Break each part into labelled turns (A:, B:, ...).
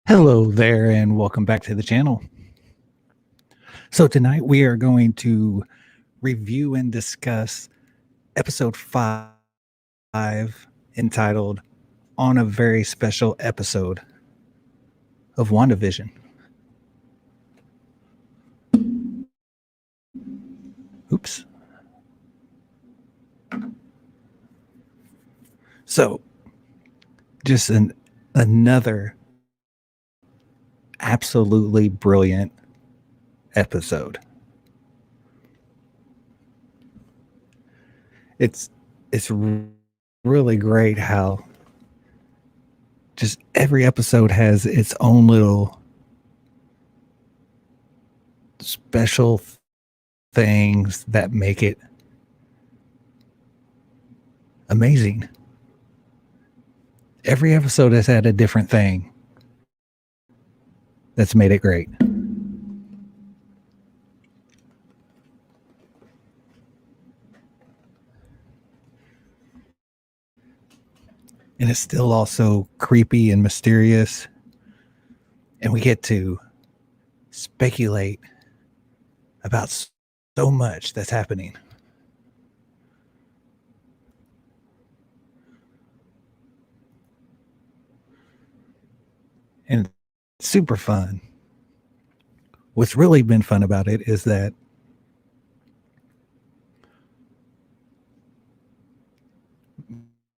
A: Hello there, and welcome back to the channel. So, tonight we are going to review and discuss episode 5 entitled On a Very Special Episode of WandaVision. Oops. So, just another absolutely brilliant episode. It's really great how just every episode has its own little special things that make it amazing. Every episode has had a different thing that's made it great. And it's still also creepy and mysterious. And we get to speculate about so much that's happening. And it's super fun. What's really been fun about it is that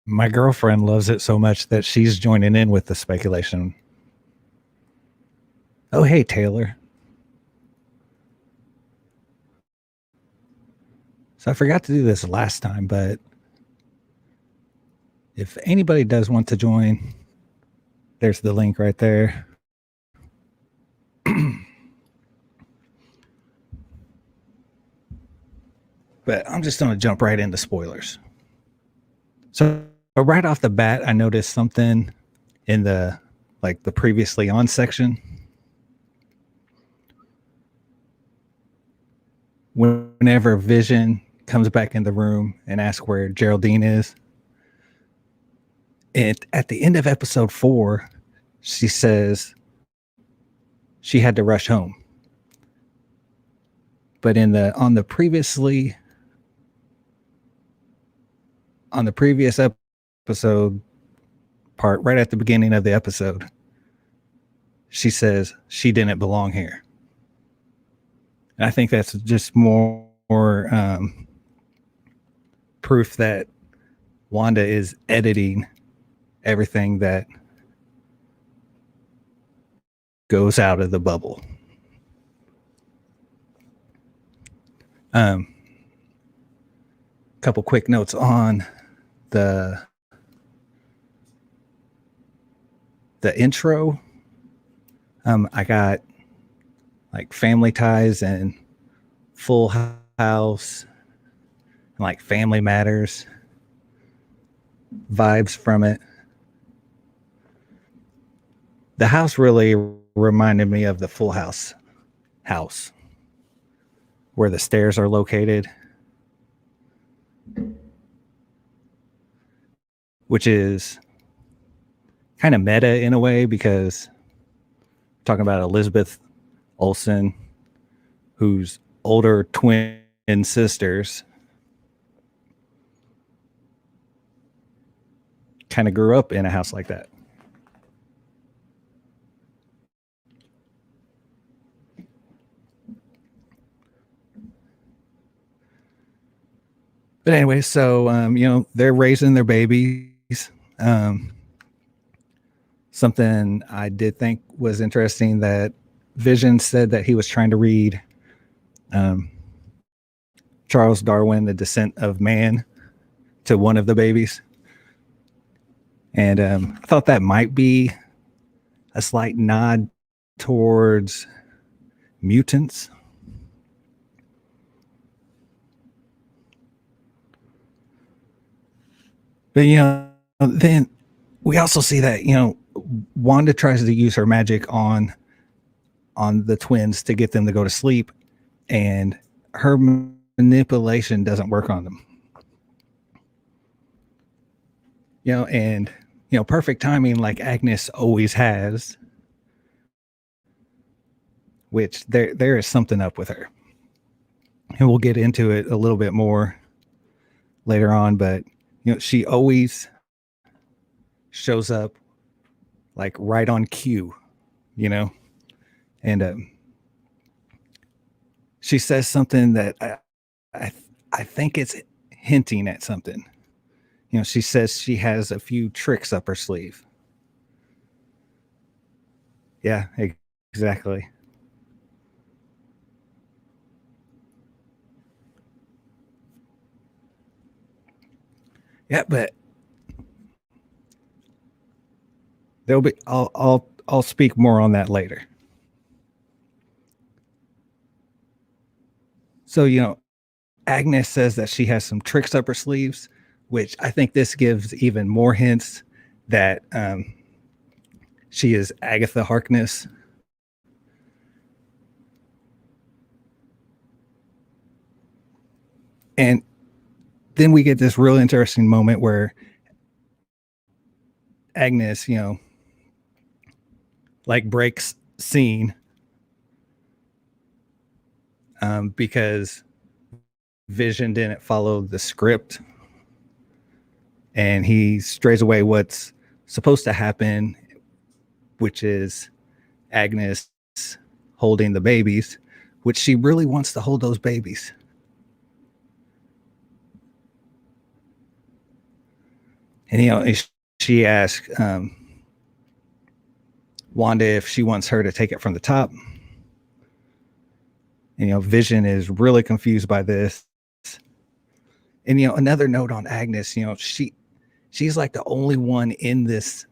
A: my girlfriend loves it so much that she's joining in with the speculation. Oh, hey, Taylor. So I forgot to do this last time, but if anybody does want to join, there's the link right there. But I'm just going to jump right into spoilers. So right off the bat, I noticed something in the previously on section. Whenever Vision comes back in the room and asks where Geraldine is, at the end of episode 4, she says she had to rush home. But on the previous episode part, right at the beginning of the episode, she says she didn't belong here. And I think that's just more proof that Wanda is editing everything that goes out of the bubble. Couple quick notes on the intro. I got like Family Ties and Full House and like Family Matters vibes from it. The house really reminded me of the Full House house where the stairs are located, which is kind of meta in a way because talking about Elizabeth Olsen, whose older twin sisters kind of grew up in a house like that. But anyway, so they're raising their babies. Something I did think was interesting that Vision said that he was trying to read Charles Darwin, The Descent of Man, to one of the babies. And I thought that might be a slight nod towards mutants. But then we also see that Wanda tries to use her magic on the twins to get them to go to sleep, and her manipulation doesn't work on them. And perfect timing like Agnes always has. which there is something up with her. And we'll get into it a little bit more later on, but she always shows up like right on cue, you know, and she says something that I think it's hinting at something. She says she has a few tricks up her sleeve. Yeah, exactly. Yeah, but there'll be I'll speak more on that later. So, Agnes says that she has some tricks up her sleeves, which I think this gives even more hints that she is Agatha Harkness. And then we get this real interesting moment where Agnes, like breaks scene because Vision didn't follow the script and he strays away what's supposed to happen, which is Agnes holding the babies, which she really wants to hold those babies. And she asked Wanda if she wants her to take it from the top. And, Vision is really confused by this. And another note on Agnes, she's like the only one in this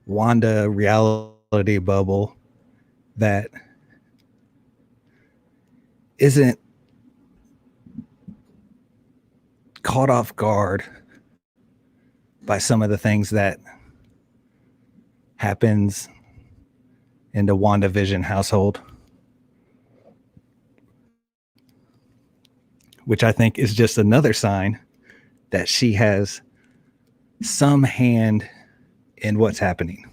A: Wanda reality bubble that isn't caught off guard by some of the things that happens in the WandaVision household, which I think is just another sign that she has some hand in what's happening.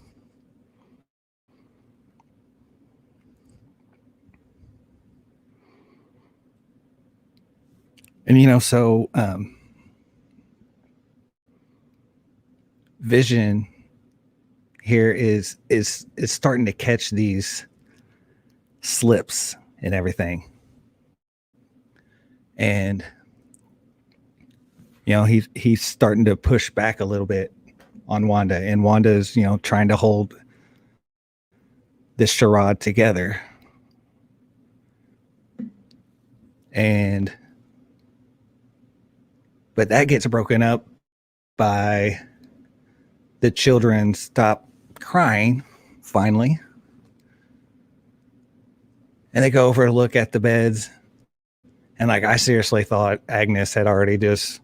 A: And so Vision here is starting to catch these slips and everything, and he's starting to push back a little bit on Wanda, and Wanda's trying to hold this charade together, but that gets broken up by the children stop crying finally, and they go over to look at the beds, and like I seriously thought Agnes had already just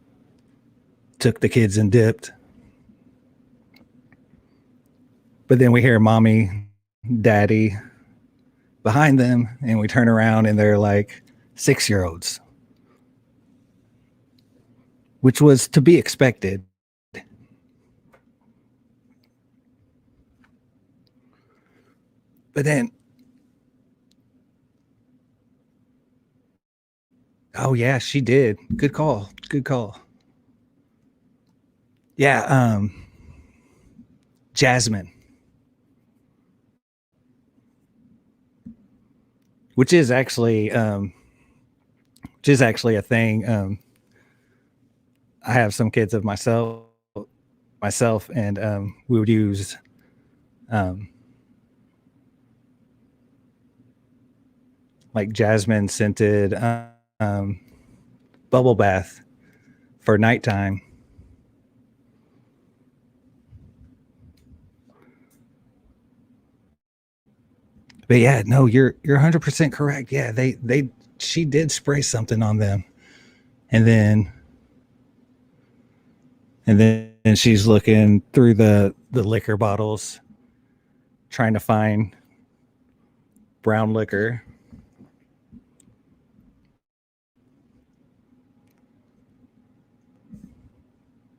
A: took the kids and dipped. But then we hear mommy, daddy behind them, and we turn around and they're like 6-year-olds, which was to be expected. But then, oh yeah, she did. Good call. Good call. Yeah, Jasmine, which is actually a thing. I have some kids of myself, and we would use like jasmine scented bubble bath for nighttime. But yeah, no, you're 100% correct. Yeah, she did spray something on them, and then she's looking through the liquor bottles, trying to find brown liquor.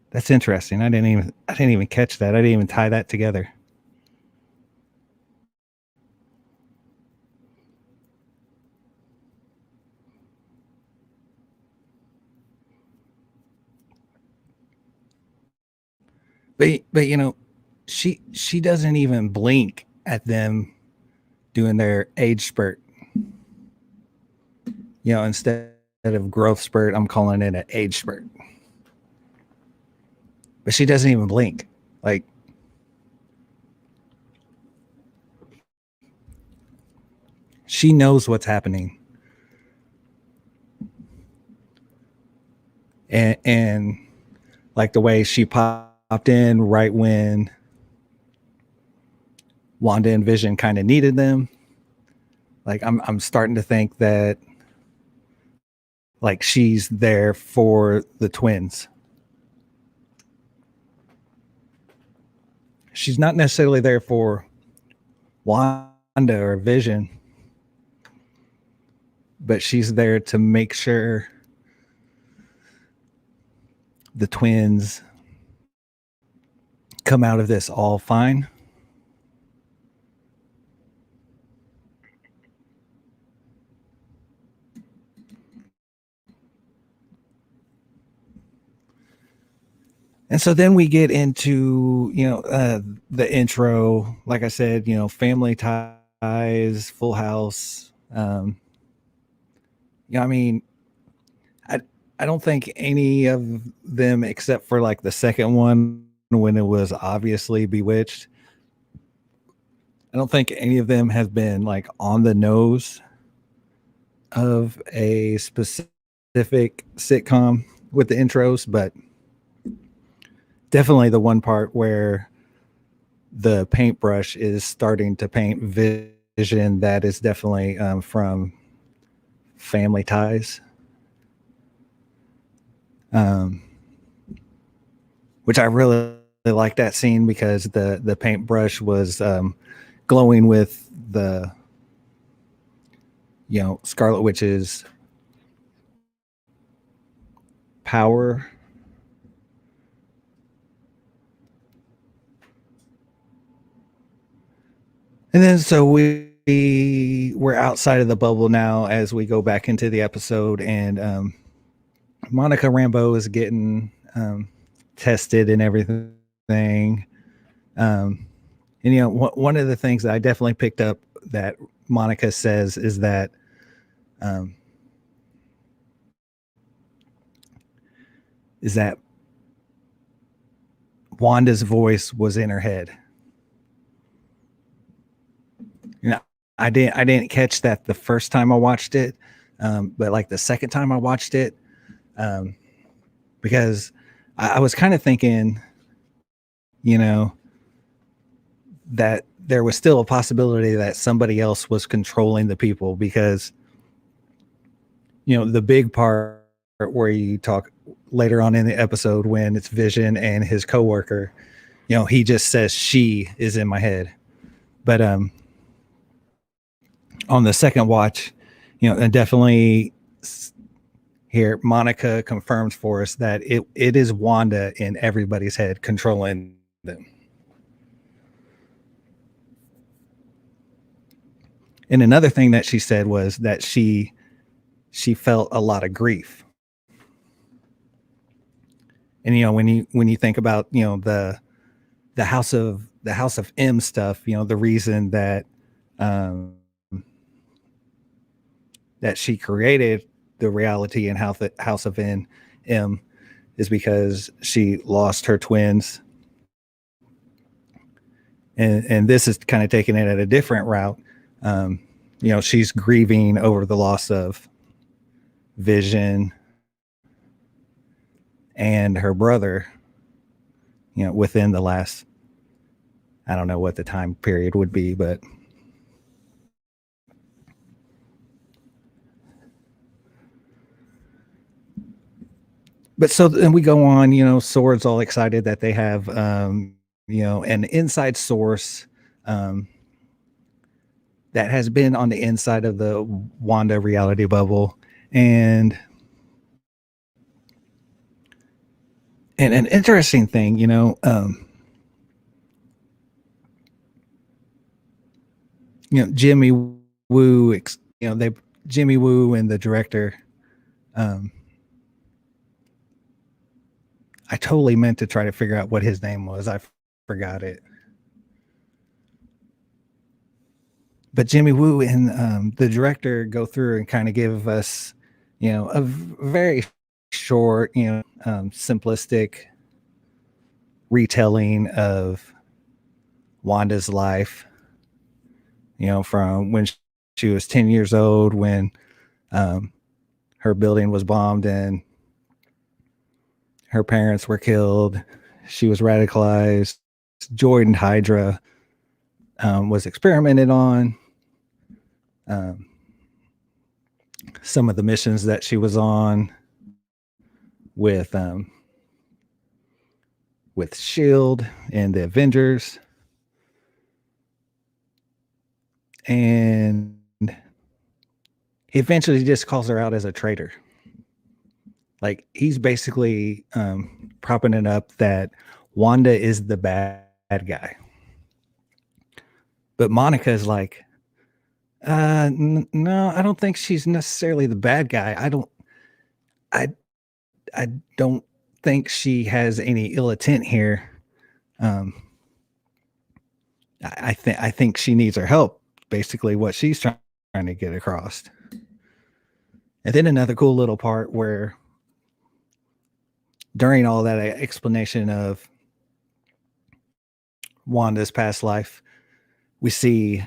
A: That's interesting. I didn't even catch that. I didn't even tie that together. but she doesn't even blink at them doing their age spurt. Instead of growth spurt, I'm calling it an age spurt. But she doesn't even blink. Like, she knows what's happening. And like the way she popped in right when Wanda and Vision kind of needed them. Like, I'm starting to think that like she's there for the twins. She's not necessarily there for Wanda or Vision, but she's there to make sure the twins come out of this all fine. And so then we get into, the intro. Like I said, family ties, Full House. I mean, I I don't think any of them, except for like the second one when it was obviously Bewitched, I don't think any of them have been like on the nose of a specific sitcom with the intros, but definitely the one part where the paintbrush is starting to paint Vision, that is definitely from Family Ties, um, which I really like that scene because the paintbrush was glowing with the Scarlet Witch's power. And then so we're outside of the bubble now as we go back into the episode, and Monica Rambeau is getting tested and everything. And one of the things that I definitely picked up that Monica says um, is that Wanda's voice was in her head. You know, I didn't catch that the first time I watched it, but like the second time I watched it, um, because I was kind of thinking, you know, that there was still a possibility that somebody else was controlling the people, because the big part where you talk later on in the episode when it's Vision and his coworker, he just says she is in my head. But on the second watch, and definitely here Monica confirms for us that it is Wanda in everybody's head controlling them. And another thing that she said was that she felt a lot of grief. And when you think about the House of M stuff, the reason that um, that she created the reality and House of M is because she lost her twins, and this is kind of taking it at a different route. She's grieving over the loss of Vision and her brother, within the last, I don't know what the time period would be, but so then we go on, Sword's all excited that they have, an inside source um, that has been on the inside of the Wanda reality bubble. And an interesting thing, Jimmy Woo, they Jimmy Woo and the director, um, I totally meant to try to figure out what his name was. I forgot it. But Jimmy Woo and the director go through and kind of give us, a very short, simplistic retelling of Wanda's life, from when she was 10 years old, when her building was bombed and her parents were killed. She was radicalized. Joined Hydra, was experimented on. Some of the missions that she was on with Shield and the Avengers, and he eventually just calls her out as a traitor. Like, he's basically propping it up that Wanda is the bad guy, but Monica is like, no, I don't think she's necessarily the bad guy. I I don't think she has any ill intent here. Um, I think she needs our help. Basically, what she's trying to get across. And then another cool little part where, during all that explanation of Wanda's past life, we see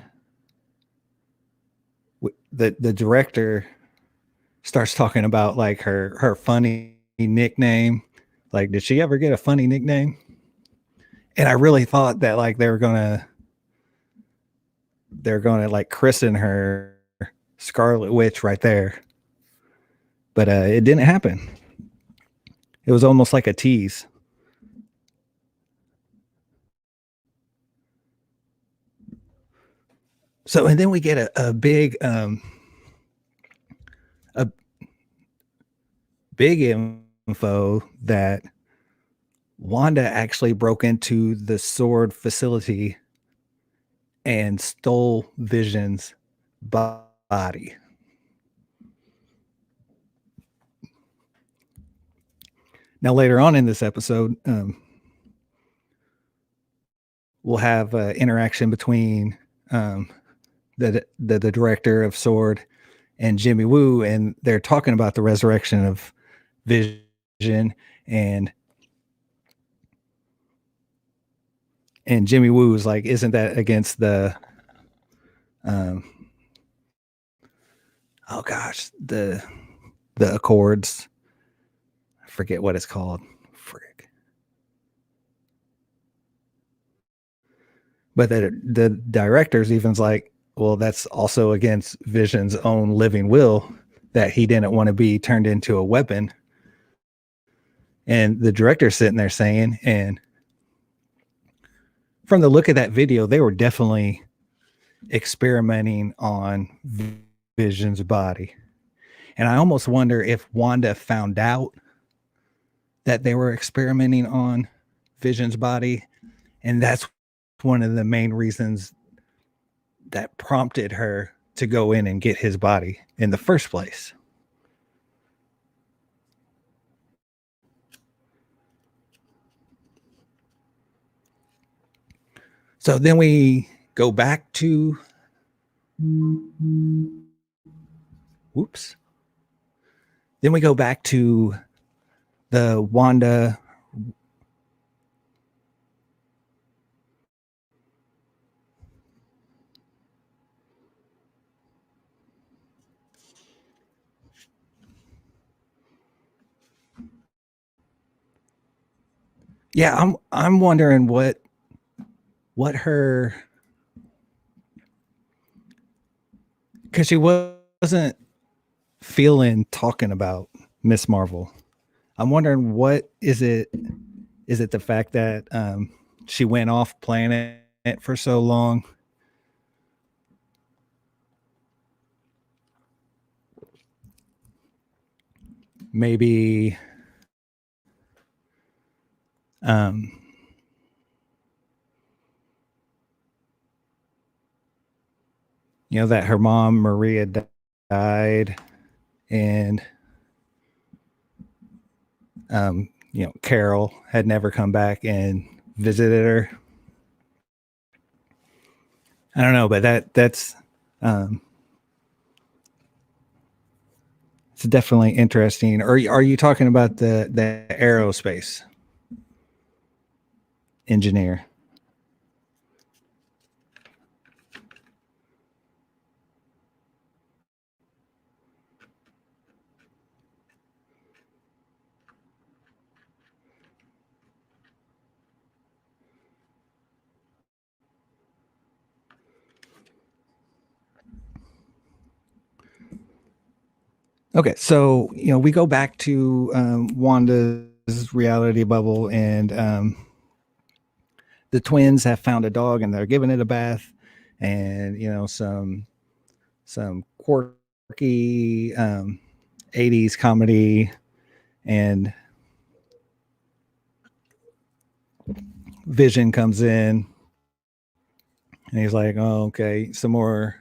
A: the director starts talking about like her funny nickname. Like, did she ever get a funny nickname? And I really thought that like they're gonna like christen her Scarlet Witch right there, but it didn't happen. It was almost like a tease. So, and then we get a big info that Wanda actually broke into the Sword facility and stole Vision's body. Now, later on in this episode, we'll have interaction between the director of Sword and Jimmy Woo, and they're talking about the resurrection of Vision, and Jimmy Woo is like, isn't that against the oh gosh, the Accords? I forget what it's called. Frick. But the director's even's like, well, that's also against Vision's own living will, that he didn't want to be turned into a weapon. And the director's sitting there saying, and from the look of that video, they were definitely experimenting on Vision's body. And I almost wonder if Wanda found out that they were experimenting on Vision's body, and that's one of the main reasons that prompted her to go in and get his body in the first place. So then we go back to whoops. Then we go back to the Wanda yeah, I'm wondering what her, because she wasn't feeling talking about Miss Marvel. I'm wondering, what is it? Is it the fact that she went off planet for so long? Maybe that her mom Maria died, and Carol had never come back and visited her. I don't know, but that's um, it's definitely interesting. Are you talking about the aerospace engineer? Okay, so we go back to Wanda's reality bubble, and the twins have found a dog, and they're giving it a bath, and some quirky 80s comedy, and Vision comes in, and he's like, "Oh, okay, some more."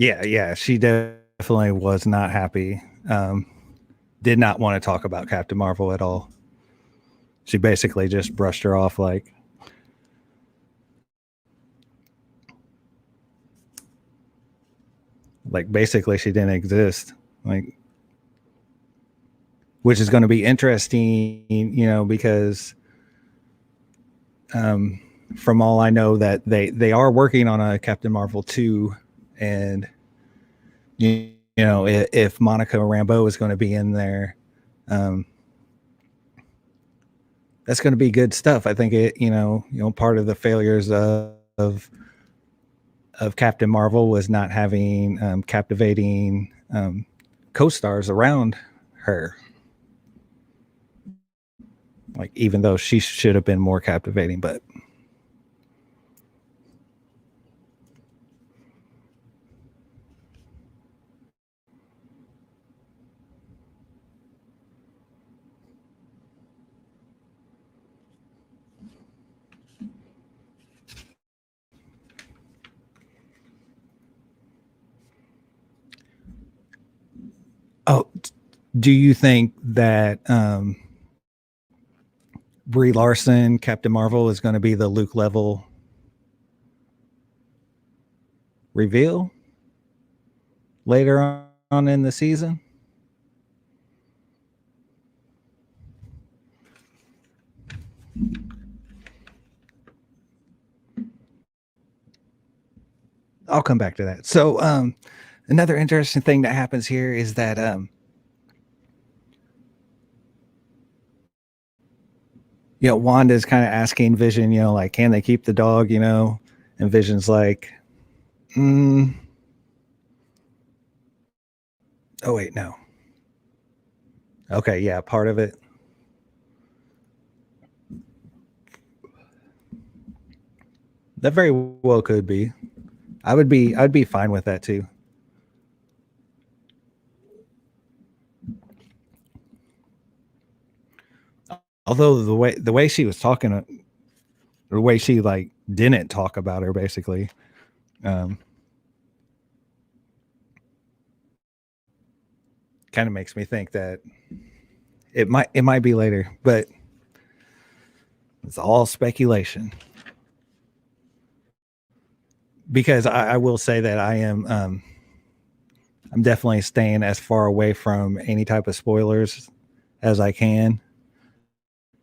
A: Yeah, she definitely was not happy. Did not want to talk about Captain Marvel at all. She basically just brushed her off like basically she didn't exist. Like, which is going to be interesting, because um, from all I know that they are working on a Captain Marvel 2, and if Monica Rambeau is going to be in there, um, that's going to be good stuff. I think part of the failures of Captain Marvel was not having captivating co-stars around her. Like, even though she should have been more captivating, but oh, do you think that Brie Larson, Captain Marvel, is going to be the Luke level reveal later on in the season? I'll come back to that. So, another interesting thing that happens here is that Wanda's kind of asking Vision, like, can they keep the dog, and Vision's like, mm, oh wait, no. Okay, yeah, part of it. That very well could be. I'd be fine with that too. Although the way she was talking, the way she like didn't talk about her, basically, um, kind of makes me think that it might be later, but it's all speculation. Because I will say that I'm definitely staying as far away from any type of spoilers as I can.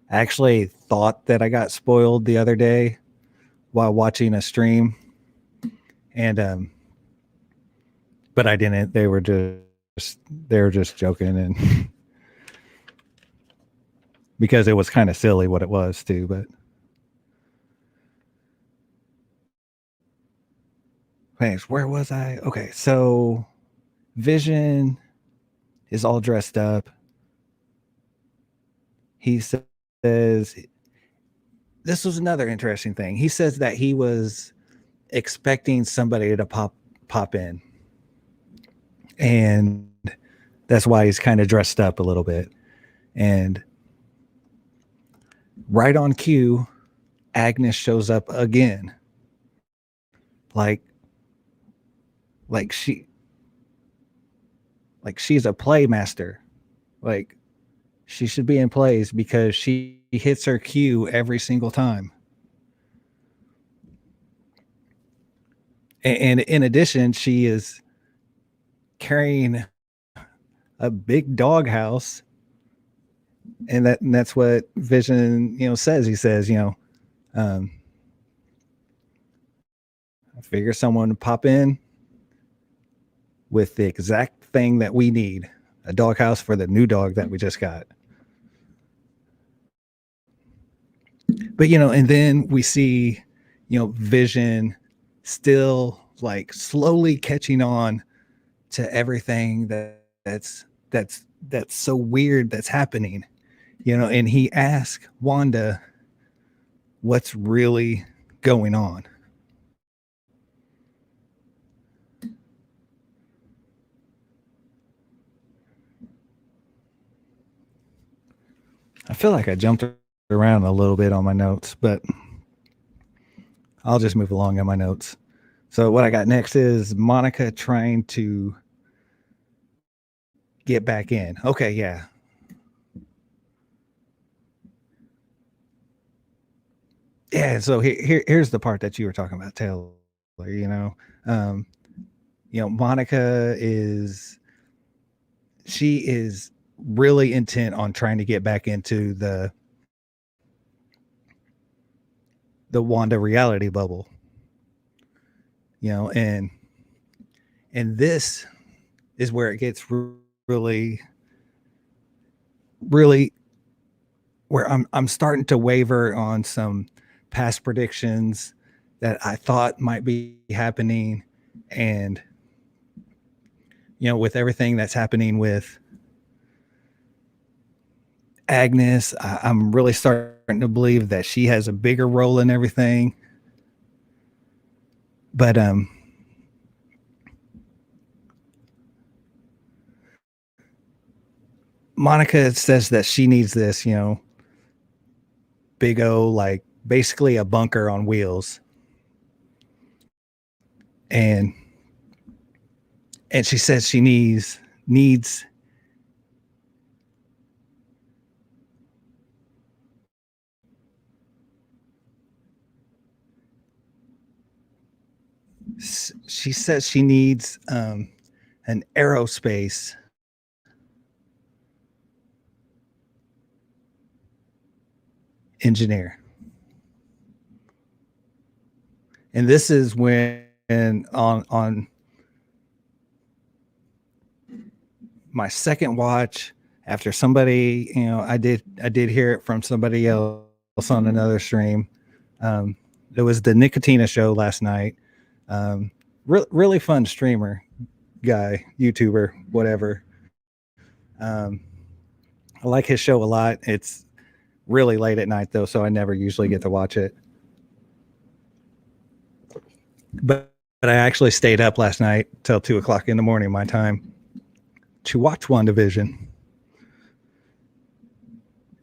A: I actually thought that I got spoiled the other day while watching a stream, and but I didn't. They were just joking, and because it was kind of silly what it was too. But thanks. Where was I? Okay, so Vision is all dressed up. He says this was another interesting thing. He says that he was expecting somebody to pop in, and that's why he's kind of dressed up a little bit. And right on cue, Agnes shows up again. Like like she like she's a playmaster. Like she should be in plays because she hits her cue every single time. And in addition, she is carrying a big doghouse, and that's what Vision, says. He says, um, I figure someone would pop in with the exact thing that we need, a doghouse for the new dog that we just got. But and then we see, Vision still like slowly catching on to everything that's so weird that's happening. And he asks Wanda what's really going on. I feel like I jumped around a little bit on my notes, but I'll just move along in my notes. So what I got next is Monica trying to get back in. Okay, yeah. Yeah, so here's the part that you were talking about, Taylor. Um, Monica she is really intent on trying to get back into the Wanda reality bubble. And this is where it gets really, really, where I'm starting to waver on some past predictions that I thought might be happening. And with everything that's happening with Agnes, I'm really starting to believe that she has a bigger role in everything. But Monica says that she needs this, big O, like basically a bunker on wheels. And she says she needs she says she needs an aerospace engineer. And this is when on my second watch, after somebody, I did hear it from somebody else on another stream. There was the Nicotina show last night. Really fun streamer guy, YouTuber, whatever. I like his show a lot. It's really late at night though, so I never usually get to watch it. But I actually stayed up last night till 2:00 in the morning my time to watch WandaVision.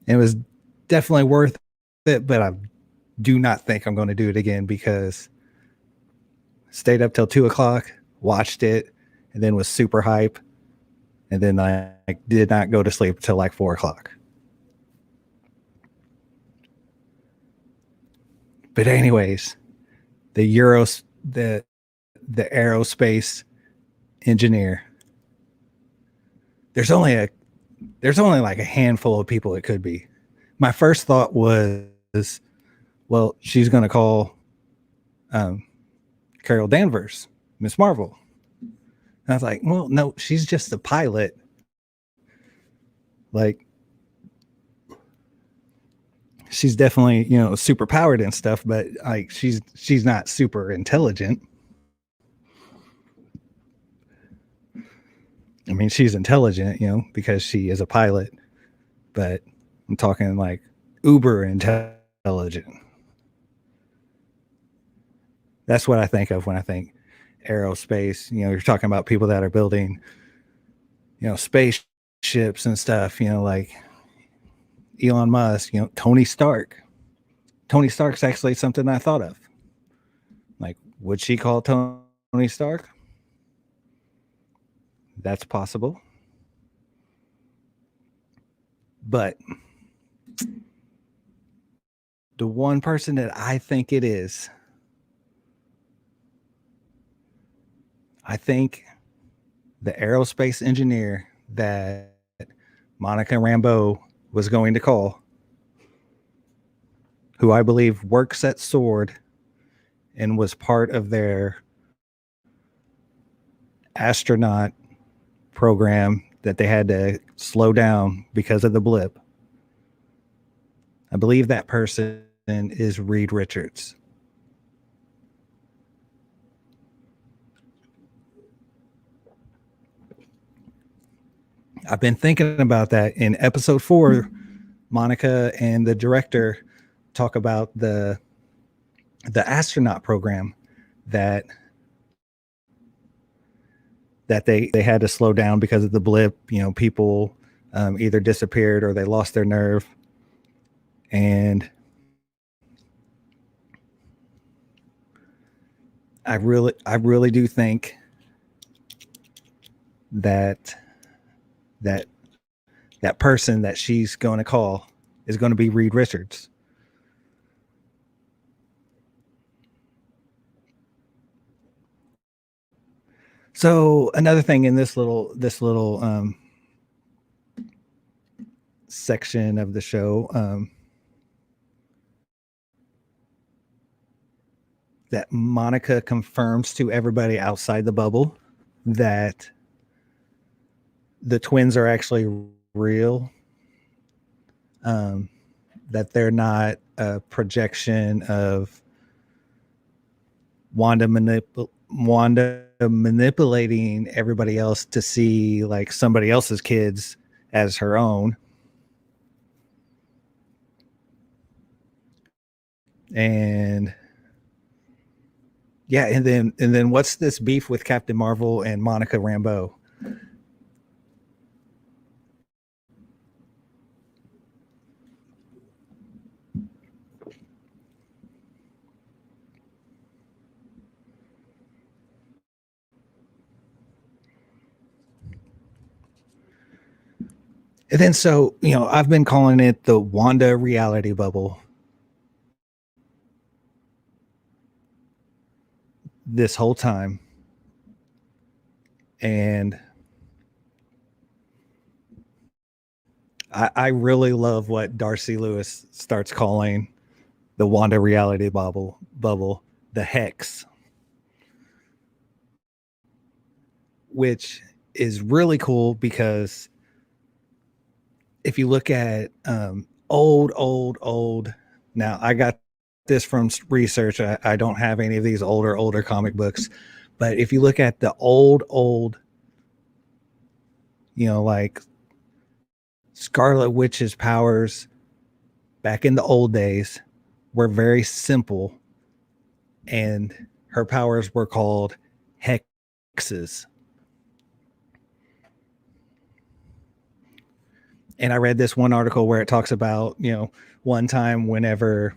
A: It was definitely worth it, but I do not think I'm going to do it again because stayed up till 2:00, watched it, and then was super hype. And then I did not go to sleep till like 4:00. But anyways, the aerospace engineer. There's only like a handful of people it could be. My first thought was, well, she's going to call Carol Danvers, Miss Marvel. And I was like, well, no, she's just a pilot. Like, she's definitely, super powered and stuff, but like she's not super intelligent. I mean, she's intelligent, because she is a pilot, but I'm talking like uber intelligent. That's what I think of when I think aerospace. You're talking about people that are building, spaceships and stuff, like Elon Musk, Tony Stark. Tony Stark's actually something I thought of. Like, would she call Tony Stark? That's possible. But the one person that I think it is, I think the aerospace engineer that Monica Rambeau was going to call, who I believe works at Sword and was part of their astronaut program that they had to slow down because of the blip. I believe that person is Reed Richards. I've been thinking about that. In episode 4, Monica and the director talk about the astronaut program that they had to slow down because of the blip. People either disappeared or they lost their nerve, and I really do think that that that person that she's going to call is going to be Reed Richards. So another thing in this little section of the show, that Monica confirms to everybody outside the bubble that the twins are actually real, that they're not a projection of Wanda manipulating everybody else to see like somebody else's kids as her own. And yeah, and then what's this beef with Captain Marvel and Monica Rambeau? And then so, I've been calling it the Wanda reality bubble this whole time. And I really love what Darcy Lewis starts calling the Wanda reality bubble, the hex, which is really cool because if you look at old, now I got this from research. I don't have any of these older comic books, but if you look at the old, like Scarlet Witch's powers back in the old days were very simple, and her powers were called hexes. And I read this one article where it talks about, one time whenever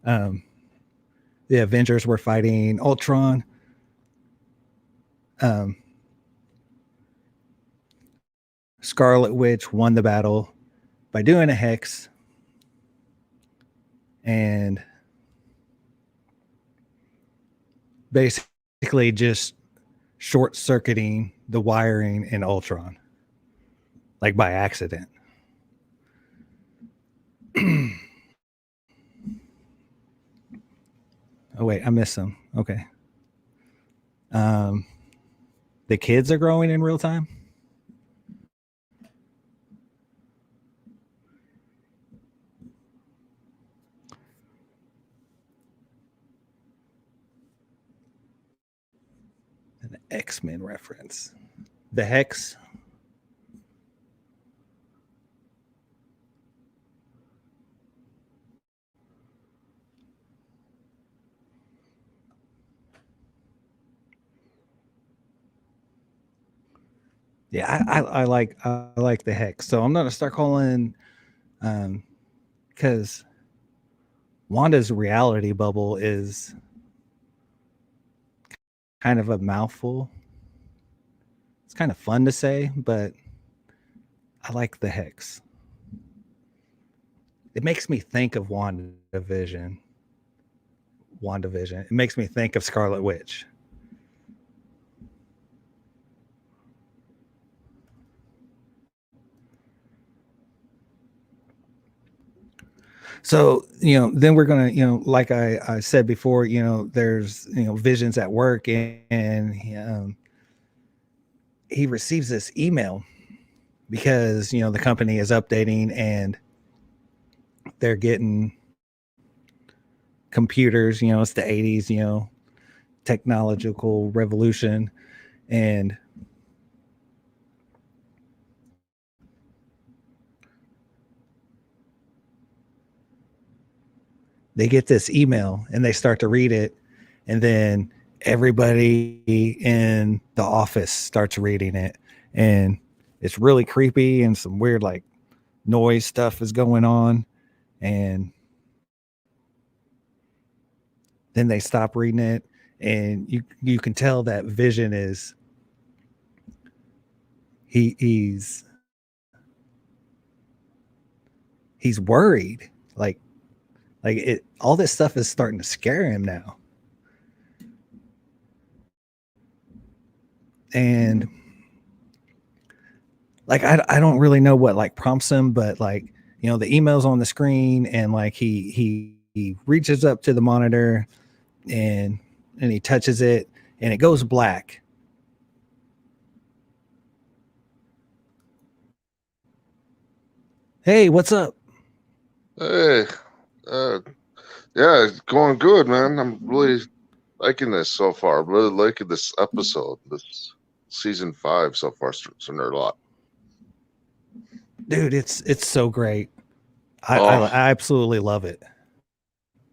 A: the Avengers were fighting Ultron, Scarlet Witch won the battle by doing a hex and basically just short circuiting the wiring in Ultron, like by accident. Oh wait, I missed some. Okay. The kids are growing in real time. An X-Men reference. The hex. Yeah, I like the hex. So I'm gonna start calling, because Wanda's reality bubble is kind of a mouthful. It's kind of fun to say, but I like the hex. It makes me think of WandaVision. WandaVision. It makes me think of Scarlet Witch. So, then we're going to, like I said before, there's, Vision's at work, and he receives this email because, the company is updating and they're getting computers, it's the 80s, technological revolution. And they get this email and they start to read it, and then everybody in the office starts reading it, and it's really creepy, and some weird like noise stuff is going on, and then they stop reading it, and you can tell that Vision is he's worried, like it, all this stuff is starting to scare him now. And like I don't really know what like prompts him, but like, the email's on the screen, and like he reaches up to the monitor, and he touches it, and it goes black. Hey, what's up?
B: Hey, yeah, it's going good, man. I'm really liking this so far. I'm really liking this episode, this season 5 so far. So a lot.
A: Dude, it's so great.
B: Oh,
A: I absolutely love it.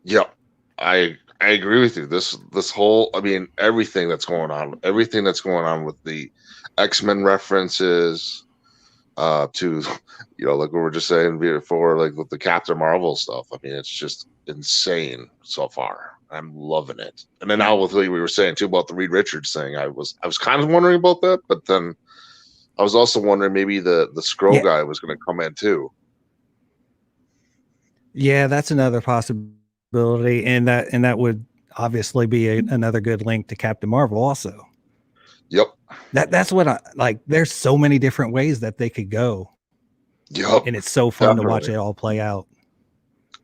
B: yeah, I agree with you. This whole, I mean, everything that's going on with the X-Men references, to like we were just saying before, like with the Captain Marvel stuff. I mean, it's just insane so far. I'm loving it. And then now with what we were saying too about the Reed Richards thing, I was kind of wondering about that, but then I was also wondering maybe the Skrull guy was going to come in too.
A: Yeah, that's another possibility, and that would obviously be another good link to Captain Marvel also.
B: Yep.
A: That's what I like. There's so many different ways that they could go.
B: Yep.
A: And it's so fun to watch it all play out.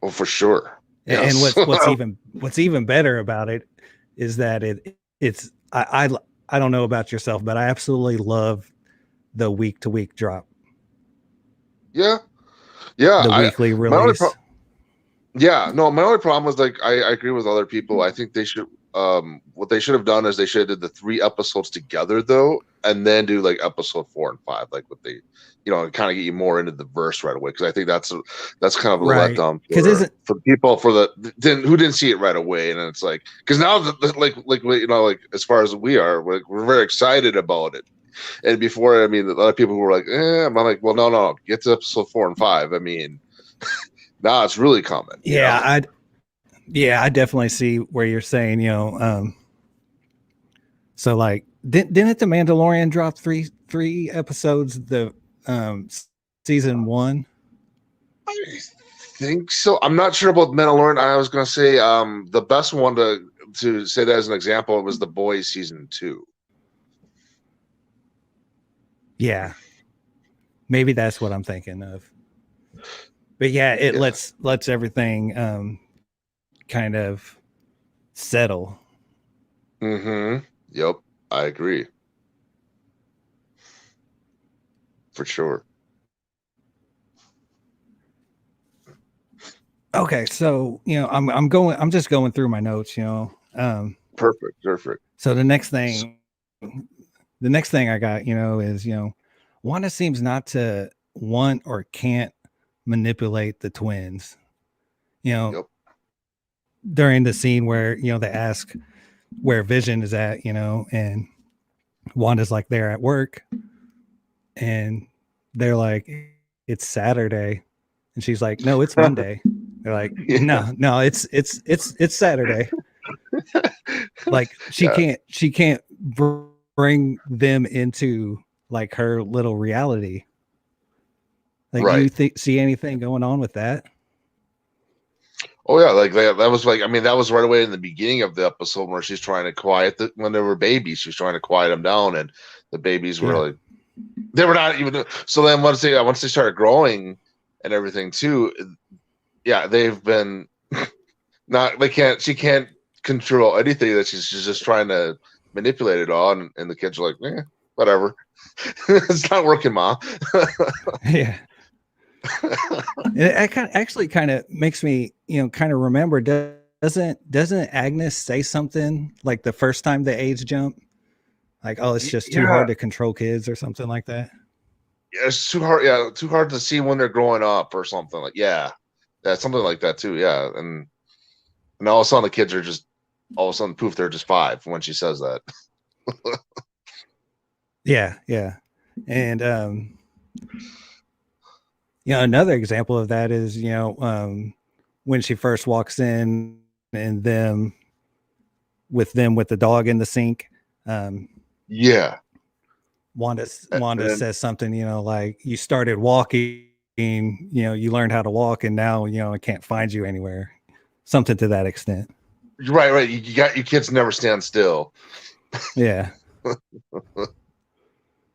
B: Oh, for sure.
A: And what's even better about it is that it's I don't know about yourself, but I absolutely love the week to week drop.
B: Yeah.
A: The weekly release.
B: My only problem was like I agree with other people. I think they should what they should have done is they should have did the 3 episodes together though, and then do like episode 4 and 5, like what they kind of get you more into the verse right away, because I think that's kind of a letdown for people who didn't see it right away. And it's like, because now like as far as we're very excited about it. And before, I mean, a lot of people were like, I'm like, well, no, get to episode 4 and 5. I mean, now it's really coming.
A: Yeah, I definitely see where you're saying, so like didn't the Mandalorian drop three episodes the season 1?
B: I think so. I'm not sure about Mandalorian. I was going to say the best one to say that as an example was The Boys season 2.
A: Yeah, maybe that's what I'm thinking of. But yeah, it lets everything kind of settle.
B: Mm-hmm. Yep, I agree. For sure.
A: Okay, so I'm just going through my notes.
B: Perfect.
A: So the next thing I got, is Wanda seems not to want or can't manipulate the twins.
B: Yep.
A: During the scene where they ask where Vision is at, and Wanda's like they're at work, and they're like it's Saturday, and she's like no, it's Monday. They're like no, it's Saturday. Like she can't bring them into like her little reality. Like, do
B: Right.
A: you see anything going on with that?
B: Oh yeah, like that was like, I mean, that was right away in the beginning of the episode where she's trying to quiet when they were babies. She's trying to quiet them down, and the babies were
A: Yeah.
B: like, they were not even. So then once they started growing and everything too, yeah, they've been not. She can't control anything. That she's just trying to manipulate it all, and the kids are like, whatever. It's not working, Mom.
A: Yeah. It actually kind of makes me, kind of remember. Doesn't Agnes say something like the first time the age jump? Like, oh, it's just too hard to control kids or something like that.
B: Yeah, it's too hard. Yeah, too hard to see when they're growing up or something. Like, yeah, something like that too. Yeah, and all of a sudden the kids are just all of a sudden poof, they're just 5 when she says that.
A: Yeah, and another example of that is when she first walks in and with the dog in the sink.
B: Yeah.
A: Wanda
B: And
A: says something, like, you started walking, you learned how to walk, and now, I can't find you anywhere. Something to that extent.
B: right. You got your kids never stand still.
A: Yeah.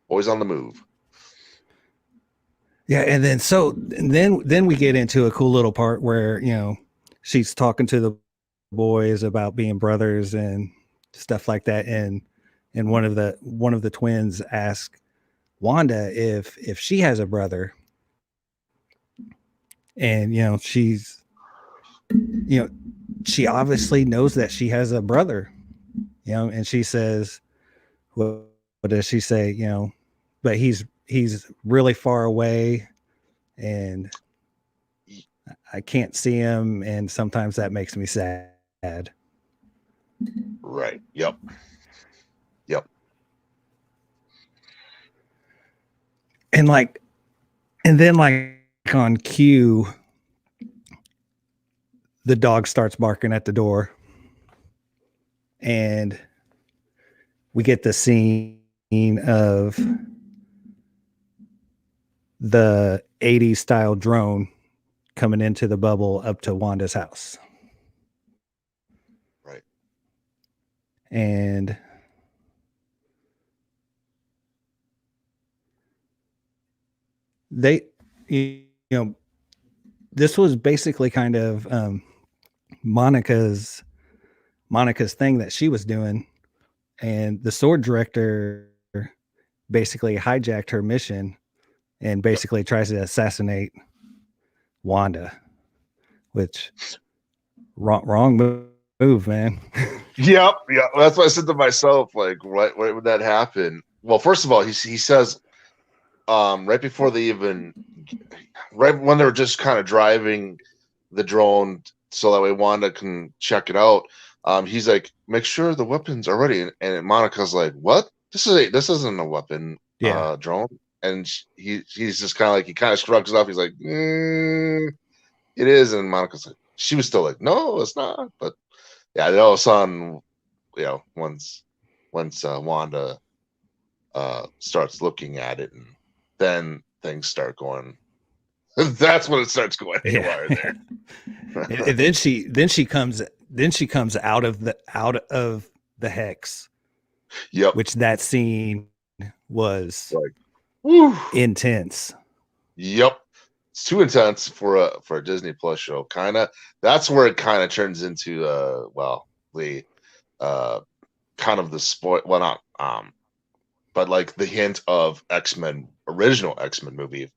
B: Always on the move.
A: Yeah, and then we get into a cool little part where, she's talking to the boys about being brothers and stuff like that, and one of the twins asks Wanda if she has a brother, and she obviously knows that she has a brother, and she says, what does she say? But he's really far away, and I can't see him, and sometimes that makes me sad.
B: Right. Yep.
A: And then on cue, the dog starts barking at the door, and we get the scene of the 80s style drone coming into the bubble up to Wanda's house.
B: Right.
A: And they, this was basically kind of Monica's thing that she was doing, and the sword director basically hijacked her mission and basically tries to assassinate Wanda, which wrong move, man.
B: Yep. That's what I said to myself. Like, right when that happened. Well, first of all, he says, right before they even, right when they're just kind of driving the drone so that way Wanda can check it out. He's like, make sure the weapons are ready, and Monica's like, what? This isn't a weapon, drone. And he's just kind of like, he kind of shrugs it off. He's like, it is. And Monica's like, she was still like, no, it's not. But yeah, all of a sudden, once Wanda starts looking at it, and then things start going. That's when it starts going haywire there.
A: And then she comes out of the hex.
B: Yep.
A: Which that scene was intense.
B: Yep. It's too intense for a Disney Plus show. That's where it kind of turns into the kind of the spoil, well, not but like the hint of original X-Men movie,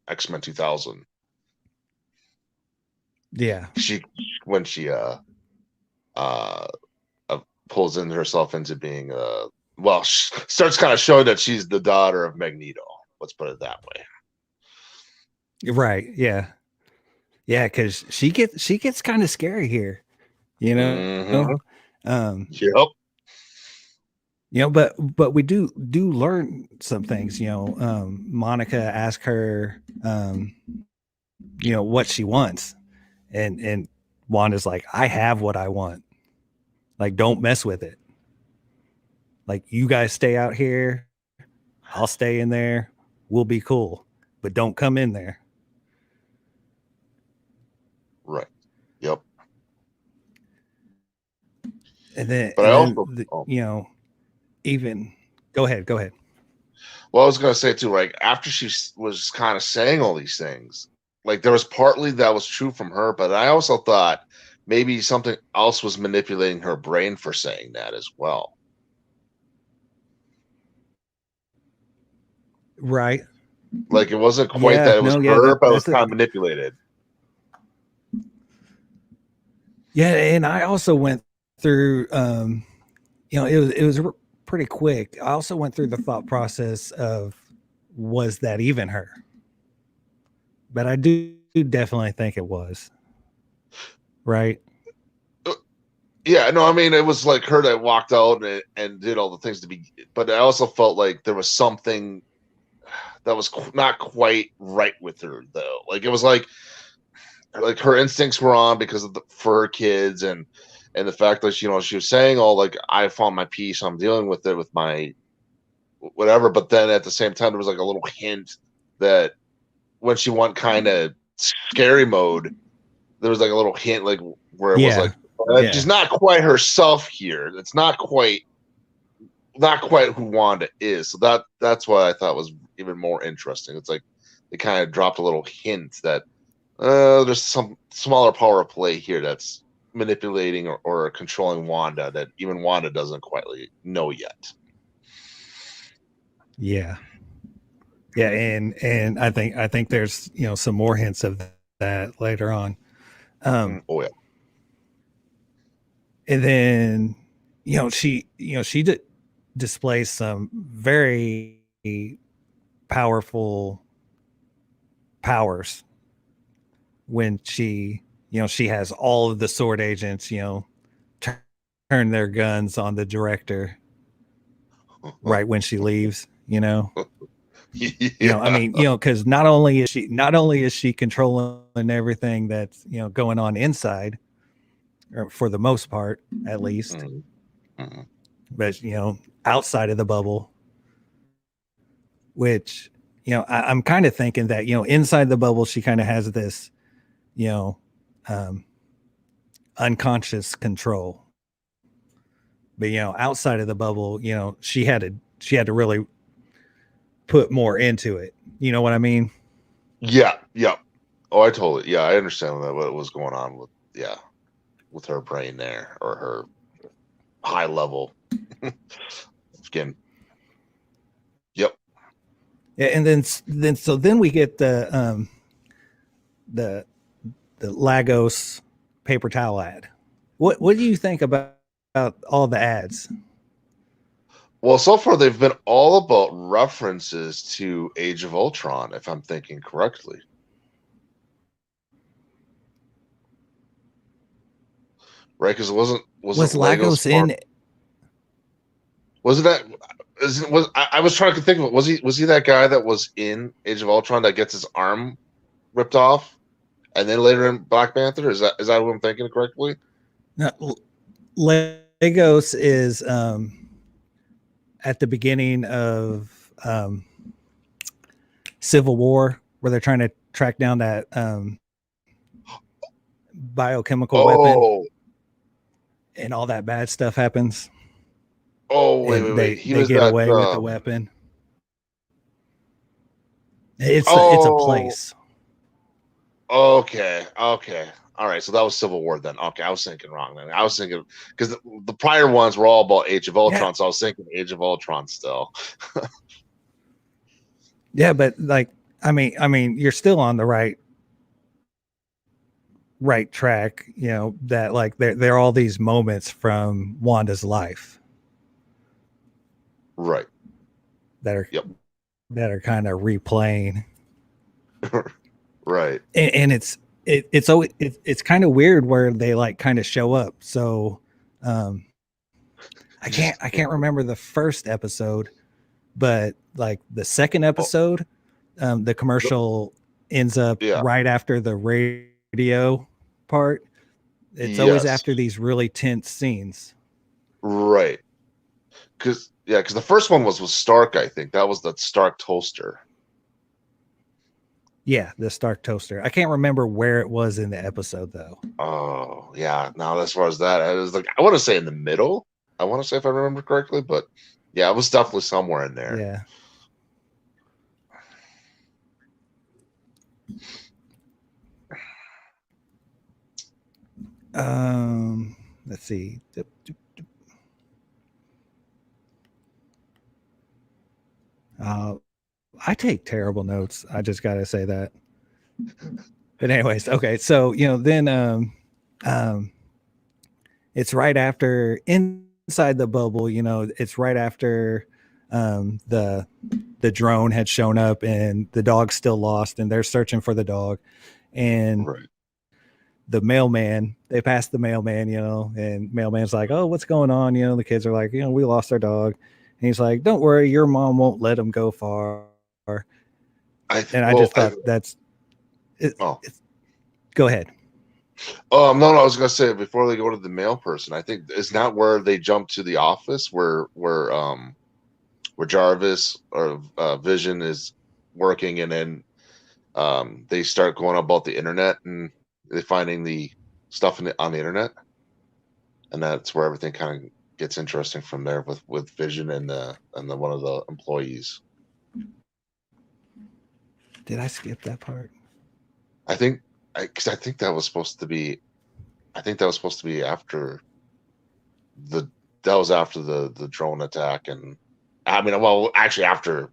B: X-Men 2000.
A: Yeah.
B: When she pulls in herself into being starts kind of showing that she's the daughter of Magneto. Let's put it that way.
A: Right. Yeah. Yeah, because she gets kind of scary here,
B: Mm-hmm.
A: Yep. But we do learn some things. Monica asked her, what she wants, and Wanda's like, I have what I want. Like, don't mess with it. Like, you guys stay out here, I'll stay in there. We'll be cool. but don't come in there.
B: Right. Yep.
A: And then,
B: But I also,
A: even go ahead.
B: well, I was gonna say too, like after she was kind of saying all these things, like there was partly that was true from her, but I also thought maybe something else was manipulating her brain for saying that as well.
A: Right.
B: Like it wasn't quite
A: Yeah.
B: that it was
A: No. Yeah.
B: her, but it was
A: That's
B: kind
A: it.
B: of manipulated.
A: Yeah, and I also went through. It was pretty quick. I also went through the thought process of, was that even her? But I do definitely think it was. Right.
B: Yeah, no, I mean it was like her that walked out and did all the things to be, but I also felt like there was something that was not quite right with her though. Like it was like her instincts were on because of for her kids and the fact that she was saying all like I found my peace, I'm dealing with it with my whatever, but then at the same time there was like a little hint that when she went kind of scary mode, there was like a little hint like where it was
A: Yeah.
B: like she's not quite herself here. It's not quite who Wanda is. So that's what I thought was even more interesting. It's like they kind of dropped a little hint that there's some smaller power play here that's manipulating or controlling Wanda that even Wanda doesn't quite know yet.
A: Yeah. Yeah, and I think there's some more hints of that later on.
B: Oh yeah.
A: And then she displays some very powerful powers when she has all of the sword agents turn their guns on the director right when she leaves.
B: Yeah.
A: I mean, because not only is she controlling everything that's going on inside, or for the most part at least,
B: Mm-hmm.
A: but outside of the bubble, which I'm kind of thinking that inside the bubble she kind of has this you know um, unconscious control, but outside of the bubble, she had to really put more into it. You know what I mean?
B: Yeah. Yeah. Oh, I totally. Yeah, I understand what was going on with her brain there or her high level skin. Yep.
A: Yeah, and then we get the the Lagos paper towel ad. What do you think about all the ads?
B: Well, so far they've been all about references to Age of Ultron, if I'm thinking correctly. Right? Because it wasn't
A: Was
B: Legos
A: Lagos in?
B: was it that I was trying to think of it. Was he that guy that was in Age of Ultron that gets his arm ripped off and then later in Black Panther? Is that what I'm thinking correctly?
A: No, Lagos is at the beginning of Civil War, where they're trying to track down that biochemical weapon,
B: Oh,
A: and all that bad stuff happens, and
B: wait.
A: they
B: He
A: they
B: was
A: get
B: that
A: away with the weapon. It's a
B: oh,
A: place.
B: okay. All right, so that was Civil War then. Okay, I was thinking wrong then. I was thinking because the prior ones were all about Age of
A: Yeah,
B: Ultron, so I was thinking Age of Ultron still.
A: yeah, but like, I mean, you're still on the right track. That like there are all these moments from Wanda's life
B: Right.
A: that are
B: Yep.
A: kind of replaying,
B: Right.
A: and it's kind of weird where they like kind of show up. So um I can't
B: Just
A: I can't remember the first episode, but like the second
B: oh,
A: episode, the commercial ends up
B: yeah.
A: right after the radio part. It's always
B: Yes.
A: after these really tense scenes.
B: Right. Because the first one was Stark. I think that was the Stark toaster.
A: Yeah, the Stark toaster. I can't remember where it was in the episode though.
B: Oh yeah. Now as far as that, I was like, I want to say in the middle. I want to say if I remember correctly, but yeah, it was definitely somewhere in there.
A: Yeah. Let's see. I take terrible notes. I just gotta say that. But anyways, okay. So then um, it's right after inside the bubble. It's right after the drone had shown up and the dog's still lost, and they're searching for the dog, and
B: Right.
A: the mailman, they passed the mailman, and mailman's like, oh, what's going on? The kids are like, we lost our dog. And he's like, don't worry, your mom won't let him go far. And I just thought it's go ahead.
B: No, I was gonna say before they go to the mail person, I think it's not where they jump to the office where Jarvis or Vision is working, and then they start going about the internet and they finding the stuff on the internet, and that's where everything kind of gets interesting from there with Vision and the one of the employees.
A: Did I skip that part?
B: I think because I think that was supposed to be after the the drone attack, and I mean, well, actually after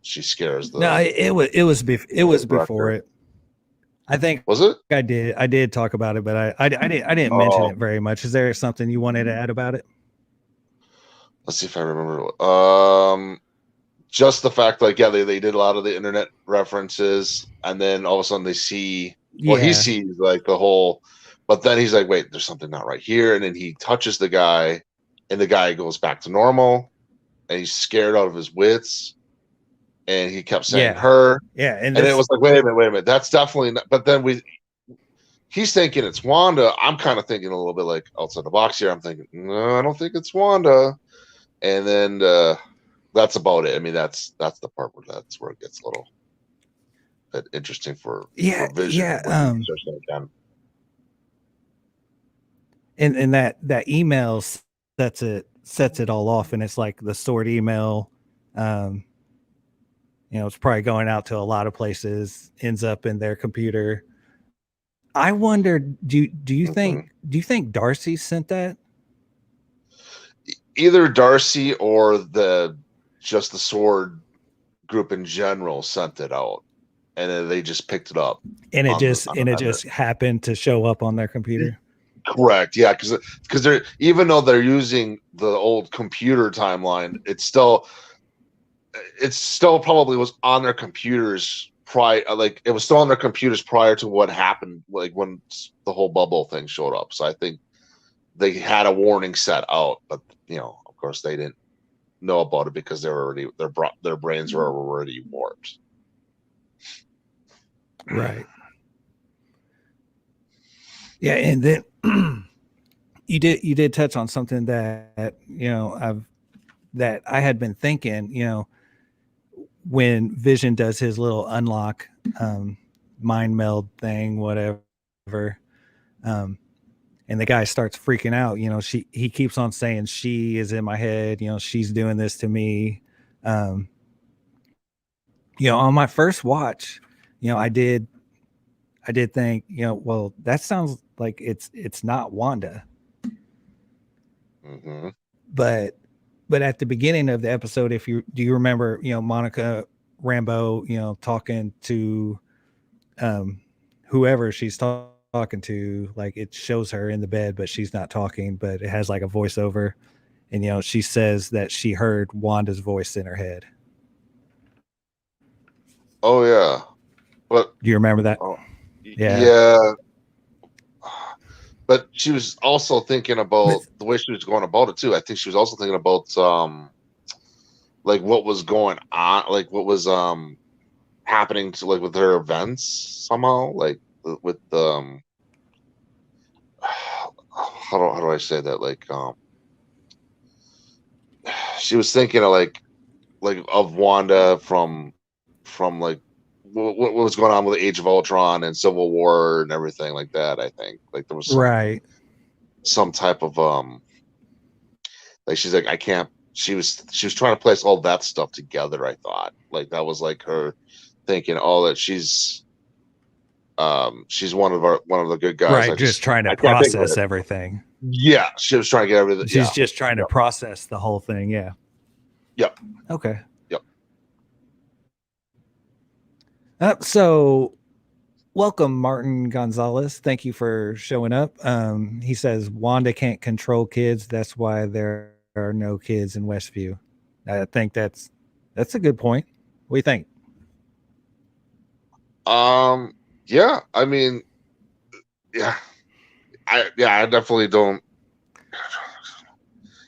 B: she scares the
A: No, it was before it. I think
B: was it?
A: I did talk about it, but I didn't mention it very much. Is there something you wanted to add about it?
B: Let's see if I remember. Just the fact, like, yeah, they did a lot of the internet references, and then all of a sudden they see, well, he sees like the whole, but then he's like, wait, there's something not right here, and then he touches the guy, and the guy goes back to normal, and he's scared out of his wits, and he kept saying her,
A: and
B: it was like, wait a minute, that's definitely not, but then he's thinking it's Wanda. I'm kind of thinking a little bit like outside the box here. I'm thinking, no, I don't think it's Wanda, and then that's about it. I mean, that's the part where it gets a little bit interesting for Vision.
A: And that email sets it all off, and it's like the stored email. It's probably going out to a lot of places, ends up in their computer. I wonder, do you think Darcy sent that?
B: Either Darcy or just the Sword group in general sent it out, and then they just picked it up,
A: and it just happened to show up on their computer.
B: Correct. Yeah, because they're, even though they're using the old computer timeline, it still probably was on their computers prior. Like, it was still on their computers prior to what happened, like when the whole bubble thing showed up. So I think they had a warning set out, but of course they didn't know about it because their brains were already warped.
A: Right. Yeah, and then you did touch on something that I had been thinking. When Vision does his little unlock mind meld thing, whatever, and the guy starts freaking out. He keeps on saying she is in my head. She's doing this to me. On my first watch, I did think, well, that sounds like it's not Wanda.
B: Mm-hmm.
A: But at the beginning of the episode, do you remember, Monica Rambeau, talking to whoever she's talking to, like it shows her in the bed, but she's not talking, but it has like a voiceover, and she says that she heard Wanda's voice in her head.
B: Oh yeah, but
A: do you remember that?
B: Oh, yeah. But she was also thinking about the way she was going about it too. I think she was also thinking about like what was going on, like what was happening to, like, with her events somehow, like with how do I say that, like she was thinking of like of Wanda from like what was going on with the Age of Ultron and Civil War and everything like that. I think like there was some type of like she's like I can't. She was trying to place all that stuff together. I thought like that was like her thinking, oh, that she's one of the good guys.
A: Right, just trying to
B: I can't think of
A: process
B: it.
A: everything.
B: Yeah, she was trying to get everything.
A: She's just trying to process the whole thing. Yeah.
B: Yep.
A: Okay.
B: Yep.
A: So welcome, Martin Gonzalez. Thank you for showing up. He says Wanda can't control kids. That's why there are no kids in Westview. I think that's a good point. What do you think?
B: Yeah, I mean, yeah, I definitely don't.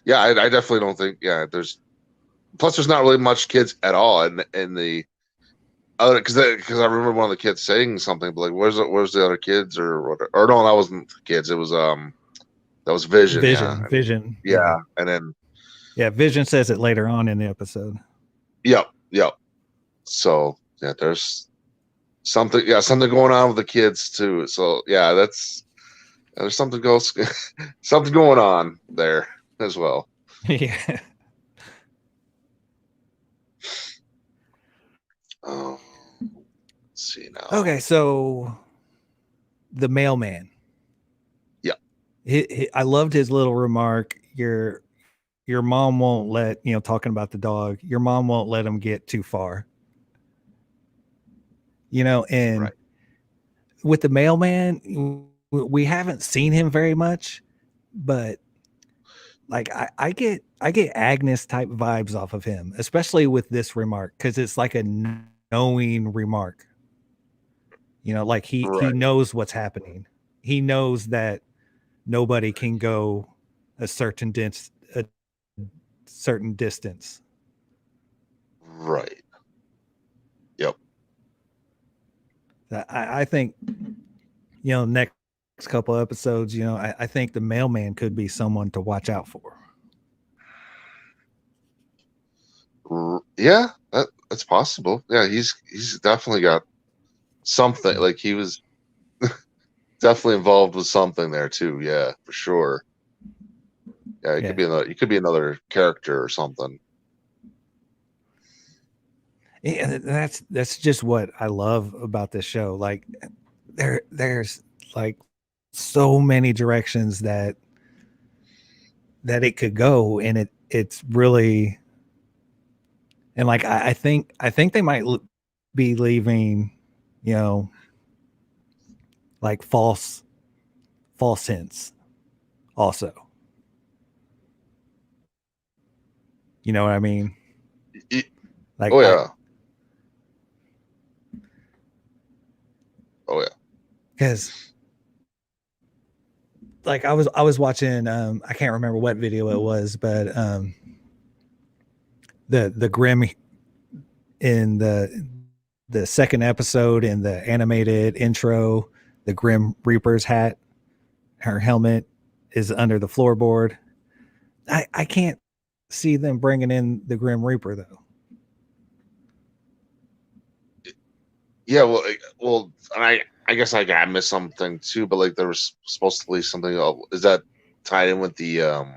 B: Yeah, I definitely don't think. Yeah, there's not really much kids at all in the other because I remember one of the kids saying something, but like, where's the other kids or what? Or no, that wasn't the kids. It was that was Vision.
A: Vision.
B: Yeah, and then
A: Vision says it later on in the episode.
B: Yep. So yeah, there's something going on with the kids too. So yeah, there's something something going on there as well.
A: Yeah.
B: Let's see now.
A: Okay, so the mailman.
B: Yeah.
A: I loved his little remark. Your mom won't let, talking about the dog, your mom won't let him get too far. And
B: right.
A: With the mailman, we haven't seen him very much, but like I get Agnes type vibes off of him, especially with this remark, because it's like a knowing remark. Like he knows what's happening. He knows that nobody can go a certain distance.
B: Right. Yep.
A: I think, next couple episodes, I think the mailman could be someone to watch out for.
B: Yeah, that's possible. Yeah, he's definitely got something. Like he was definitely involved with something there too. Yeah, for sure. Yeah, it could be another character or something.
A: Yeah, that's just what I love about this show. Like there's like so many directions that it could go, and it's really, and like I think they might be leaving, like false hints also. You know what I mean? Like,
B: oh yeah.
A: Because like I was watching, I can't remember what video it was, but the Grim in the second episode in the animated intro, the Grim Reaper's hat, her helmet is under the floorboard. I can't see them bringing in the Grim Reaper though.
B: Yeah, well, I guess I missed something too, but like there was supposed to be something else. Is that tied in with the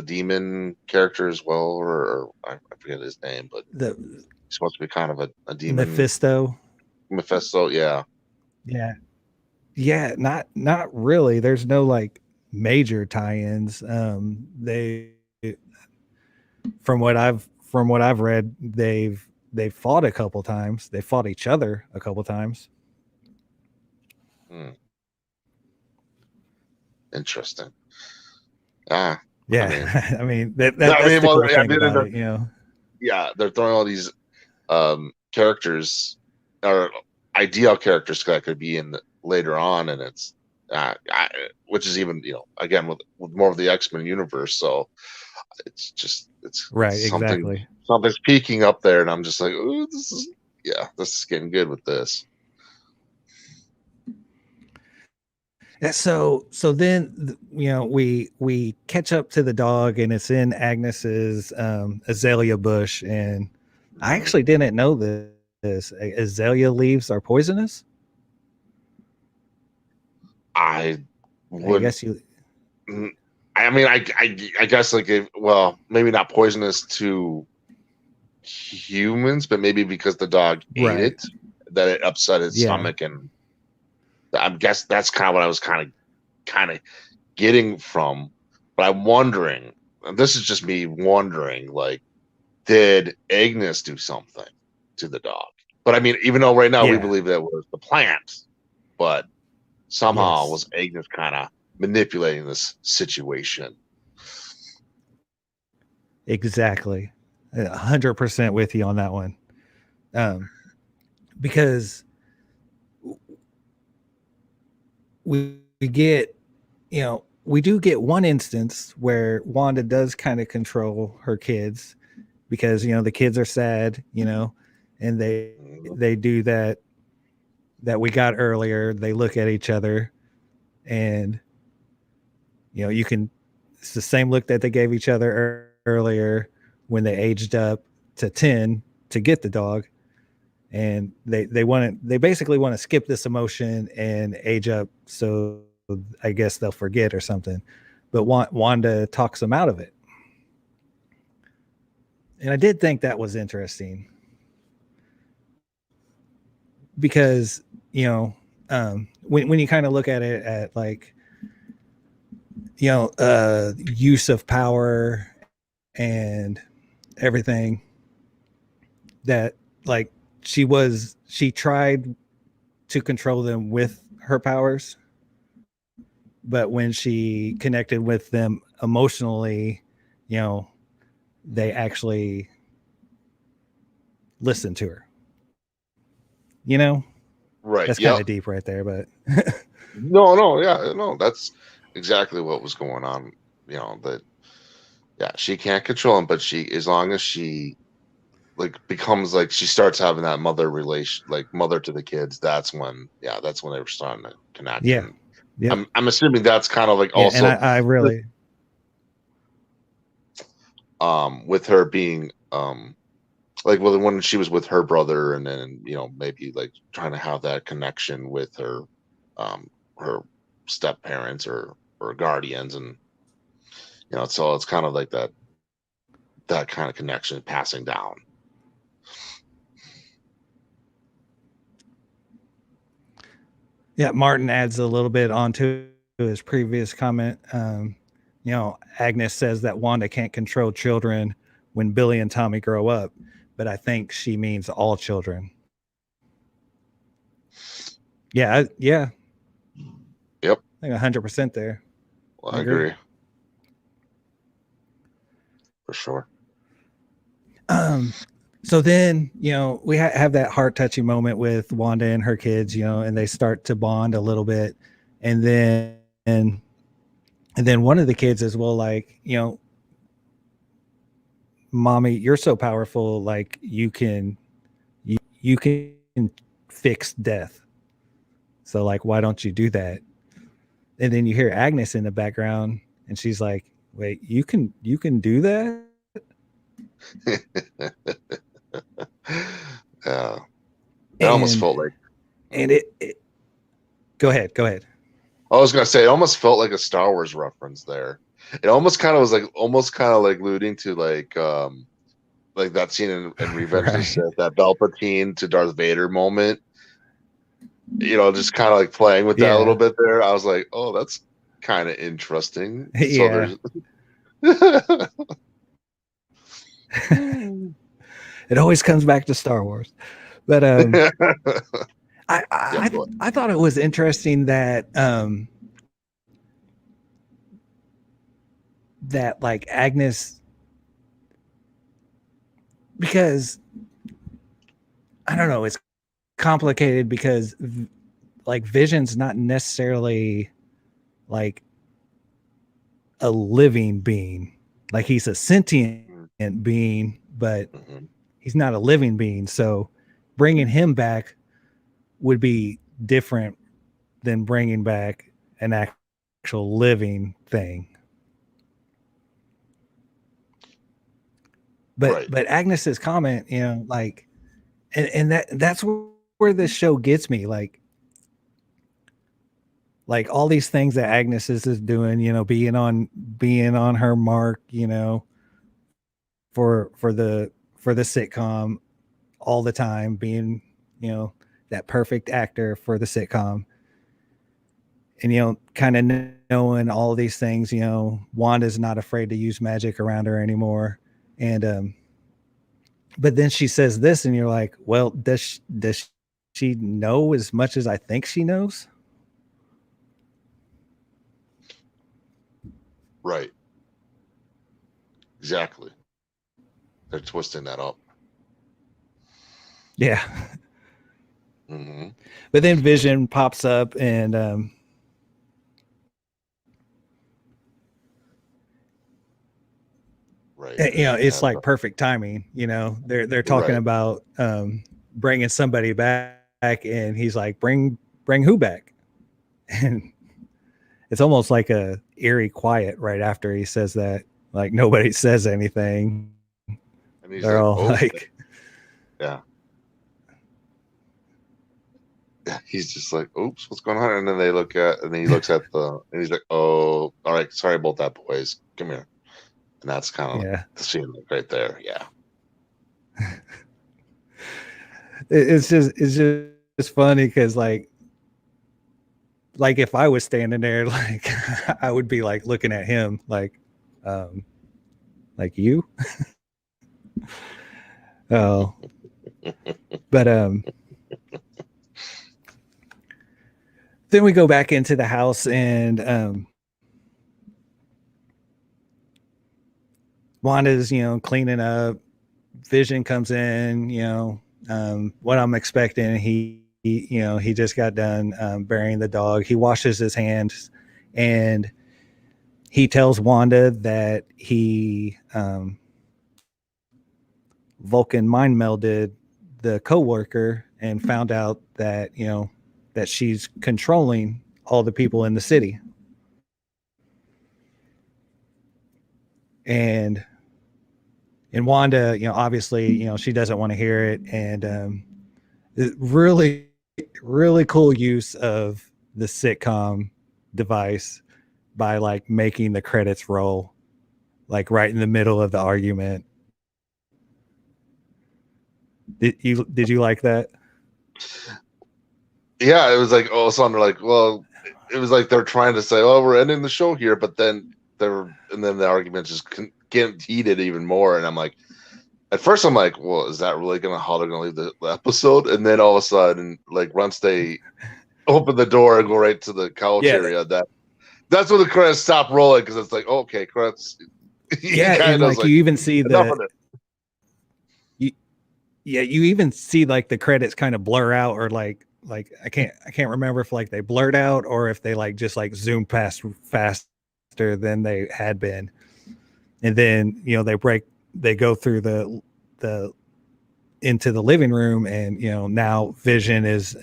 B: demon character as well, or I forget his name, but he's supposed to be kind of a demon.
A: Mephisto, yeah. Not really. There's no like major tie-ins. They, from what I've read, they've fought a couple times. They fought each other a couple times.
B: Interesting.
A: Yeah. I mean that's the cool thing about it,
B: Yeah, they're throwing all these characters or ideal characters that could be in later on, and it's which is even again with more of the X-Men universe. So it's
A: right,
B: something's peaking up there, and I'm just like, oh, this is getting good with this.
A: So then we catch up to the dog, and it's in Agnes's azalea bush, and I actually didn't know this, azalea leaves are poisonous.
B: I
A: I
B: would.
A: guess you
B: mm, I mean, I guess like well, maybe not poisonous to humans, but maybe because the dog ate
A: right.
B: it, that it upset its
A: Yeah,
B: stomach, and I guess that's kind of what I was kind of getting from. But I'm wondering, and this is just me wondering, like, did Agnes do something to the dog? But I mean, even though right now we
A: yeah,
B: believe that was the plant, but somehow
A: yes,
B: was Agnes kind of manipulating this situation.
A: exactly. 100% with you on that one. Um, because we get, we do get one instance where Wanda does kind of control her kids because the kids are sad, and
B: Mhm.
A: they do that we got earlier. They look at each other, and you can, it's the same look that they gave each other earlier when they aged up to 10 to get the dog, and they basically want to skip this emotion and age up, so I guess they'll forget or something. But Wanda talks them out of it, and I did think that was interesting because when you kind of look at it at like use of power and everything, that like she tried to control them with her powers, but when she connected with them emotionally, you know they actually listened to her. That's
B: Right.
A: kind of
B: Yep.
A: deep right there, but
B: No, no, yeah, no, that's exactly what was going on. That yeah, she can't control him, but she, as long as she like becomes like she starts having that mother relation, like mother to the kids, that's when they were starting to connect.
A: yeah,
B: And
A: yep,
B: I'm assuming that's kind of like
A: yeah, and
B: also
A: I
B: with
A: really,
B: with her being like, well, when she was with her brother, and then maybe like trying to have that connection with her step parents or guardians, and so it's kind of like that kind of connection passing down.
A: yeah, Martin adds a little bit onto his previous comment. Agnes says that Wanda can't control children when Billy and Tommy grow up, but I think she means all children. Yeah,
B: Yep.
A: I think 100% there.
B: Well,
A: I
B: I
A: agree.
B: agree for sure.
A: Um, so then, we have that heart touching moment with Wanda and her kids, and they start to bond a little bit. And then one of the kids is, well, like, mommy, you're so powerful. Like you can fix death. So like, why don't you do that? And then you hear Agnes in the background and she's like, wait, you can do that?
B: Yeah, it almost
A: And
B: felt like,
A: and it go ahead.
B: I was gonna say, it almost felt like a Star Wars reference there. It almost kind of was like, almost kind of like alluding to like that scene in Revenge of the
A: Right.
B: Sith, that Palpatine to Darth Vader moment. Just kind of like playing with that a little
A: Yeah.
B: bit there. I was like, oh, that's kind of interesting. So
A: Yeah.
B: there's
A: It always comes back to Star Wars. But I,
B: yeah,
A: I
B: go
A: I thought it was interesting that like Agnes, because I don't know, it's complicated because like Vision's not necessarily like a living being. Like he's a sentient
B: ahead.
A: being, but
B: Mhm.
A: he's not a living being. So bringing him back would be different than bringing back an actual living thing. But
B: Right.
A: Agnes's comment, like and that's where this show gets me. Like all these things that Agnes is doing, being on her mark, for the sitcom all the time, being, that perfect actor for the sitcom. And kind of knowing all these things, Wanda's not afraid to use magic around her anymore. And but then she says this, and you're like, well, does she know as much as I think she knows?
B: Right. Exactly. They're twisting that up.
A: Yeah.
B: Mm-hmm.
A: But then Vision pops up, and
B: Right.
A: it's like perfect timing. They're talking
B: Right.
A: about bringing somebody back, and he's like, bring who back? And it's almost like a eerie quiet right after he says that. Like nobody says anything.
B: And he's
A: They're
B: like,
A: all
B: oh,
A: like,
B: yeah. He's just like, oops, what's going on? And then he looks at and he's like, oh, all right, sorry about that, boys. Come here. And that's kind of
A: yeah.
B: the scene right there. Yeah.
A: It's just funny because like if I was standing there, like I would be like looking at him um, like you. Oh, but then we go back into the house, and Wanda's cleaning up. Vision comes in, what I'm expecting. He just got done burying the dog. He washes his hands, and he tells Wanda that he Vulcan mind melded the coworker and found out that that she's controlling all the people in the city. And Wanda, obviously, she doesn't want to hear it, and really, really cool use of the sitcom device by like making the credits roll, like right in the middle of the argument. Did you like that?
B: Yeah, it was like, oh, so they're like, well, it was like they're trying to say, oh, we're ending the show here, but then the argument just get heated even more. And I'm like, at first I'm like, well, is that really how they're gonna leave the episode? And then all of a sudden, like once they open the door and go right to the couch area, that's when the credits stop rolling, because it's like, okay, credits.
A: Yeah, and like you even see you even see like the credits kind of blur out, or like I can't remember if like they blurred out or if they like just like zoom past faster than they had been. And then they go through the into the living room, and now Vision is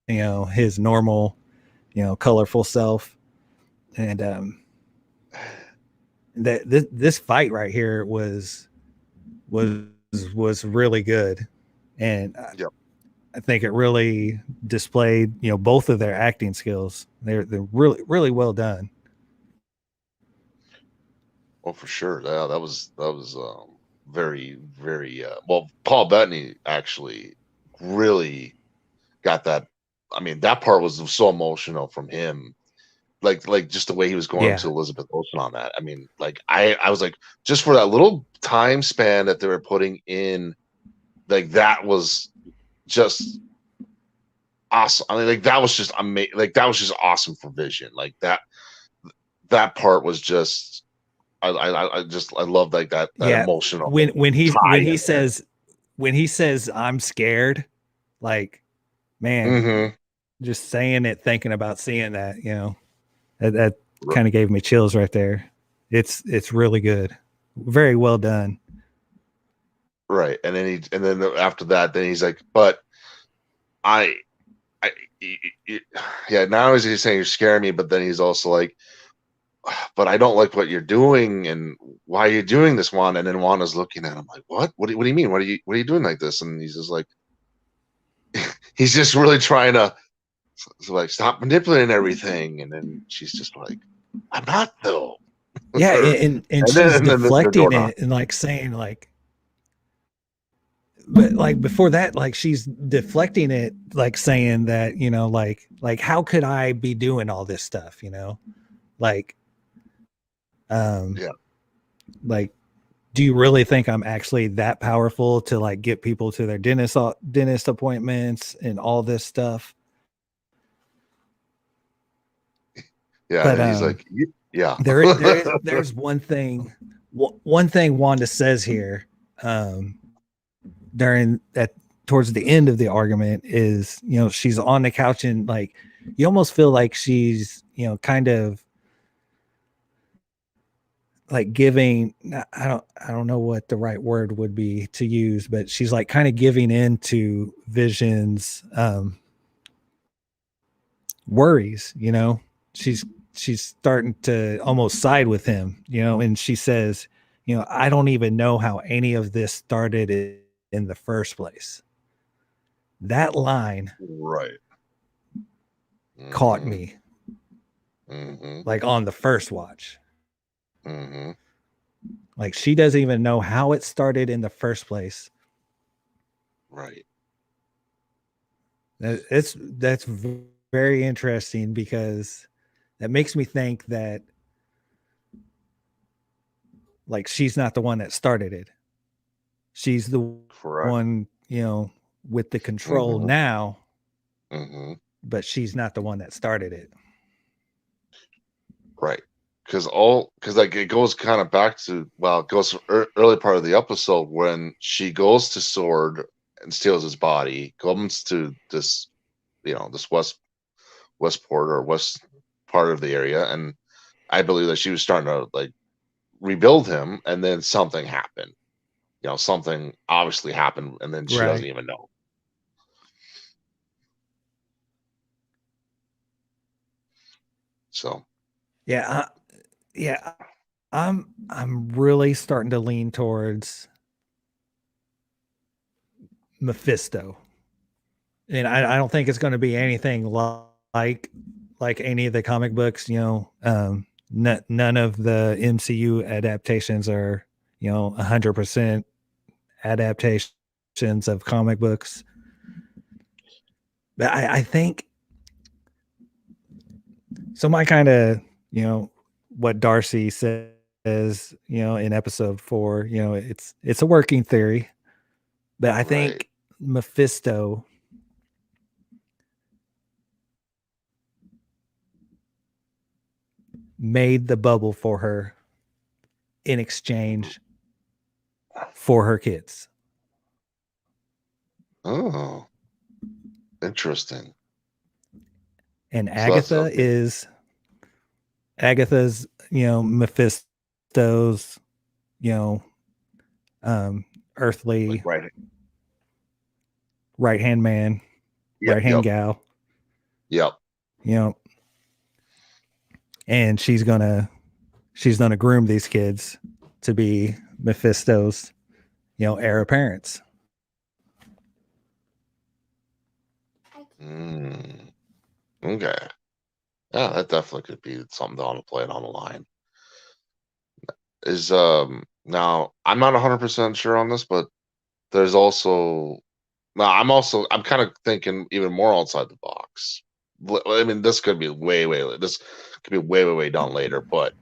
A: his normal colorful self. And that this fight right here was really good. And
B: Yep.
A: I think it really displayed both of their acting skills. They're really, really well done.
B: Oh, for sure. Yeah, that was very, very well. Paul Bettany actually really got that. I mean, that part was so emotional from him. Like just the way he was going
A: Yeah.
B: to Elizabeth Olsen on that. I mean, like I was like, just for that little time span that they were putting in, like that was just awesome. I mean, like that was just amazing. Like that was just awesome for Vision. Like that part was just I love like that
A: Yeah.
B: emotional
A: When he
B: tie.
A: when he says I'm scared, like, man,
B: Mm-hmm.
A: just saying it, thinking about seeing that, that kind of gave me chills right there. It's really good. Very well done.
B: Right. And then after that, then he's like, but I, I, yeah, now he's saying you're scaring me, but then he's also like, but I don't like what you're doing, and why are you doing this, Juan? And then Juan is looking at him like, what do you mean? What are you doing like this? And he's just like, he's just really trying to like stop manipulating everything, and then she's just like, I'm not though.
A: Yeah, and she's
B: And then they're
A: deflecting
B: going on.
A: it and like saying like, but like before that, like she's deflecting it, like saying that, you know, like how could I be doing all this stuff, you know? Like,
B: Yeah.
A: like, do you really think I'm actually that powerful to like get people to their dentist appointments and all this stuff?
B: Yeah.
A: But
B: And he's like, yeah.
A: there's one thing Wanda says here, during that towards the end of the argument is, you know, she's on the couch and like you almost feel like she's, you know, kind of like giving, I don't know what the right word would be to use, but she's like kind of giving in to Vision's worries, you know. She's starting to almost side with him, you know, and she says, you know, I don't even know how any of this started in the first place. That line
B: Right.
A: caught
B: Mm-hmm.
A: me
B: Mm-hmm.
A: like on the first watch.
B: Mm-hmm.
A: Like she doesn't even know how it started in the first place.
B: Right.
A: That's very interesting because that makes me think that like she's not the one that started it. She's the
B: Correct.
A: one, you know, with the control
B: Mm-hmm.
A: now,
B: Mm-hmm.
A: but she's not the one that started it.
B: Right. Because like it goes kind of back to, well, it goes early part of the episode when she goes to Sword and steals his body, comes to this, you know, this Westport or west part of the area, and I believe that she was starting to like rebuild him, and then something happened. You know, something obviously happened, and then she doesn't
A: Right.
B: even know. So
A: Yeah. Yeah. I'm really starting to lean towards Mephisto. And I don't think it's going to be anything like any of the comic books. You know, none of the MCU adaptations are, you know, 100% adaptations of comic books. But I think so. My kind of, you know, what Darcy says, you know, in episode 4, you know, it's a working theory, but I
B: right.
A: think Mephisto made the bubble for her in exchange for her kids.
B: Oh, interesting.
A: And
B: So that's okay.
A: Agatha's, you know, Mephisto's, you know,
B: Like
A: earthly
B: right.
A: right hand man,
B: Yep.
A: right hand
B: Yep.
A: gal,
B: Yep.
A: you know, and she's gonna groom these kids to be Mephisto's, you know, heir apparents.
B: Mm, okay. Yeah, that definitely could be something on the play it on the line. Is now I'm not 100% sure on this, but there's also now I'm kind of thinking even more outside the box. I mean, this could be this could be way down later, but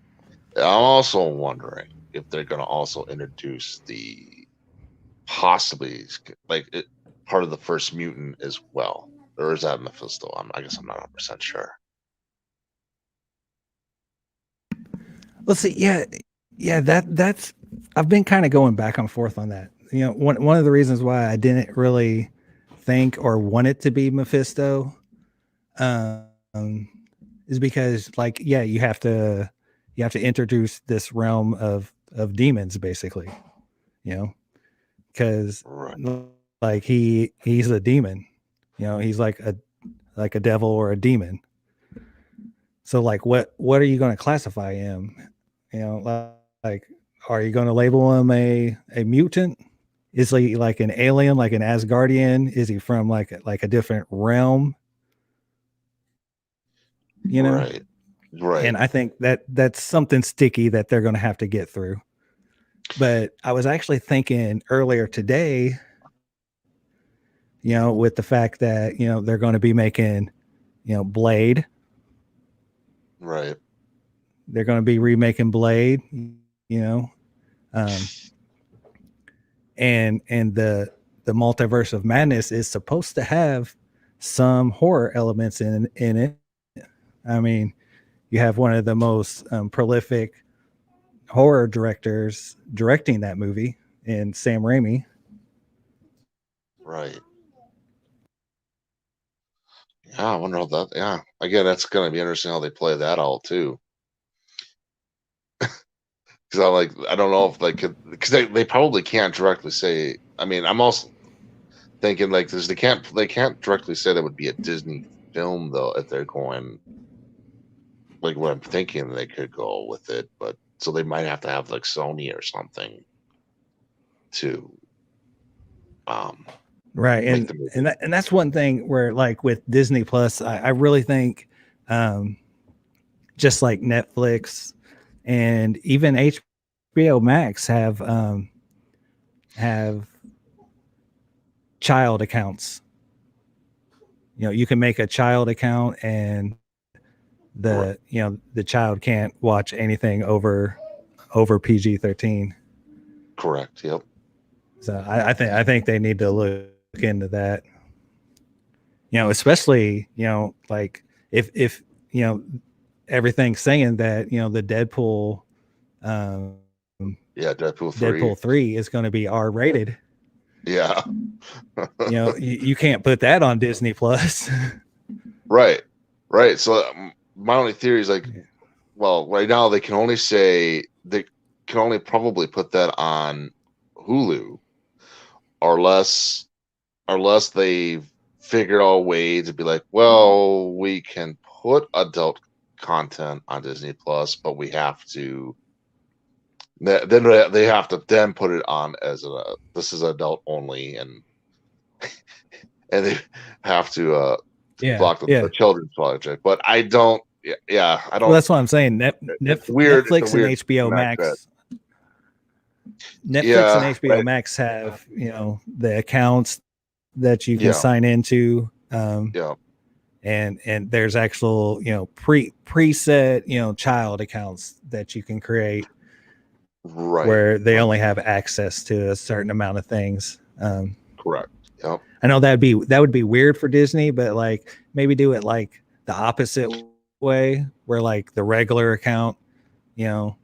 B: I'm also wondering if they're going to also introduce the possibly like part of the first mutant as well, or is that Mephisto? I guess I'm not 100% sure.
A: Let's see. Yeah, that's I've been kind of going back and forth on that. You know, one of the reasons why I didn't really think or want it to be Mephisto, um, is because like yeah, you have to introduce this realm of demons basically, you know, because
B: Right.
A: like he's a demon, you know, he's like a devil or a demon. So like what are you going to classify him? You know, like are you going to label him a mutant? Is he like an alien, like an Asgardian? Is he from like a different realm? You know?
B: Right. Right.
A: And I think that that's something sticky that they're going to have to get through. But I was actually thinking earlier today, with the fact that, they're going to be making, Blade.
B: Right.
A: They're going to be remaking Blade, you know. Um, and the multiverse of madness is supposed to have some horror elements in it. I mean, you have one of the most prolific horror directors directing that movie in Sam Raimi.
B: Right. Yeah, I wonder how that. Yeah, again, that's gonna be interesting how they play that out too. Because I don't know if because they probably can't directly say. I mean, I'm also thinking like this. They can't directly say that would be a Disney film though if they're going like what I'm thinking they could go with it, but so they might have to have like Sony or something to um
A: Right.
B: make
A: and
B: the movie.
A: and that, and that's one thing where, like, with Disney Plus, I really think, um just like Netflix and even HBO Max have child accounts. You can make a child account, and
B: Right.
A: the child can't watch anything over PG-13.
B: Correct. Yep.
A: So I think they need to look into that. Especially, like, if everything's saying that, the um
B: Yeah. Deadpool 3.
A: Deadpool 3 is going to be R rated.
B: Yeah.
A: You can't put that on Disney Plus.
B: Right. Right. So my only theory is like, well, right now they can only probably put that on Hulu, or unless they figured out a way to be like, well, we can put adult content on Disney Plus, but we have to then they have to then put it on as this is adult only, and they have to
A: Yeah,
B: block the
A: yeah.
B: children's project. But I don't. Yeah, I
A: Well,
B: don't.
A: that's what I'm saying.
B: It's weird. It's a
A: Netflix and
B: weird
A: HBO
B: disconnect that.
A: Max. Netflix and
B: Yeah.
A: HBO
B: Right.
A: Max have, the accounts that you can
B: Yeah.
A: sign into,
B: Yeah.
A: and there's actual, preset, child accounts that you can create
B: Right.
A: where they
B: Right.
A: only have access to a certain amount of things.
B: Correct. Yep.
A: I know that would be weird for Disney, but like maybe do it like the opposite way, where like the regular account, you know,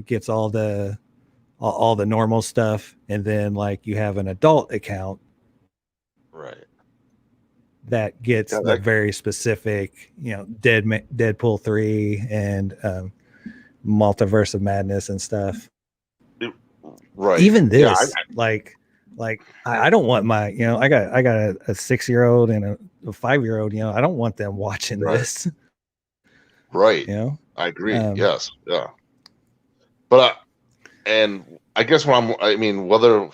A: gets all the normal stuff, and then like you have an adult account
B: Right.
A: that gets
B: Yeah.
A: the very specific, Deadpool 3 and Multiverse of Madness and stuff.
B: Right.
A: Even
B: Yeah.
A: this, like I don't want my, I got a 6-year-old and a 5-year-old. I don't want them watching
B: Right.
A: this.
B: Right.
A: You know,
B: I agree.
A: um,
B: Yes. Yeah. But and I guess I mean, whether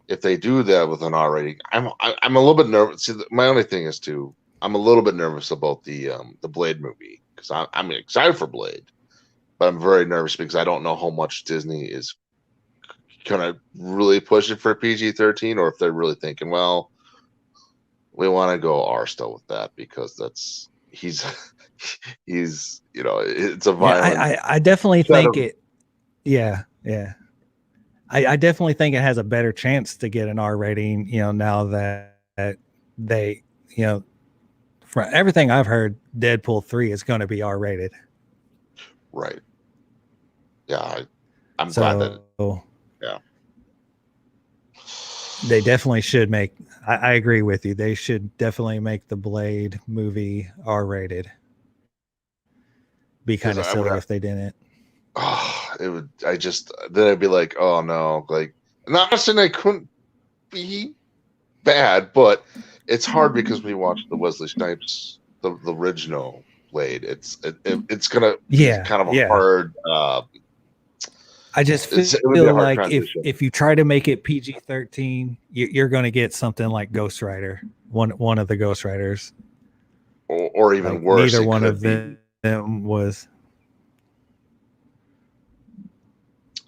B: if they do that with an R rating, I'm a little bit nervous. See, my only thing is too, I'm a little bit nervous about the Blade movie because I'm excited for Blade, but I'm very nervous because I don't know how much Disney is gonna really push it for PG-13, or if they're really thinking, well, we want to go R still with that because he's it's a
A: yeah,
B: violent
A: I definitely
B: set
A: think
B: of
A: it. Yeah, yeah. I definitely think it has a better chance to get an R rating, now that they, from everything I've heard, Deadpool 3 is going to be R rated.
B: right. Yeah, I'm glad that.
A: So
B: Yeah.
A: they definitely should make, I agree with you. They should definitely make the Blade movie R rated. Be
B: Because
A: kind of
B: I would
A: silly
B: have,
A: if they didn't.
B: it would, then I'd be like, oh no, like, not saying I couldn't be bad, but it's hard because we watched the Wesley Snipes, the original Blade. It's gonna be
A: Yeah,
B: kind of a
A: yeah.
B: hard,
A: I just
B: it would be a
A: feel
B: hard
A: like
B: transition.
A: if you try to make it PG-13, you're going to get something like Ghost Rider, one of the Ghost Riders.
B: Or even
A: Like
B: worse,
A: neither
B: it
A: one
B: could
A: of
B: be.
A: them was.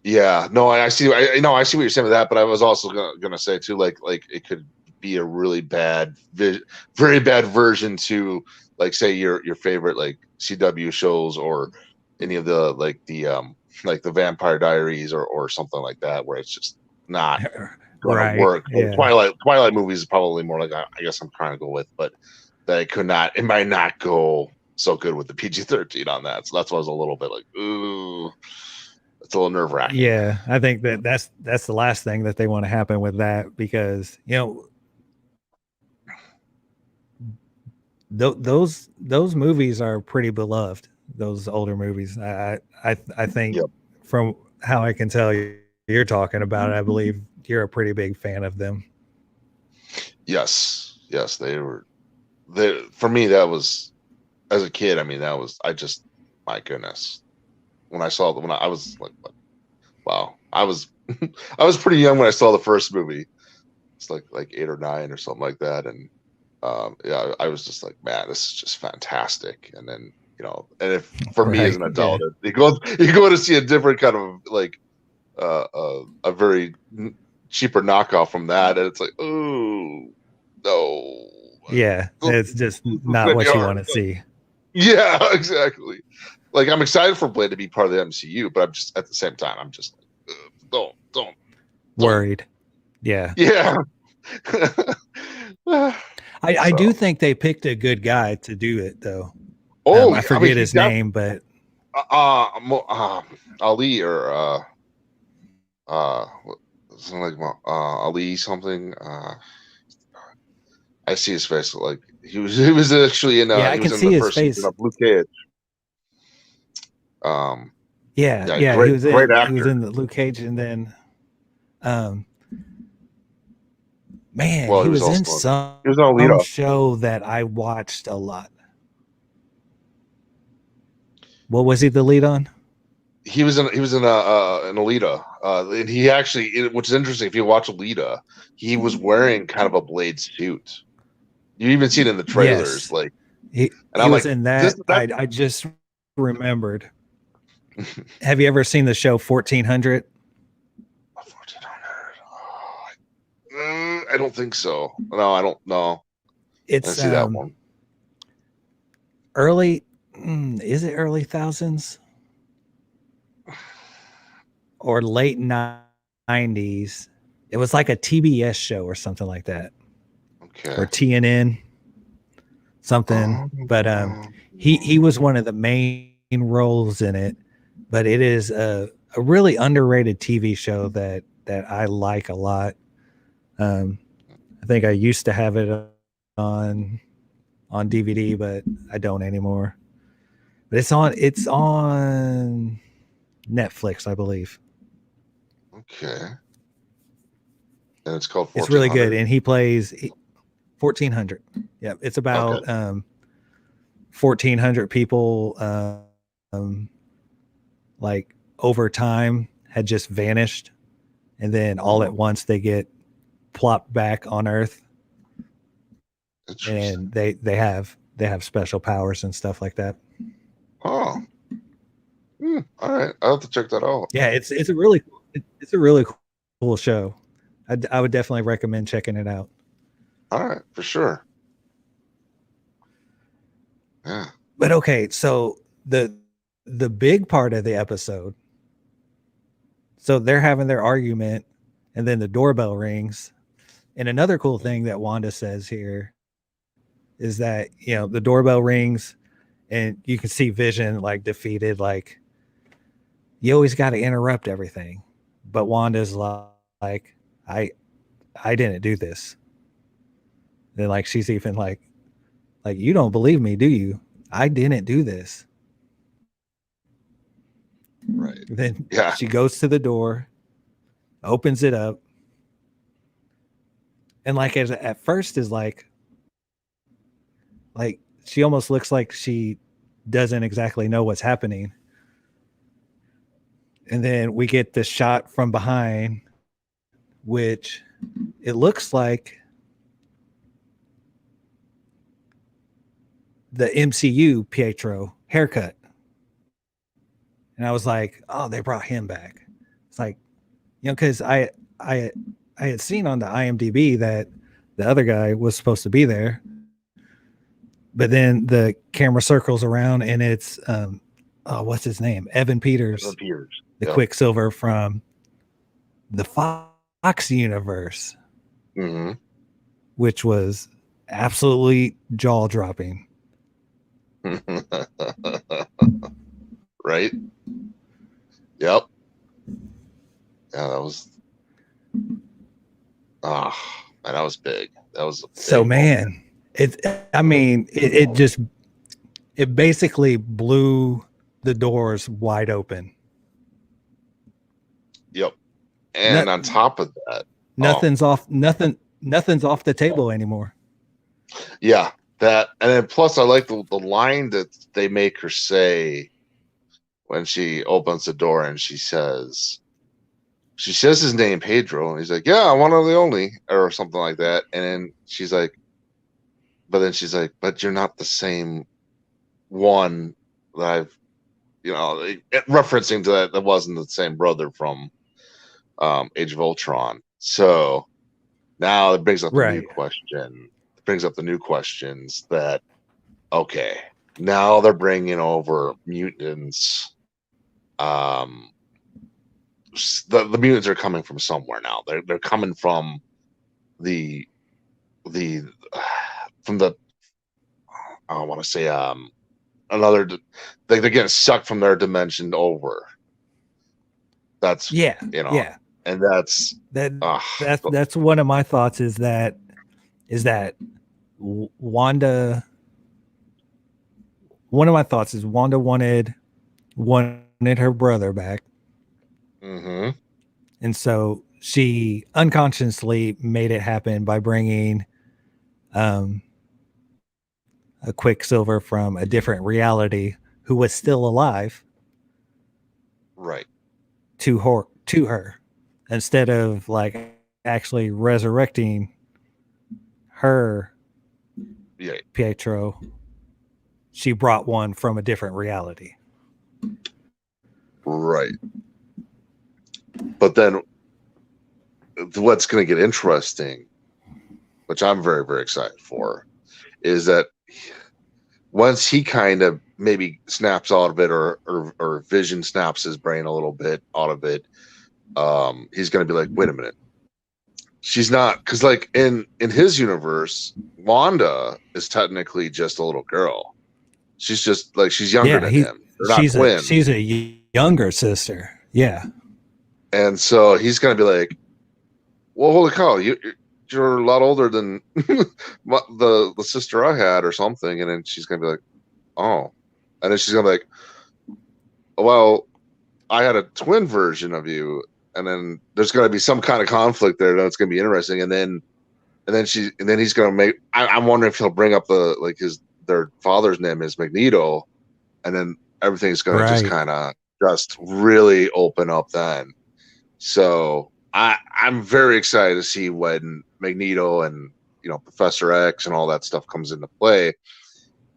B: Yeah, no, I see. I know, I see what you're saying with that, but I was also gonna say too, like it could be a really bad, very bad version to, like, say your favorite like CW shows, or any of the like the Vampire Diaries, or something like that, where it's just not going to
A: Right.
B: work. Like
A: Yeah.
B: Twilight movies is probably more like, I guess I'm trying to go with, but that it might not go so good with the PG-13 on that. So that's why I was a little bit like, ooh, it's a little nerve wracking.
A: Yeah, I think that's the last thing that they want to happen with that, because those movies are pretty beloved. Those older movies, I think,
B: Yep.
A: from how I can tell you're talking about it, I believe you're a pretty big fan of them.
B: Yes. Yes, they were. For me, that was, as a kid. I mean, that was, my goodness. When I was like, what? Wow, I was I was pretty young when I saw the first movie. It's like 8 or 9 or something like that, and yeah, I was just like, man, this is just fantastic. And then, and if for me as
A: Right.
B: an
A: Yeah.
B: adult, you go to see a different kind of, like, a very cheaper knockoff from that, and it's like, oh no,
A: Yeah.
B: this
A: It's just
B: is
A: not
B: gonna be
A: what you
B: hard.
A: want to see.
B: Yeah, exactly. Like, I'm excited for Blade to be part of the MCU, but I'm just, at the same time, I'm just like, don't.
A: Worried. Yeah.
B: Yeah.
A: I do
B: So,
A: think they picked a good guy to do it, though.
B: oh,
A: I
B: yeah, I mean,
A: forget his name, but
B: Ali, or uh, something like, Ali something. I see his face. Like, he was actually in
A: yeah, I
B: he
A: can
B: was in
A: see
B: the
A: his
B: first season
A: face.
B: of Luke Cage. Um,
A: Yeah,
B: yeah,
A: yeah, he
B: great,
A: was
B: great
A: in
B: actor.
A: the Luke Cage, and then, um, man,
B: Well,
A: he was in some
B: he was on Alita.
A: show that I watched a lot. What was he the lead on?
B: He was in an Alita, and he actually, which is interesting. If you watch Alita, he was wearing kind of a Blade suit. You even see it in the trailers,
A: Yes,
B: like, and
A: he
B: I'm
A: was
B: like,
A: in
B: this
A: that.
B: that.
A: I just remembered. Have you ever seen the show 1400?
B: 1400. I don't think so. No, I don't know. I
A: It's
B: see that one.
A: early. Is it early thousands or late 90s? It was like a TBS show or something like that,
B: Okay.
A: or TNN something. But
B: Um,
A: he was one of the main roles in it. But it is a really underrated TV show that I like a lot. Um, I think I used to have it on DVD, but I don't anymore. But it's on Netflix, I believe.
B: okay. And it's called
A: It's really good,
B: 1400.
A: and he plays 1400. Yeah, it's
B: Okay.
A: about 1400 people, like over time had just vanished, and then all
B: Oh,
A: at once they get plopped back on Earth,
B: interesting.
A: and they have special powers and stuff like that.
B: Oh, all right. I'll have to check that out.
A: Yeah, it's a really cool show. I would definitely recommend checking it out.
B: All right, for sure. Yeah.
A: But okay, so the big part of the episode, so they're having their argument, and then the doorbell rings. And another cool thing that Wanda says here is that, the doorbell rings, and you can see Vision like defeated, like, you always got to interrupt everything. But Wanda's like, I didn't do this. Then, like, she's even like, you don't believe me, do you? I didn't do this.
B: Right.
A: Then
B: Yeah.
A: she goes to the door, opens it up, and like at first is like she almost looks like she doesn't exactly know what's happening. And then we get the shot from behind, which it looks like the MCU Pietro haircut. And I was like, oh, they brought him back. It's like, because I I had seen on the IMDb that the other guy was supposed to be there, but then the camera circles around and it's what's his name? Evan Peters, the Quicksilver from the Fox universe, which was absolutely jaw dropping.
B: Right? Yep. Yeah, that was. Man, that was big. That was a big
A: so man. It basically blew the doors wide open.
B: Yep. And on top of that,
A: nothing's off the table anymore.
B: Yeah, that, and then plus I like the line that they make her say when she opens the door and she says his name, Pedro, and he's like, yeah, one of the only, or something like that. And then she's like, but you're not the same one that I've, referencing to that wasn't the same brother from Age of Ultron. So now it brings up the new question. It brings up the new questions that, okay, now they're bringing over mutants. The mutants are coming from somewhere now. They're coming from the I want to say another, they're getting sucked from their dimension over. That's and that's
A: one of my thoughts is that Wanda. One of my thoughts is Wanda wanted her brother back. And so she unconsciously made it happen by bringing a Quicksilver from a different reality who was still alive,
B: right,
A: to her instead of like actually resurrecting her. Pietro, she brought one from a different reality.
B: Right. But then what's going to get interesting, which I'm very, very excited for, is that once he kind of maybe snaps out of it, or Vision snaps his brain a little bit out of it, he's going to be like, wait a minute. She's not, because like in his universe, Wanda is technically just a little girl. She's just like, she's younger than him. They're not twins.
A: She's a younger sister. Yeah.
B: And so he's going to be like, well, holy cow, you're a lot older than the sister I had or something. And then she's going to be like, oh. And then she's going to be like, well, I had a twin version of you. And then there's going to be some kind of conflict there. That's going to be interesting. And then he's going to make, I'm wondering if he'll bring up their father's name is Magneto. And then everything's going to just kind of just really open up then. So I'm very excited to see when Magneto and Professor X and all that stuff comes into play.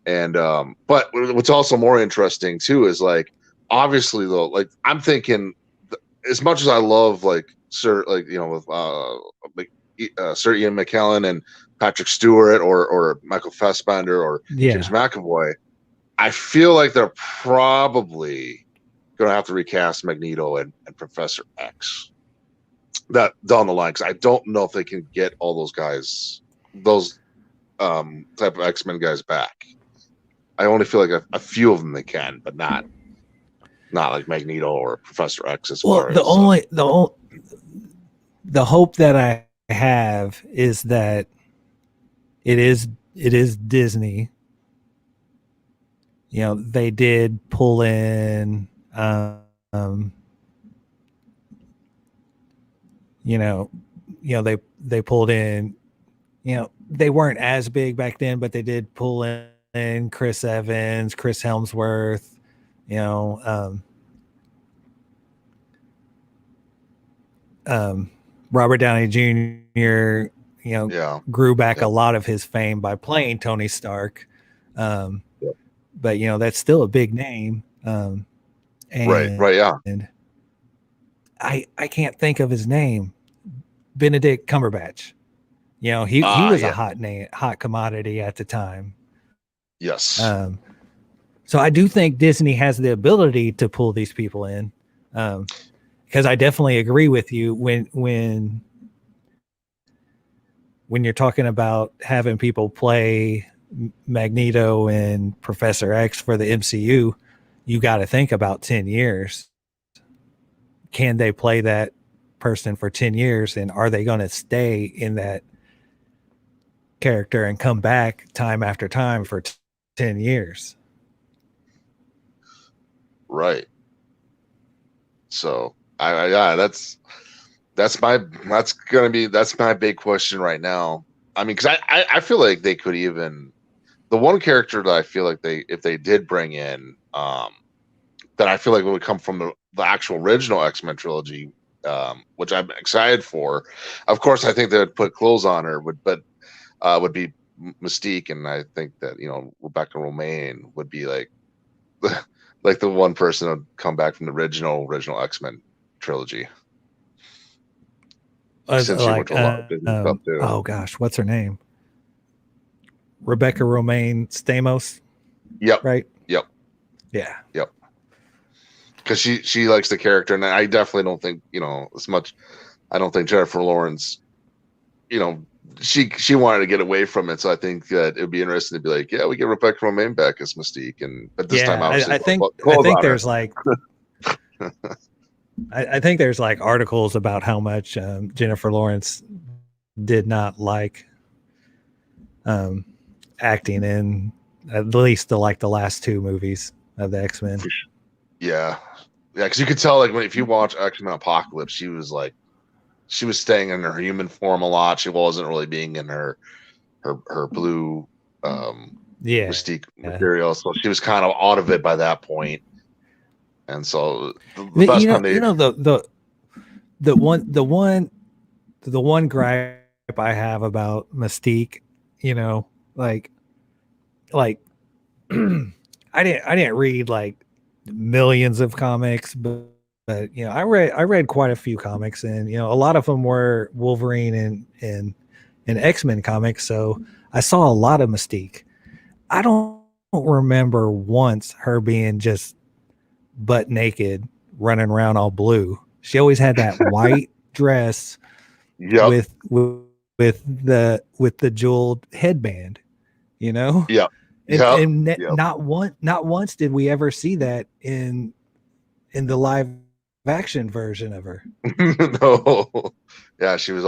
B: And but what's also more interesting too is like, obviously though, like I'm thinking, as much as I love Sir Ian McKellen and Patrick Stewart or Michael Fassbender or James McAvoy, I feel like they're probably going to have to recast Magneto and Professor X that down the line, because I don't know if they can get all those guys, those type of X-Men guys back. I only feel like a few of them they can, but not like Magneto or Professor X. As far
A: the hope that I have is that it is Disney. They did pull in they pulled in, they weren't as big back then, but they did pull in Chris Evans, Chris Helmsworth, Robert Downey Jr.,
B: Yeah.
A: grew back a
B: Yep.
A: lot of his fame by playing Tony Stark. Um,
B: Yep.
A: but that's still a big name.
B: Right.
A: And
B: Right. Yeah.
A: I can't think of his name. Benedict Cumberbatch. He was a
B: Yeah.
A: hot commodity at the time.
B: Yes.
A: So I do think Disney has the ability to pull these people in, because I definitely agree with you when you're talking about having people play Magneto and Professor X for the MCU. You got to think about 10 years. Can they play that person for 10 years, and are they going to stay in that character and come back time after time for 10 years?
B: Right. So yeah, that's my that's my big question right now. I mean, because I feel like they could even, the one character that I feel like if they did bring in, that I feel like would come from the actual original X-Men trilogy, which I'm excited for. Of course, I think they would put clothes on her, would be Mystique, and I think that Rebecca Romaine would be like like the one person that would come back from the original X-Men trilogy, since she went
A: Like,
B: to a lot of Disney stuff too.
A: oh gosh, what's her name? Rebecca Romaine Stamos,
B: Yep.
A: right?
B: Yep.
A: Yeah.
B: Yep. Because she likes the character, and I definitely don't think as much. I don't think Jennifer Lawrence, she wanted to get away from it, so I think that it would be interesting to be like, yeah, we get Rebecca Romaine back as Mystique, but this time obviously
A: I think there's like I think there's like articles about how much Jennifer Lawrence did not like acting in at least the last two movies of the X-Men.
B: Yeah, because you could tell, like, if you watch X-Men Apocalypse, she was staying in her human form a lot. She wasn't really being in her blue Mystique material, so she was kind of out of it by that point. And so the best time
A: the one gripe I have about Mystique, like I didn't read like millions of comics, but I read quite a few comics, and a lot of them were Wolverine and X-Men comics, so I saw a lot of Mystique. I don't remember once her being just butt naked running around all blue. She always had that white dress
B: Yep.
A: with the jeweled headband,
B: Yep.
A: and
B: Yep.
A: not once did we ever see that in the live action version of her.
B: No. Yeah, she was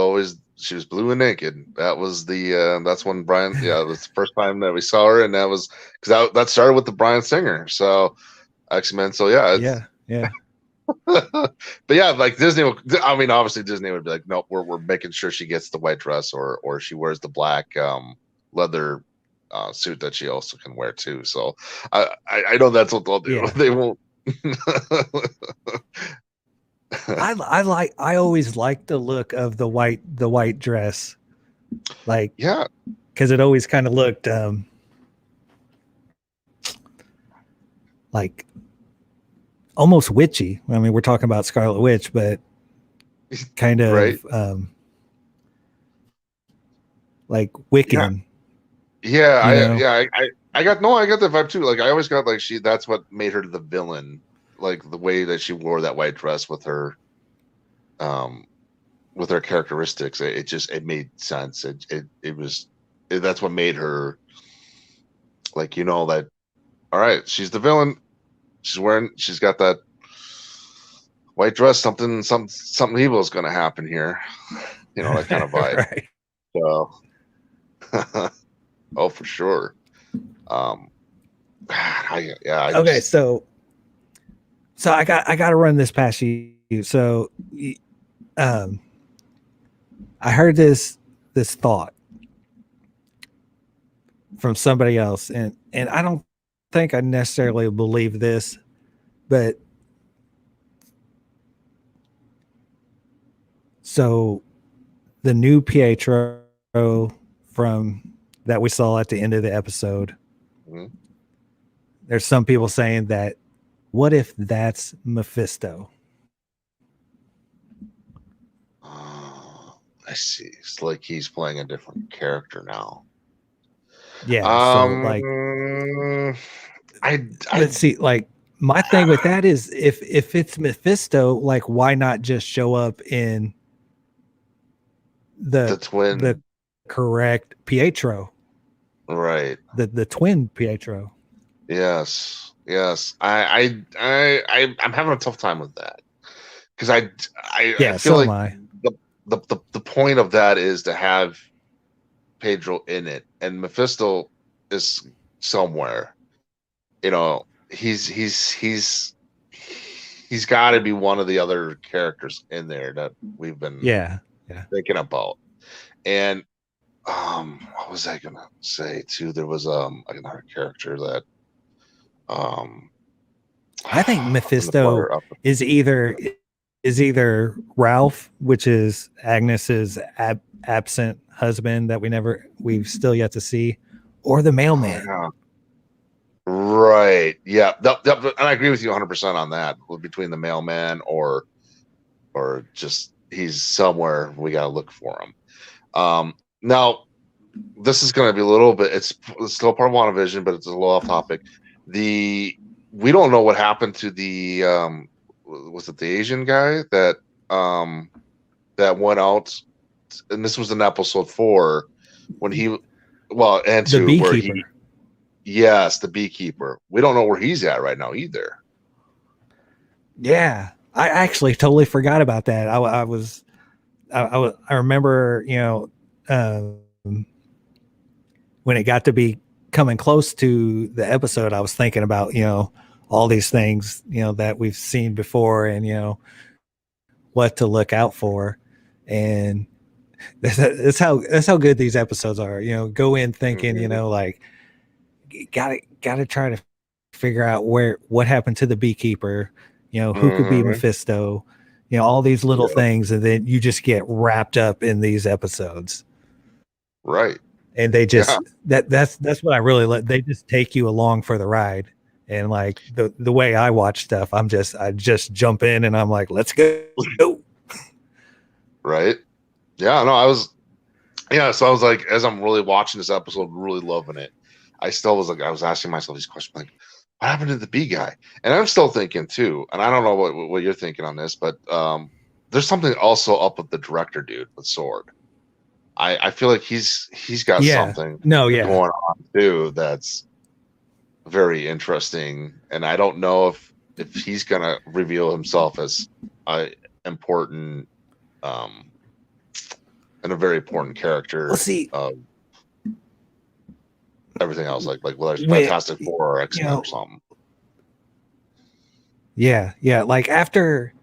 B: blue and naked. That was that's when Brian, it was the first time that we saw her, and that was because that started with the Bryan Singer, so X-Men. So yeah. But yeah, like Disney, I mean, obviously Disney would be like, nope, we're making sure she gets the white dress, or she wears the black leather suit that she also can wear too. So I know that's what they'll do.
A: Yeah.
B: They won't.
A: I always liked the look of the white dress, like,
B: yeah,
A: because it always kind of looked like almost witchy. I mean, we're talking about Scarlet Witch, but kind of
B: right.
A: Like Wiccan.
B: Yeah, I got the vibe too. Like I always got like that's what made her the villain. Like the way that she wore that white dress with her characteristics, it made sense. That's what made her, like, that, all right, she's the villain. She's got that white dress. Something evil is going to happen here. That kind of vibe.
A: Right.
B: So, oh, for sure.
A: Okay, so I got to run this past you. So, I heard this thought from somebody else, and I don't think I necessarily believe this, but So the new Pietro from that we saw at the end of the episode,
B: Mhm.
A: there's some people saying that what if that's Mephisto?
B: I see. It's like he's playing a different character now.
A: Yeah. So like,
B: Um, I
A: let's see. Like my thing with that is if it's Mephisto, like why not just show up in
B: the
A: the
B: twin,
A: correct Pietro,
B: right?
A: the twin Pietro?
B: Yes, yes. I'm having a tough time with that because I
A: Yeah.
B: feel
A: So am
B: like
A: I.
B: the point of that is to have Pedro in it, and Mephisto is somewhere. You know, he's got to be one of the other characters in there that we've been
A: Yeah. Yeah.
B: thinking about. And what was I gonna say too? There was another character that um
A: I think
B: in the prior
A: Mephisto
B: up.
A: is either Ralph, which is Agnes's absent husband that we've still yet to see, or the
B: Oh,
A: mailman.
B: yeah. Right. Yeah. And I agree with you 100% on that. Between the mailman or just he's somewhere, we got to look for him. Now this is going to be a little bit. It's still part of WandaVision, but it's a little off topic. We don't know what happened to the was it the Asian guy that went out, and this was in episode 4 when he and
A: The
B: 2 where
A: beekeeper.
B: he. Yes, the beekeeper. We don't know where he's at right now either.
A: Yeah, I actually totally forgot about that. I remember, when it got to be coming close to the episode, I was thinking about, all these things, that we've seen before and, what to look out for. And that's how good these episodes are, go in thinking,
B: Mhm.
A: like gotta try to figure out what happened to the beekeeper, who could be
B: Mhm.
A: Mephisto, all these little
B: Yep.
A: things. And then you just get wrapped up in these episodes.
B: Right.
A: And they
B: Yeah.
A: just that's what I really like. They just take you along for the ride. And like the way I watch stuff, I just jump in and I'm like, let's go.
B: Right. Yeah. No, I was. Yeah. So I was like, as I'm really watching this episode, really loving it. I still was like, I was asking myself these questions, like, what happened to the bee guy? And I'm still thinking too. And I don't know what you're thinking on this, but there's something also up with the director dude with Sword. I feel like he's got
A: Yeah.
B: something
A: No, yeah.
B: going on too that's very interesting, and I don't know if he's gonna reveal himself as a important and a very important character
A: Well, see,
B: of everything else, like whether it's
A: when,
B: Fantastic Four or X-Men or something.
A: Yeah, yeah. Like after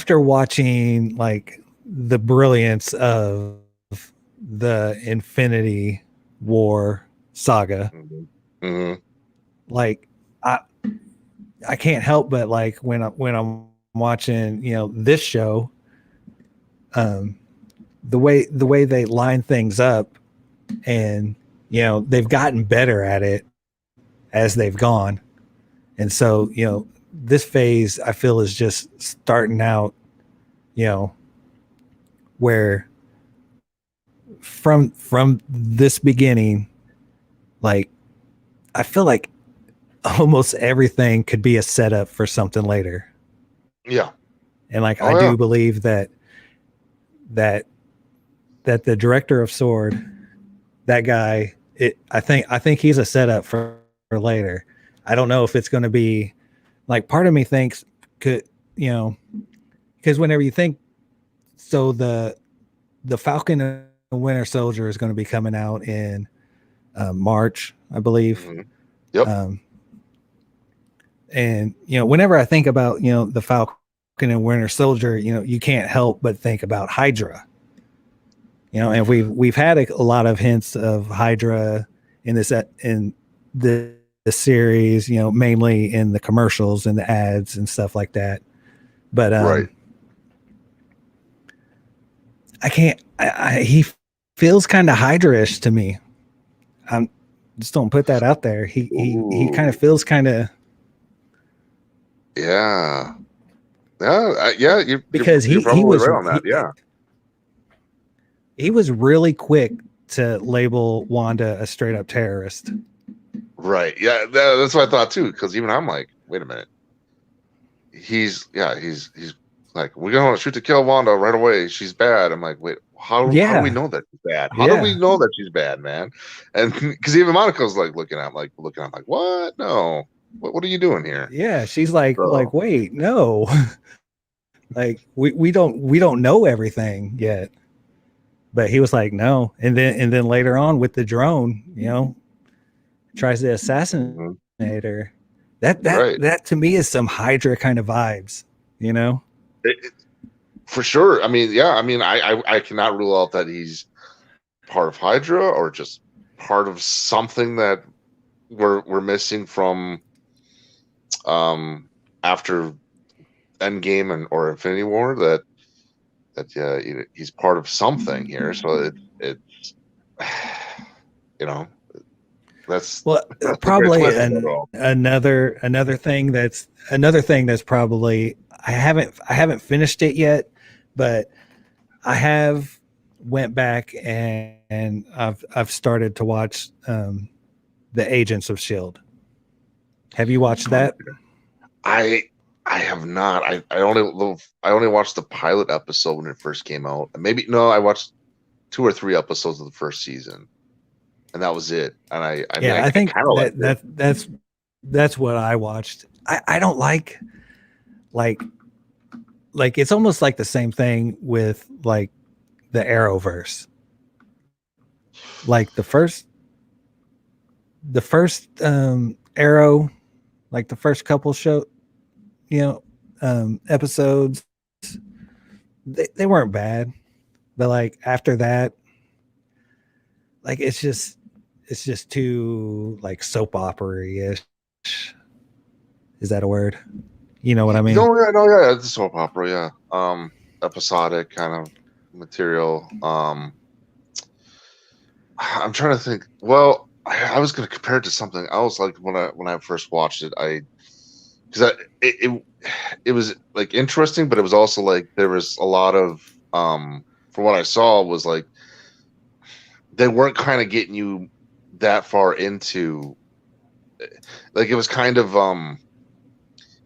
A: watching like the brilliance of the Infinity War saga,
B: Mm-hmm.
A: like I I can't help but like when I'm watching, this show, um the way they line things up, and they've gotten better at it as they've gone. And so, this phase I feel is just starting out, where from this beginning, like I feel like almost everything could be a setup for something later.
B: Yeah.
A: And like
B: Oh
A: I
B: yeah.
A: do believe that the director of Sword, that guy, I think he's a setup for later. I don't know if it's going to be like, part of me thinks could, because whenever you think, so the Falcon and Winter Soldier is going to be coming out in March, I believe.
B: Mm-hmm. Yep.
A: And whenever I think about the Falcon and Winter Soldier, you can't help but think about Hydra. And we've had a lot of hints of Hydra in the series, mainly in the commercials and the ads and stuff like that. But
B: Right.
A: I can't. He feels kind of Hydra-ish to me. I'm just don't put that out there. He kind of
B: Ooh,
A: feels kind of
B: yeah, yeah.
A: because
B: You're
A: he
B: probably
A: was
B: right on that. Yeah,
A: he was really quick to label Wanda a straight up terrorist.
B: right. Yeah, that's what I thought too. Because even I'm like, wait a minute. He's like, we're gonna shoot to kill Wanda right away. She's bad. I'm like, wait, how do we
A: Yeah,
B: know that she's bad? How do we
A: yeah,
B: know that she's bad, man? And because even Monica's like looking at him, like, what? No, what are you doing here?
A: yeah. She's like,
B: So
A: wait, no, like we don't know everything yet. But he was like, no, and then later on with the drone, tries to assassinate
B: mhm,
A: her.
B: right.
A: That to me is some Hydra kind of vibes, you know?
B: It, for sure. I mean, yeah. I mean, I cannot rule out that he's part of Hydra or just part of something that we're missing from um after Endgame and or Infinity War that yeah he's part of something here. So it's you know
A: Well,
B: that's a great
A: probably
B: twist to it all.
A: another thing that's probably I haven't finished it yet, but I have went back and I've started to watch the Agents of Shield. Have you watched that?
B: I I have not. I only watched the pilot episode when it first came out. Maybe no, I watched 2 or 3 episodes of the first season, and that was it. And I mean,
A: Yeah, I
B: I
A: think
B: kind of liked it.
A: that's what I watched. I don't like like it's almost like the same thing with like the Arrowverse. Like the first Arrow, like the first couple you know, episodes, they weren't bad, but like after that, like it's just too like soap opera ish. Is that a word? You know what I mean?
B: No, yeah, no, yeah, it's a soap opera, yeah. Episodic kind of material. I'm trying to think. Well, I was going to compare it to something else. Like when I first watched it, because it was like interesting, but it was also like there was a lot of from what I saw was like they weren't kind of getting you that far into like it was kind of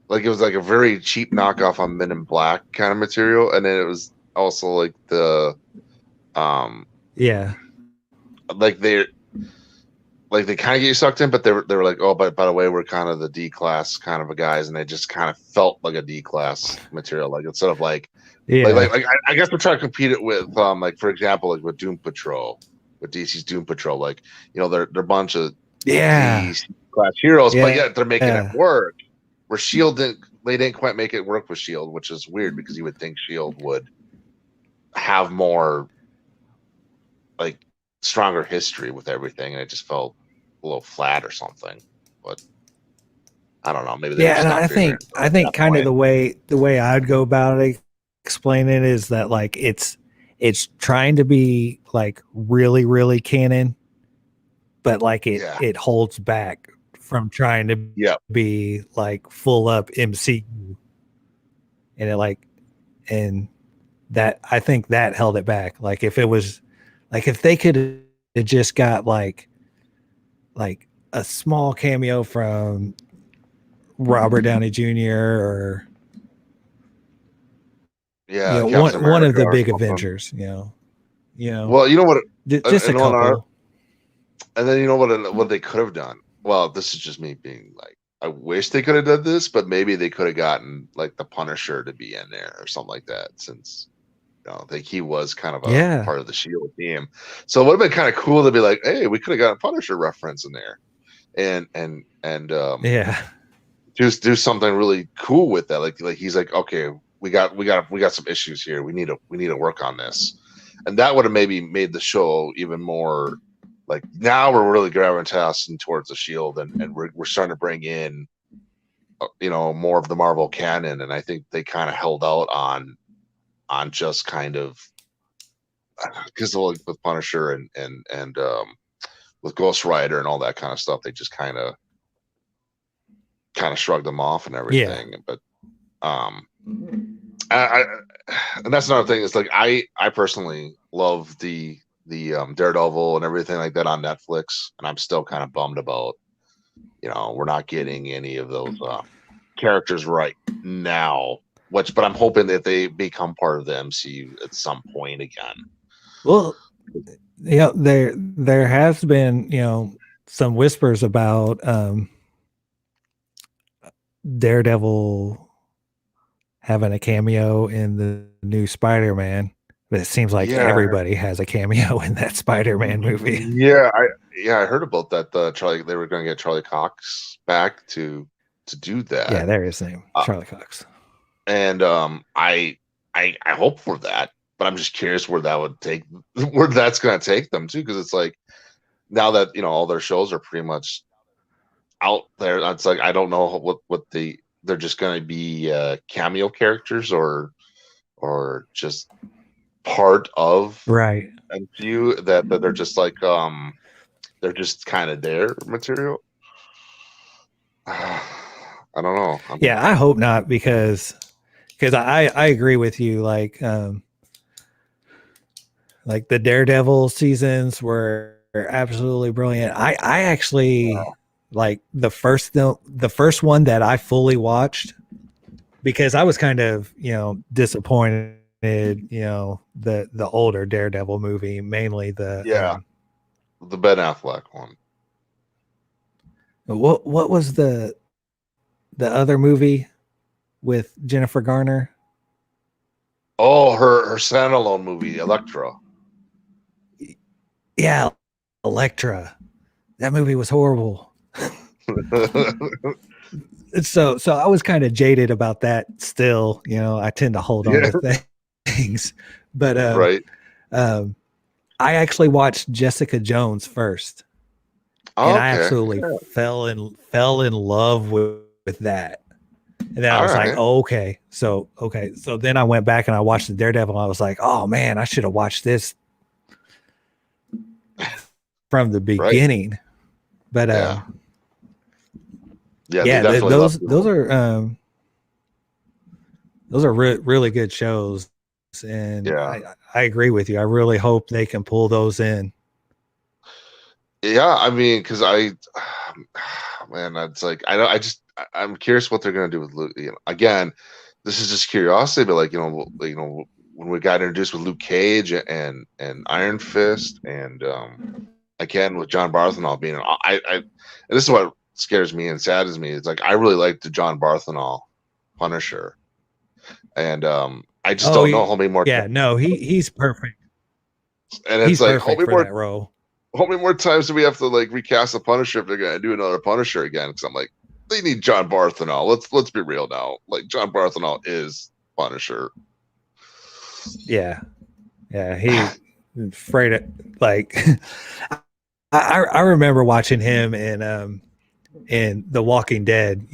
B: like it was like a very cheap knockoff on Men in Black kind of material, and then it was also like the um
A: Yeah.
B: like they kind of get you sucked in, but they were like, oh, but by the way, we're kind of the D class kind of a guys, and they just kind of felt like a D class material, like instead of
A: Yeah.
B: I guess we're trying to compete it with like for example, like with Doom Patrol, with DC's Doom Patrol, like they're a bunch of
A: Yeah.
B: D class heroes, but
A: Yeah.
B: yet they're making it work. Where Shield didn't quite make it work with Shield, which is weird because you would think Shield would have more like stronger history with everything, and it just felt a little flat or something. But I don't know. Maybe they were
A: Yeah,
B: just
A: and
B: not figuring it out
A: I
B: at
A: think
B: that
A: kind of
B: point.
A: the way I'd go about it explain it is that like it's trying to be like really really canon, but like
B: Yeah.
A: it holds back from trying to
B: Yeah.
A: be like full up MCU, and it like and that I think that held it back. Like if it was like if they could have just got like a small cameo from Robert Downey Jr. or
B: Yeah. Captain
A: one of
B: America
A: the
B: or
A: big
B: something.
A: Avengers, you know,
B: Well, you know what?
A: just a
B: And,
A: couple.
B: and then you know what they could have done. Well, this is just me being like, I wish they could have done this, but maybe they could have gotten like the Punisher to be in there or something like that, since I think he was kind of a
A: Yeah,
B: part of the Shield team. So it would have been kind of cool to be like, hey, we could have got a Punisher reference in there, and
A: yeah,
B: do something really cool with that. Like he's like, okay, we got some issues here. We need to work on this, and that would have maybe made the show even more like now we're really gravitating towards the Shield, and we're starting to bring in more of the Marvel canon, and I think they kind of held out on just kind of because with Punisher and with Ghost Rider and all that kind of stuff, they just kind of shrugged them off and everything. But I and that's another thing. It's like I personally love the Daredevil and everything like that on Netflix, and I'm still kind of bummed about, we're not getting any of those characters right now. But I'm hoping that they become part of the MCU at some point again.
A: Well, yeah, there has been some whispers about Daredevil having a cameo in the new Spider-Man, but it seems like everybody has a cameo in that Spider-Man movie.
B: Yeah, I heard about that. They were going to get Charlie Cox back to do that.
A: Yeah, there is his name, Charlie Cox.
B: And I hope for that, but I'm just curious where that's going to take them to, because it's like now that all their shows are pretty much out there, it's like I don't know what they're just going to be cameo characters or just part of
A: right
B: MCU that they're just like they're just kind of their material. I don't know.
A: Yeah, I hope not, because I agree with you. Like the Daredevil seasons were absolutely brilliant. I actually like the first one that I fully watched, because I was kind of disappointed. The older Daredevil movie, mainly the
B: Ben Affleck one.
A: What was the other movie with Jennifer Garner?
B: Oh, her standalone movie, Elektra.
A: Yeah, Elektra. That movie was horrible. So I was kind of jaded about that still. I tend to hold on to things. But
B: right.
A: I actually watched Jessica Jones first. And I absolutely fell in love with that. And then I was like, oh, okay. So then I went back and I watched the Daredevil. And I was like, oh man, I should have watched this from the beginning. Right. But those are really good shows. And I agree with you. I really hope they can pull those in.
B: Yeah, I mean, because man, it's like I'm curious what they're gonna do with Luke. Again, this is just curiosity, but like when we got introduced with Luke Cage and Iron Fist, and again with John Barthenol being, and this is what scares me and saddens me. It's like I really like the John Barthenol Punisher, and I just don't know how many more.
A: Yeah, no, he's perfect,
B: and it's like
A: perfect for that role.
B: How many more times do we have to like recast the Punisher if they're gonna do another Punisher again? Because I'm like, they need John Barthenol. Let's be real now. Like John Barthenol is Punisher.
A: Yeah, he afraid of, like I remember watching him in The Walking Dead.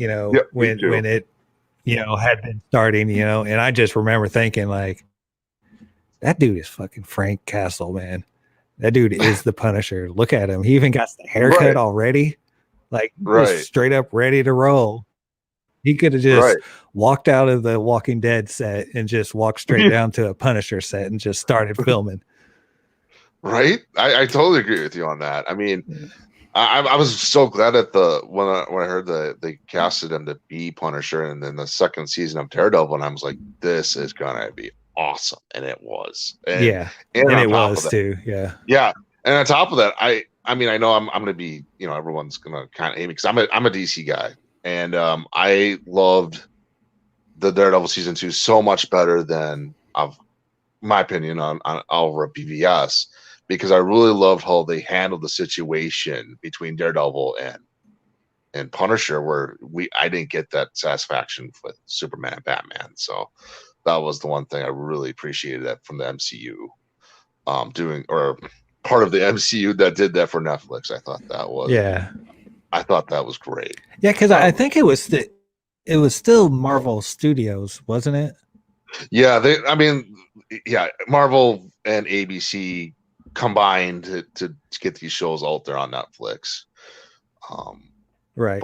A: When it had been starting. And I just remember thinking like, that dude is fucking Frank Castle, man. That dude is the Punisher. Look at him. He even got the haircut already. Like, was straight up ready to roll. He could have just walked out of the Walking Dead set and just walked straight down to a Punisher set and just started filming.
B: Right? I totally agree with you on that. I mean, I was so glad at when I heard they casted him to be Punisher, and then the second season of Daredevil, and I was like, this is gonna be awesome. And it was. And it was too. Yeah. And on top of that, I mean, I know I'm gonna be, everyone's gonna kind of hate me because I'm a DC guy, and I loved the Daredevil season 2 so much better than, of my opinion, on over BVS, because I really loved how they handled the situation between Daredevil and Punisher, where I didn't get that satisfaction with Superman and Batman. So that was the one thing I really appreciated that from the MCU, doing, or part of the MCU that did that for Netflix. I thought that was great.
A: Yeah, because I think it was still Marvel Studios, wasn't it?
B: Yeah, yeah, Marvel and ABC combined to get these shows out there on Netflix.
A: Right.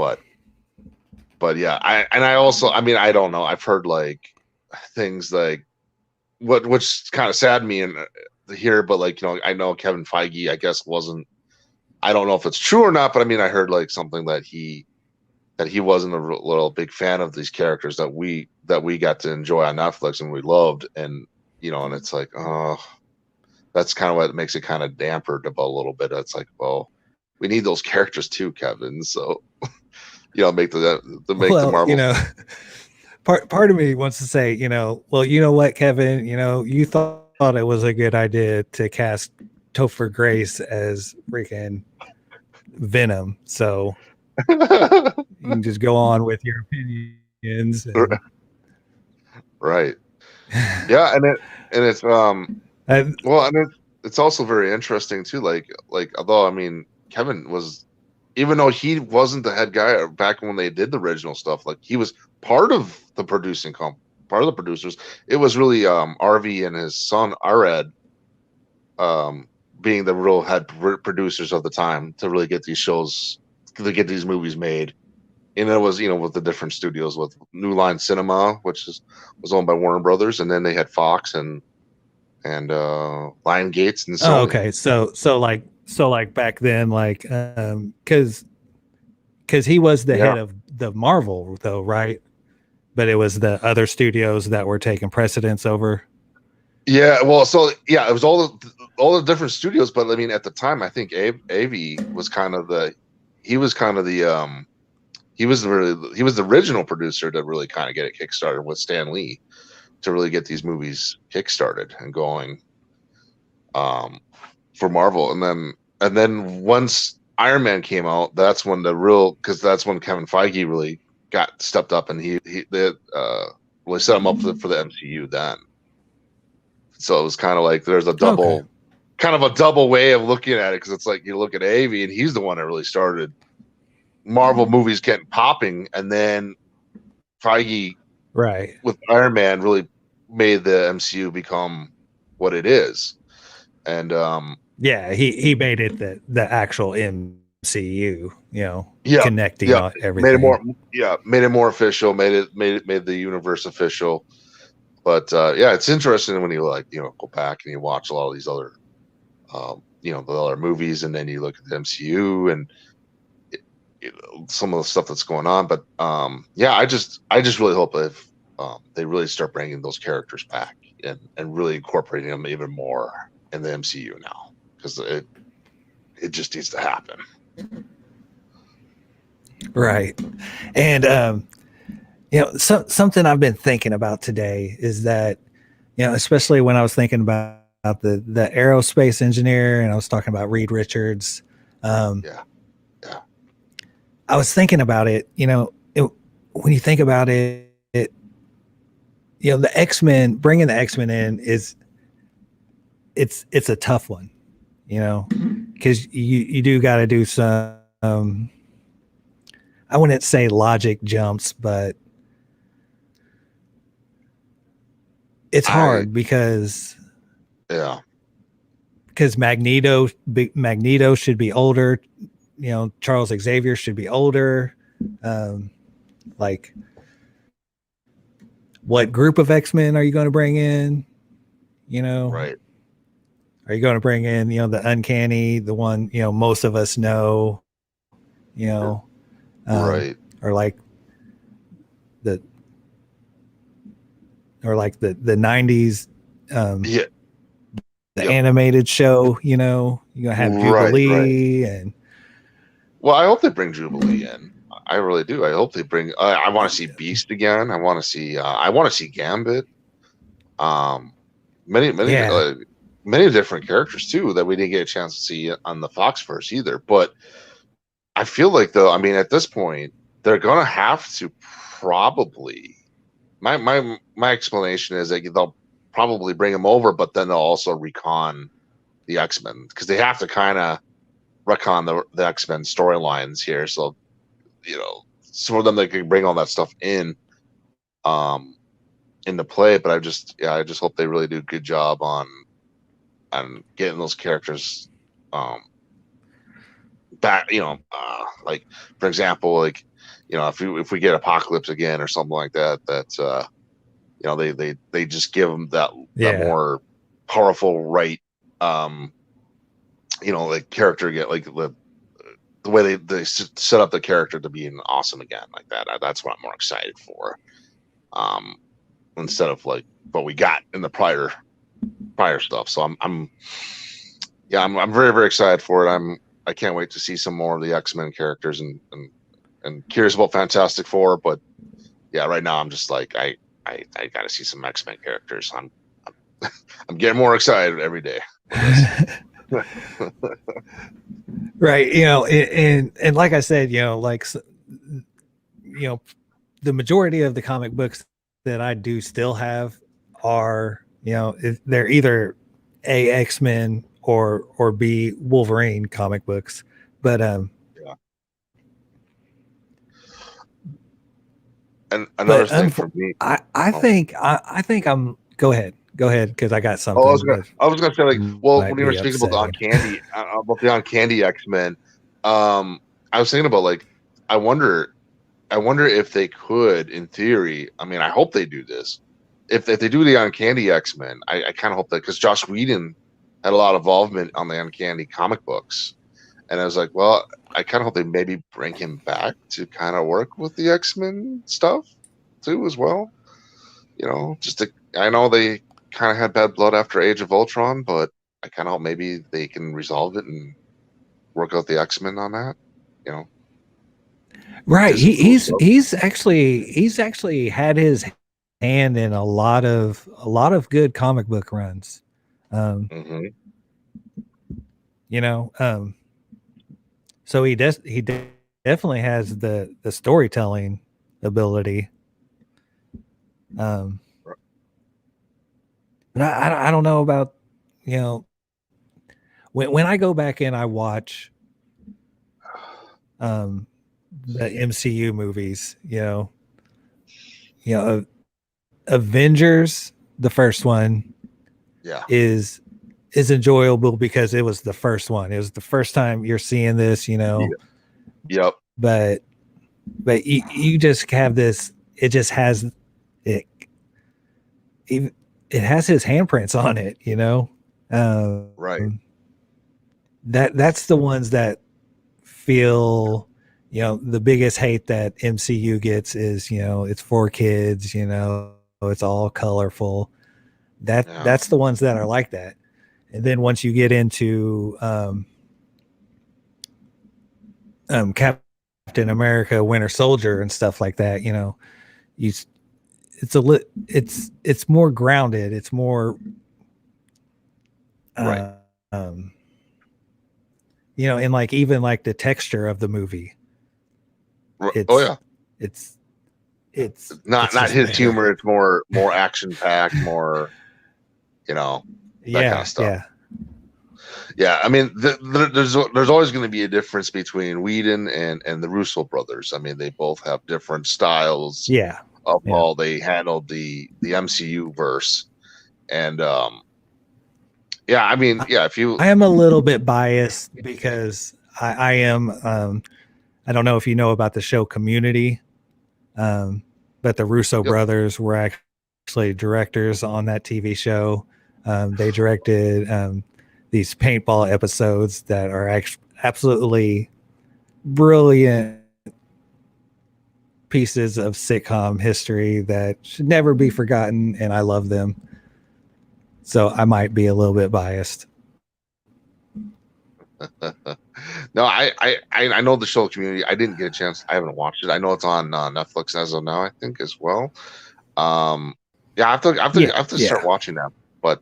B: But yeah, I also, I mean, I don't know. I've heard like things like which kind of saddened me and here, but like, I know Kevin Feige, I guess, wasn't. I don't know if it's true or not, but I mean, I heard like something that he wasn't a little big fan of these characters that we got to enjoy on Netflix and we loved, and and it's like, oh, that's kind of what makes it kind of dampered a little bit. It's like, well, we need those characters too, Kevin. So make the
A: Well,
B: Marvel.
A: part of me wants to say, well, you know what, Kevin, you thought it was a good idea to cast Topher Grace as freaking Venom, so you can just go on with your opinions. And...
B: right. Yeah, and it's well, and it's also very interesting too. Like although, I mean, Kevin was, even though he wasn't the head guy back when they did the original stuff, like he was part of the producing part of the producers. It was really RV and his son Ared being the real head producers of the time to really get these shows, to get these movies made. And it was, with the different studios, with New Line Cinema, which was owned by Warner Brothers, and then they had Fox and Lion Gates and Sony.
A: Oh, okay. So like back then, like because he was the head of the Marvel, though, right? But it was the other studios that were taking precedence over.
B: Yeah, well, so yeah, it was all the different studios, but I mean, at the time, I think Avi was kind of the he was the original producer to really kind of get it kickstarted with Stan Lee, to really get these movies kickstarted and going for Marvel. And then once Iron Man came out, that's when because that's when Kevin Feige really got stepped up, and he really set him up for the MCU then. So it was kind of like there's a double way of looking at it, because it's like you look at Avi and he's the one that really started Marvel movies getting popping, and then Feige,
A: right,
B: with Iron Man, really made the MCU become what it is. And
A: yeah, he made it the actual MCU, connecting everything.
B: Made it more official, made the universe official. But yeah, it's interesting when you go back and you watch a lot of these other the other movies, and then you look at the MCU and some of the stuff that's going on. But yeah, I just really hope if they really start bringing those characters back and really incorporating them even more in the MCU now, because it just needs to happen.
A: Right. And something I've been thinking about today is that, especially when I was thinking about the aerospace engineer, and I was talking about Reed Richards.
B: Yeah.
A: I was thinking about it, when you think about it, the X-Men, bringing the X-Men in it's a tough one, because you do got to do some, I wouldn't say logic jumps, but it's hard because Magneto should be older. Charles Xavier should be older. Like, what group of X-Men are you going to bring in?
B: Right.
A: Are you going to bring in, the uncanny, the one, most of us know,
B: right.
A: Or like the 90s, the animated show, you're going to have Jubilee.
B: Right.
A: And
B: well, I hope they bring Jubilee in. I really do. I hope they bring. I want to see Beast again. I want to see Gambit. Many different characters too that we didn't get a chance to see on the Foxverse either. But I feel like, though, I mean, at this point, they're gonna have to probably. My explanation is that they'll probably bring them over, but then they'll also recon the X-Men, because they have to kind of recon the X-Men storylines here. So, so for them, they can bring all that stuff in. into play. But I just hope they really do a good job on getting those characters back. Like for example, like if we get Apocalypse again or something like that, they just give them that more powerful like character get like the way they set up the character to be awesome again like that. That's what I'm more excited for. Instead of like what we got in the prior stuff. So I'm very, very excited for it. I can't wait to see some more of the X-Men characters and curious about Fantastic Four, but yeah, right now I'm just like I got to see some X-Men characters. I'm getting more excited every day.
A: Right. And like I said, like, the majority of the comic books that I do still have are, they're either A, X-Men or B, Wolverine comic books. But
B: yeah. And another thing for me,
A: I think I'm go ahead because I got something.
B: I was gonna say, like, well, when you were speaking about the Uncanny X-Men, I was thinking about, like, I wonder if they could, in theory. I mean, I hope they do this. If they do the Uncanny X-Men, I kind of hope that, because Joss Whedon had a lot of involvement on the Uncanny comic books, and I was like, well, I kind of hope they maybe bring him back to kind of work with the X-Men stuff too, as well. I know they kind of had bad blood after Age of Ultron, but I kind of hope maybe they can resolve it and work out the X-Men on that.
A: Right. He's actually had his hand in a lot of good comic book runs.
B: Mm-hmm.
A: So he definitely has the storytelling ability. But I don't know about, when I go back and I watch the MCU movies, Avengers, the first one, is enjoyable because it was the first one. It was the first time you're seeing this,
B: Yep.
A: But you just have this. It just has it. It has his handprints on it,
B: Right.
A: That's the ones that feel, the biggest hate that MCU gets is, it's for kids, it's all colorful. That's the ones that are like that. And then once you get into Captain America, Winter Soldier, and stuff like that, it's more grounded. It's more,
B: right.
A: And like even like the texture of the movie. It's
B: not his better. Humor. It's more action packed, more, that kind of stuff. Yeah. I mean, there's always going to be a difference between Whedon and the Russo brothers. I mean, they both have different styles. Of how they handled the MCU verse, and I mean, I
A: am a little bit biased because I am. I don't know if you know about the show Community, but the Russo brothers were actually directors on that TV show. They directed these paintball episodes that are absolutely brilliant pieces of sitcom history that should never be forgotten, and I love them. So I might be a little bit biased.
B: No, I know the show Community. I didn't get a chance. I haven't watched it. I know it's on Netflix as of now, I think, as well. I have to start watching that. But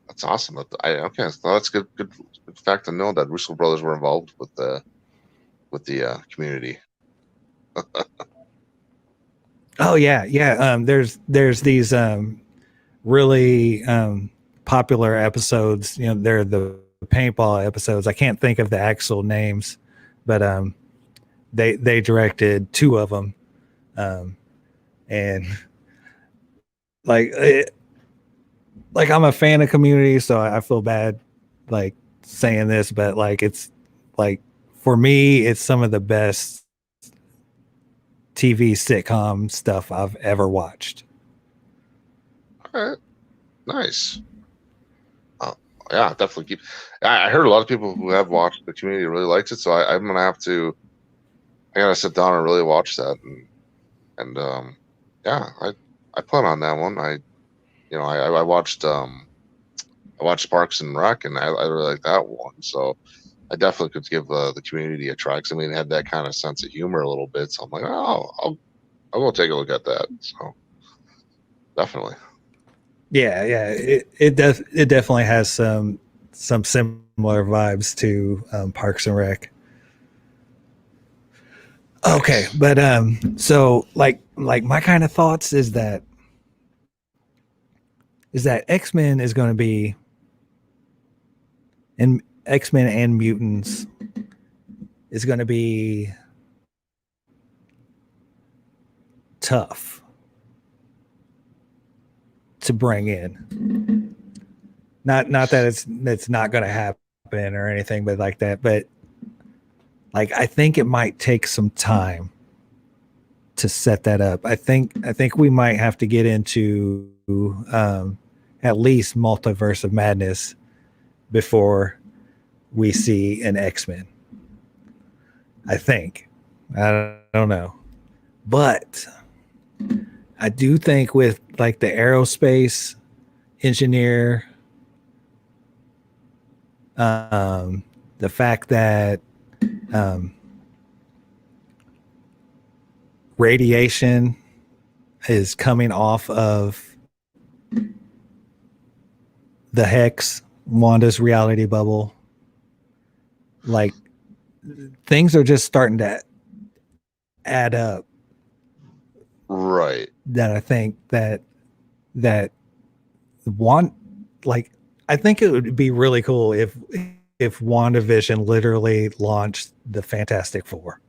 B: that's awesome. Okay, so that's good fact to know that Russo brothers were involved with the Community.
A: Oh yeah. There's these really popular episodes. They're the paintball episodes. I can't think of the actual names, but they directed 2 of them, and like I'm a fan of Community, so I feel bad like saying this, but like it's like for me, it's some of the best TV sitcom stuff I've ever watched.
B: All right, nice. Yeah, definitely keep. I heard a lot of people who have watched the Community really liked it, so I'm gonna have to. I gotta sit down and really watch that, and yeah, I plan on that one. I watched Parks and Rec, and I really like that one. So I definitely could give the Community a try. Cause I mean, it had that kind of sense of humor a little bit. So I'm like, oh, I'll go take a look at that. So definitely.
A: Yeah, it definitely has some similar vibes to Parks and Rec. Okay,
B: Nice.
A: but so like my kind of thoughts is that X-Men is going to be and X-Men and mutants is going to be tough to bring in. Not that it's not going to happen or anything, but like that. But like I think it might take some time to set that up. I think we might have to get into at least Multiverse of Madness before we see an X-Men. I think. I don't know. But I do think with like the aerospace engineer, the fact that radiation is coming off of the Hex, Wanda's reality bubble, like things are just starting to add up.
B: Right.
A: That I think that one like I think it would be really cool if WandaVision literally launched the Fantastic Four.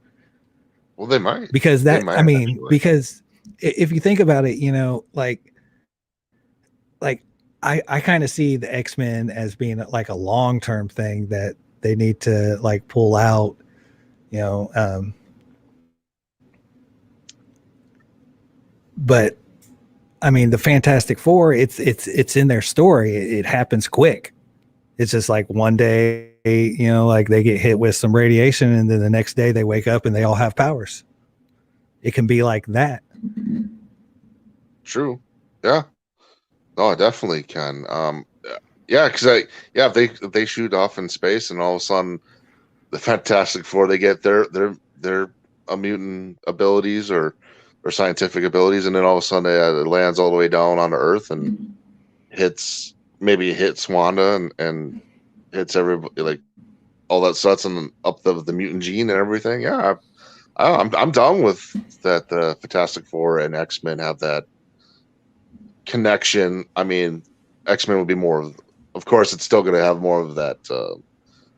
B: Well, they might.
A: Because
B: They
A: that
B: might
A: I mean,
B: actually.
A: because if you think about it, like I kind of see the X-Men as being like a long-term thing that they need to like pull out, you know, but I mean, the Fantastic Four, it's in their story. It happens quick. It's just like one day, like they get hit with some radiation, and then the next day they wake up and they all have powers. It can be like that.
B: True. Yeah. No, I definitely can. Yeah, because if they shoot off in space and all of a sudden the Fantastic Four they get their mutant abilities or scientific abilities, and then all of a sudden it lands all the way down on the Earth and hits Wanda and hits everybody like all that such and up the mutant gene and everything. Yeah, I'm down with that. The Fantastic Four and X-Men have that connection. I mean, X-Men would be more of course, it's still going to have more of that.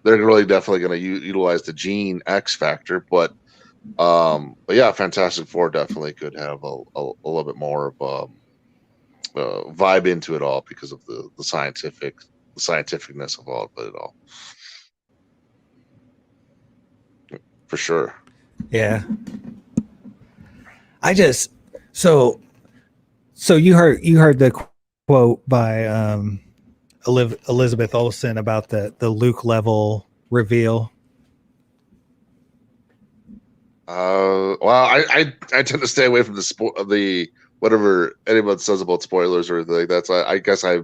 B: They're really definitely going to utilize the gene X factor, but yeah, Fantastic Four definitely could have a little bit more of vibe into it all because of the scientificness of all of it all. For sure.
A: Yeah. I just so you heard the quote by Elizabeth Olsen about the Luke level reveal.
B: Well, I tend to stay away from the whatever anyone says about spoilers or anything like that. So I guess I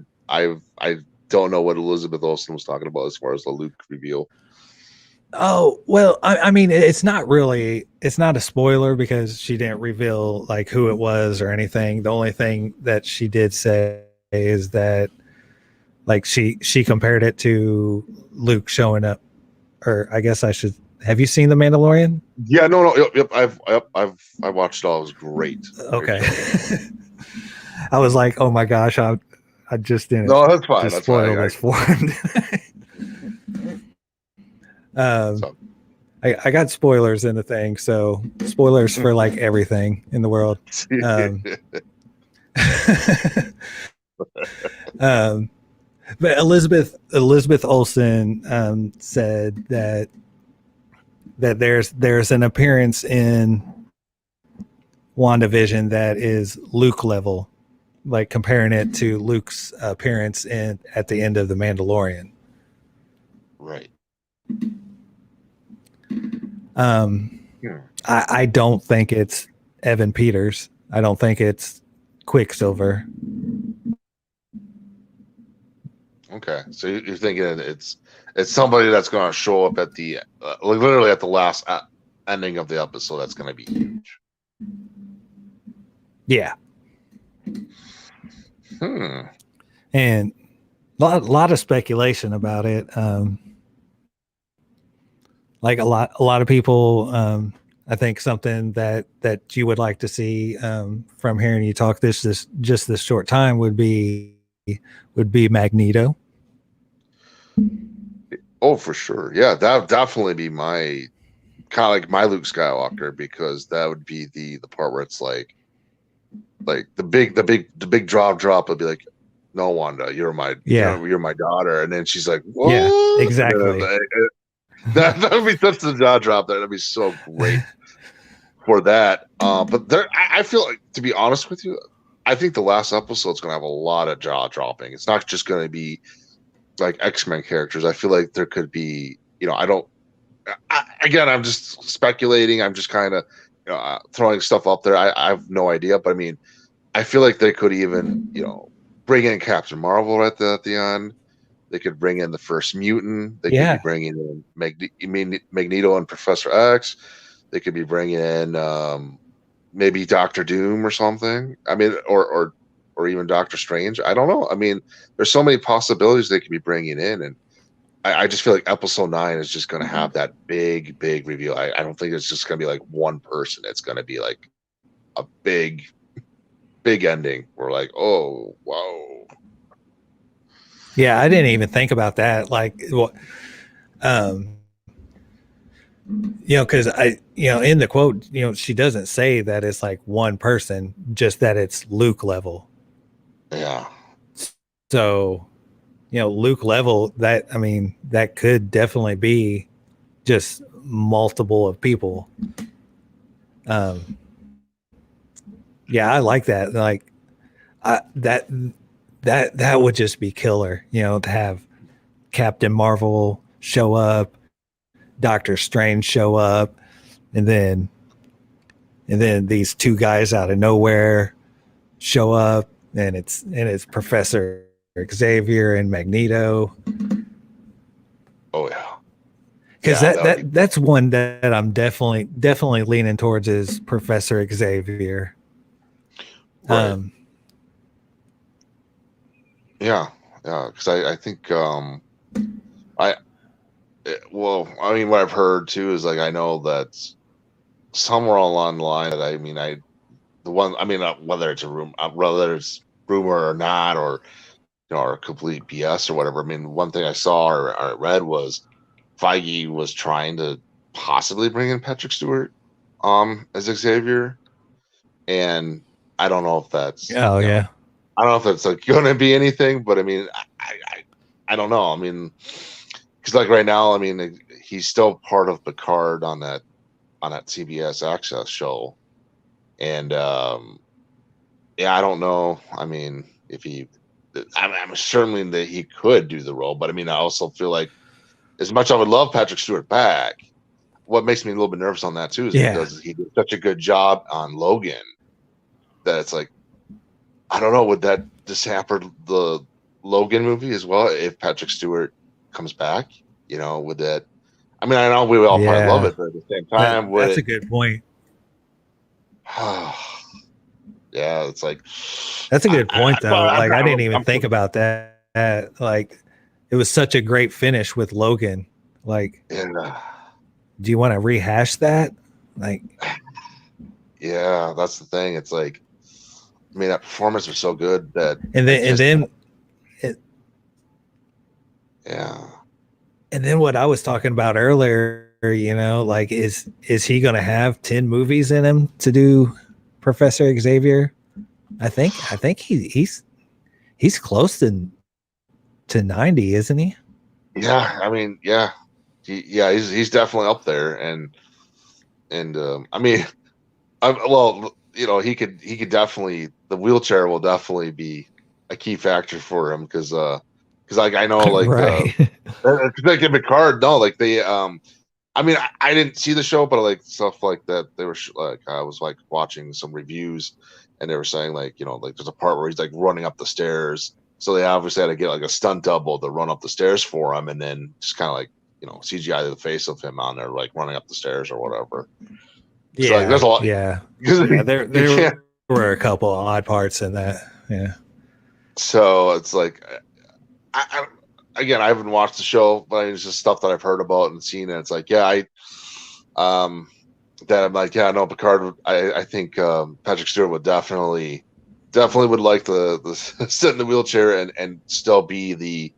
B: don't know what Elizabeth Olsen was talking about as far as the Luke reveal.
A: Oh, well, I mean, it's not a spoiler because she didn't reveal like who it was or anything. The only thing that she did say is that like she compared it to Luke showing up, or I guess I should. Have you seen The Mandalorian?
B: Yeah, no, yep. I watched it all. It was great.
A: Okay. I was like, oh my gosh, I just didn't.
B: No, that's fine.
A: Just
B: That's
A: spoil
B: fine.
A: this for him. I got spoilers in the thing, so spoilers for like everything in the world. um, but Elizabeth Olsen said that there's an appearance in WandaVision that is Luke level, like comparing it to Luke's appearance in at the end of The Mandalorian.
B: Right.
A: I don't think it's Evan Peters. I don't think it's Quicksilver.
B: Okay, so you're thinking it's somebody that's going to show up at the literally at the last ending of the episode. That's going to be huge.
A: Yeah.
B: And
A: a lot of speculation about it. Like a lot of people. I think something that you would like to see from hearing you talk this short time would be Magneto.
B: Oh, for sure. Yeah, that would definitely be my kind of like my Luke Skywalker, because that would be the part where it's like the big drop would be like, no, Wanda, you're my you're my daughter, and then she's like, what?
A: Yeah, exactly.
B: That would be such a jaw drop. That'd be so great for that. But there, I feel like, to be honest with you, I think the last episode's gonna have a lot of jaw dropping. It's not just gonna be like X-Men characters. I feel like there could be, again, I'm just speculating. I'm just kind of throwing stuff up there. I have no idea, but I mean, I feel like they could even, bring in Captain Marvel at the end. They could bring in the First Mutant. They could be bringing in Magneto and Professor X. They could be bringing in maybe Doctor Doom or something. I mean, or even Doctor Strange. I don't know. I mean, there's so many possibilities they could be bringing in, and I just feel like Episode 9 is just going to have that big reveal. I don't think it's just going to be like one person. It's going to be like a big ending. We're like, oh, whoa.
A: Yeah, I didn't even think about that. Like, because in the quote, she doesn't say that it's like one person, just that it's Luke level.
B: Yeah.
A: So, Luke level, that could definitely be just multiple of people. Yeah, I like that. Like, that would just be killer, to have Captain Marvel show up, Doctor Strange show up, and then these two guys out of nowhere show up, and it's Professor Xavier and Magneto.
B: Oh yeah.
A: Because that's one that I'm definitely leaning towards is Professor Xavier.
B: Right. Yeah, because I think what I've heard too is, like, I know that somewhere along the line that whether it's whether it's rumor or not, or or complete BS or whatever. I mean, one thing I saw or read was Feige was trying to possibly bring in Patrick Stewart as Xavier, and I don't know if that's I don't know if it's like going to be anything, but I mean, I don't know. I mean, because like right now, I mean, he's still part of Picard on that CBS Access show, and I don't know. I mean, if I'm certainly that he could do the role, but I mean, I also feel like, as much as I would love Patrick Stewart back, what makes me a little bit nervous on that too is because he did such a good job on Logan that it's like, I don't know, would that just hamper the Logan movie as well if Patrick Stewart comes back? Would that? I mean, I know we all probably love it, but at the same time,
A: that's a good point.
B: Yeah, it's like,
A: that's a good point though. I didn't even think about that. Like, it was such a great finish with Logan. Like, do you want to rehash that? Like,
B: yeah, that's the thing. It's like, I mean, that performance was so good that, yeah.
A: And then what I was talking about earlier, like, is he going to have 10 movies in him to do Professor Xavier? I think he's close to 90, isn't he?
B: Yeah, I mean, yeah, he's definitely up there, and I mean, well, you know, he could definitely, the wheelchair will definitely be a key factor for him because like I know like
A: Right.
B: like in Picard, no, like they I mean, I didn't see the show, but like stuff like that, they were like, I was like watching some reviews, and they were saying like, you know, like there's a part where he's like running up the stairs, so they obviously had to get like a stunt double to run up the stairs for him, and then just kind of like, you know, CGI the face of him on there, like running up the stairs or whatever. So like, there's a lot
A: Yeah.
B: because
A: Yeah,
B: you can't.
A: there were a couple odd parts in that. Yeah.
B: So it's like, again, I haven't watched the show, but it's just stuff that I've heard about and seen, and it's like, yeah, that I'm like, yeah, no, Picard. I think Patrick Stewart would definitely would like the sit in the wheelchair and still be the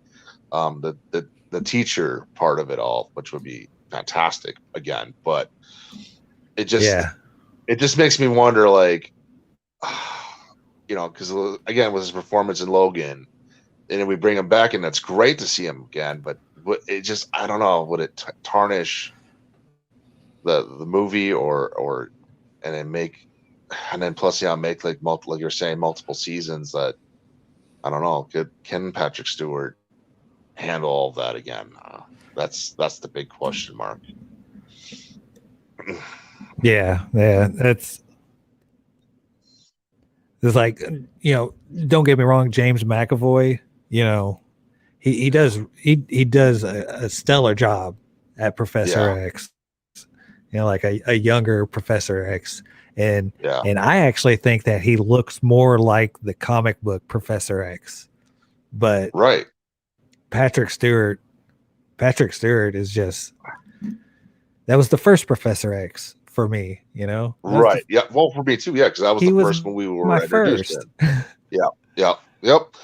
B: teacher part of it all, which would be fantastic again. But it just makes me wonder, like, you know, because again, with his performance in Logan, and then we bring him back, and that's great to see him again. But it just, I don't know, would it tarnish the movie or and then make, and then plus make like multiple, like you're saying, multiple seasons? That, I don't know, can Patrick Stewart handle all of that again? That's the big question mark.
A: Yeah. It's like, you know, don't get me wrong, James McAvoy, you know, he does a stellar job at Professor X. You know, like a younger Professor X. And I actually think that he looks more like the comic book Professor X. But
B: right,
A: Patrick Stewart is just, that was the first Professor X for me, you know?
B: Right. Yeah. Well, for me too. Yeah, because that was the first one we were introduced in. Yep.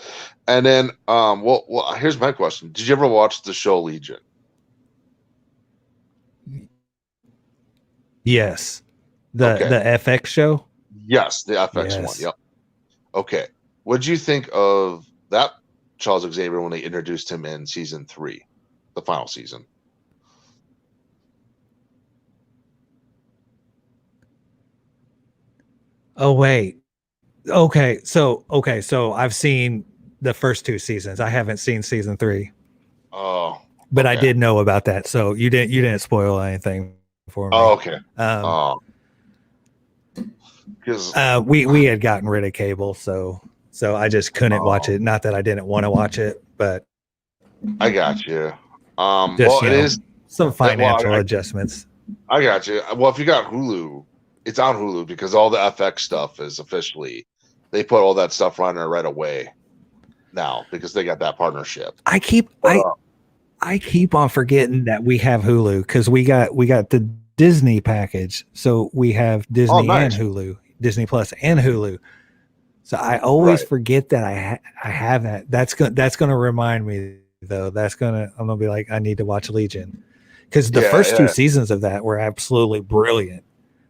B: And then, well, here's my question: did you ever watch the show Legion?
A: Yes. The FX show?
B: Yes, the FX one. Yep. Okay. What did you think of that Charles Xavier when they introduced him in season 3, the final season?
A: Oh wait. Okay, so I've seen the first 2 seasons. I haven't seen season 3.
B: Oh.
A: But I did know about that. So you didn't spoil anything for me.
B: Oh, okay.
A: Because we had gotten rid of cable, so I just couldn't watch it. Not that I didn't want to watch it, but
B: I got you.
A: Just,
B: well, it is
A: some financial adjustments.
B: I got you. Well, if you got Hulu, it's on Hulu because all the FX stuff is officially, they put all that stuff on there right away now because they got that partnership.
A: I keep on forgetting that we have Hulu because we got the Disney package, so we have Disney and Hulu, Disney Plus and Hulu. So I always forget that I have that. That's gonna remind me though. I'm gonna be like, I need to watch Legion because the first 2 seasons of that were absolutely brilliant.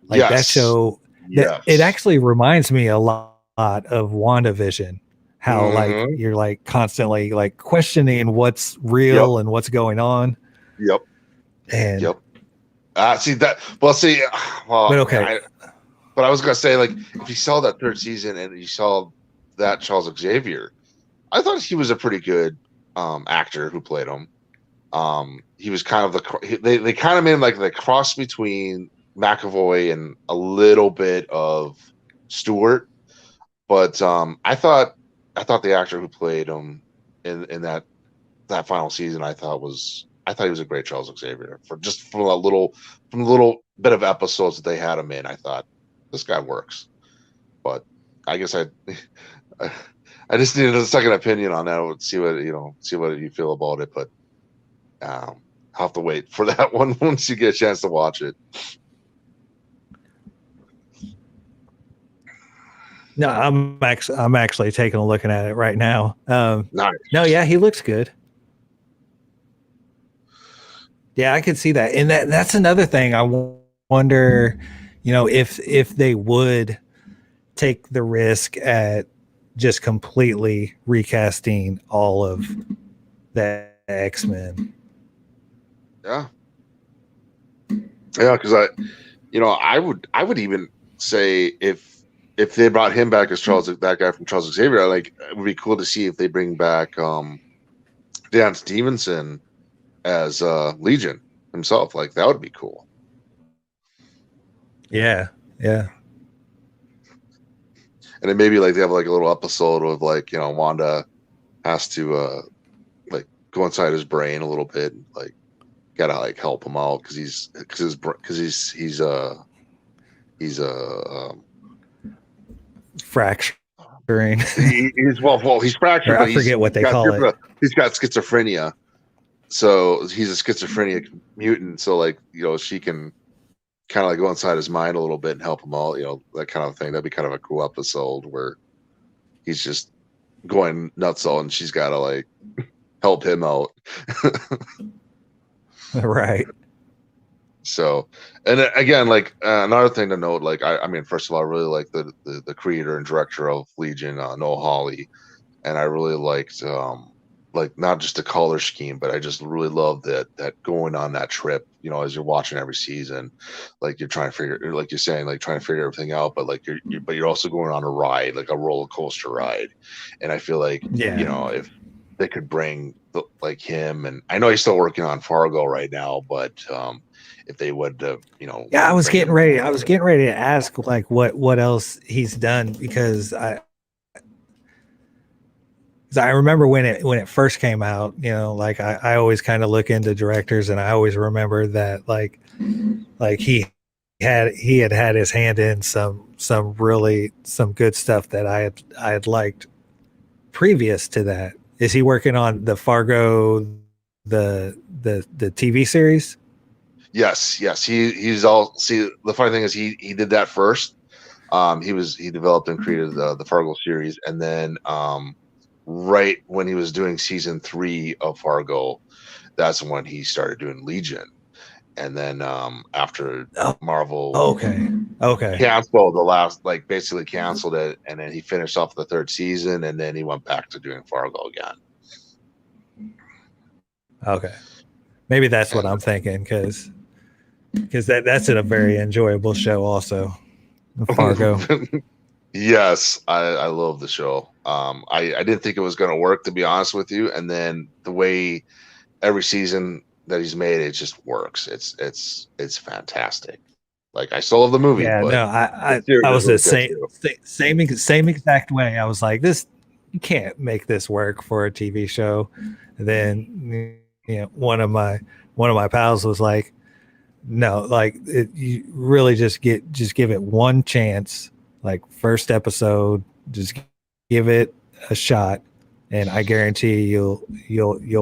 A: Like that show, it actually reminds me a lot of WandaVision. How like you're like constantly like questioning what's real and what's going on.
B: Yep.
A: And
B: see that. Well,
A: but okay.
B: But I was gonna say, like, if you saw that 3rd season and you saw that Charles Xavier, I thought he was a pretty good actor who played him. He was kind of they kind of made him like the cross between McAvoy and a little bit of Stewart, but I thought the actor who played him in that final season, I thought he was a great Charles Xavier from the little bit of episodes that they had him in. I thought this guy works, but I guess I just needed a second opinion on that. See what you feel about it, but I'll have to wait for that one once you get a chance to watch it.
A: No, I'm actually taking a look at it right now.
B: Nice.
A: No, yeah, he looks good. Yeah, I could see that, and that's another thing. I wonder, if they would, take the risk at just completely recasting all of the X-Men.
B: Yeah, yeah, because I would even say if they brought him back as Charles, that guy from Charles Xavier, like it would be cool to see if they bring back Dan Stevenson as Legion himself. Like that would be cool.
A: Yeah, yeah.
B: And then maybe like they have like a little episode of like Wanda has to like go inside his brain a little bit, and, like gotta like help him out because he's
A: Fracturing.
B: he's fractured,
A: Or
B: but
A: I forget what they call it.
B: He's got schizophrenia, so he's a schizophrenic mutant. So like she can kind of like go inside his mind a little bit and help him out, that kind of thing. That'd be kind of a cool episode where he's just going nuts, and she's got to like help him out.
A: Right.
B: So, and again, like another thing to note, like I mean, first of all, I really like the creator and director of Legion, Noah Hawley, and I really liked like not just the color scheme, but I just really love that going on that trip, as you're watching every season, like you're trying to figure, like you're saying, like trying to figure everything out, but like you're also going on a ride, like a roller coaster ride, and I feel like if they could bring like him, and I know he's still working on Fargo right now, but if they would,
A: yeah, I was getting ready to ask like what else he's done, because I remember when it first came out, like I always kind of look into directors, and I always remember that like he had his hand in some good stuff that I had liked previous to that. Is he working on the Fargo, the TV series?
B: Yes. He's all. See, the funny thing is he did that first. He developed and created the Fargo series, and then right when he was doing season 3 of Fargo, that's when he started doing Legion. And then after Marvel canceled the last, like basically canceled it, and then he finished off the 3rd season, and then he went back to doing Fargo again.
A: Okay, maybe that's what I'm thinking, because that's a very enjoyable show also, Fargo.
B: Yes, I love the show. I didn't think it was going to work, to be honest with you, and then the way every season that he's made, it just works. It's fantastic. Like I still love the movie.
A: Yeah,
B: but
A: no, I was the same exact way. I was like, this, you can't make this work for a TV show. And then one of my pals was like, no, like you really just give it one chance. Like first episode, just give it a shot, and I guarantee you'll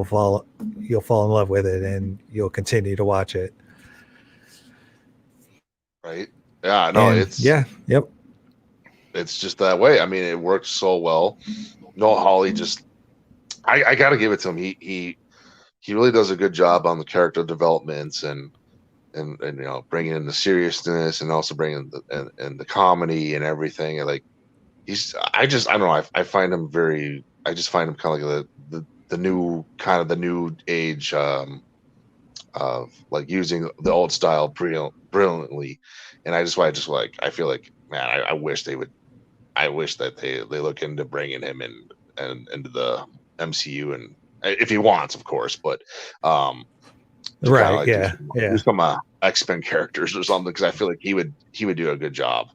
A: fall in love with it, and you'll continue to watch it.
B: Right? Yeah. No.
A: Yep.
B: It's just that way. I mean, it works so well. Noah Hawley just, I got to give it to him. He really does a good job on the character developments and bringing in the seriousness, and also bringing the comedy and everything. And like I don't know. I find him I just find him kind of like the new age of like using the old style brilliantly. And I feel like, man, I wish that they look into bringing him in and into the MCU, and if he wants, of course, but
A: right,
B: like do some X-Men characters or something, because I feel like he would do a good job.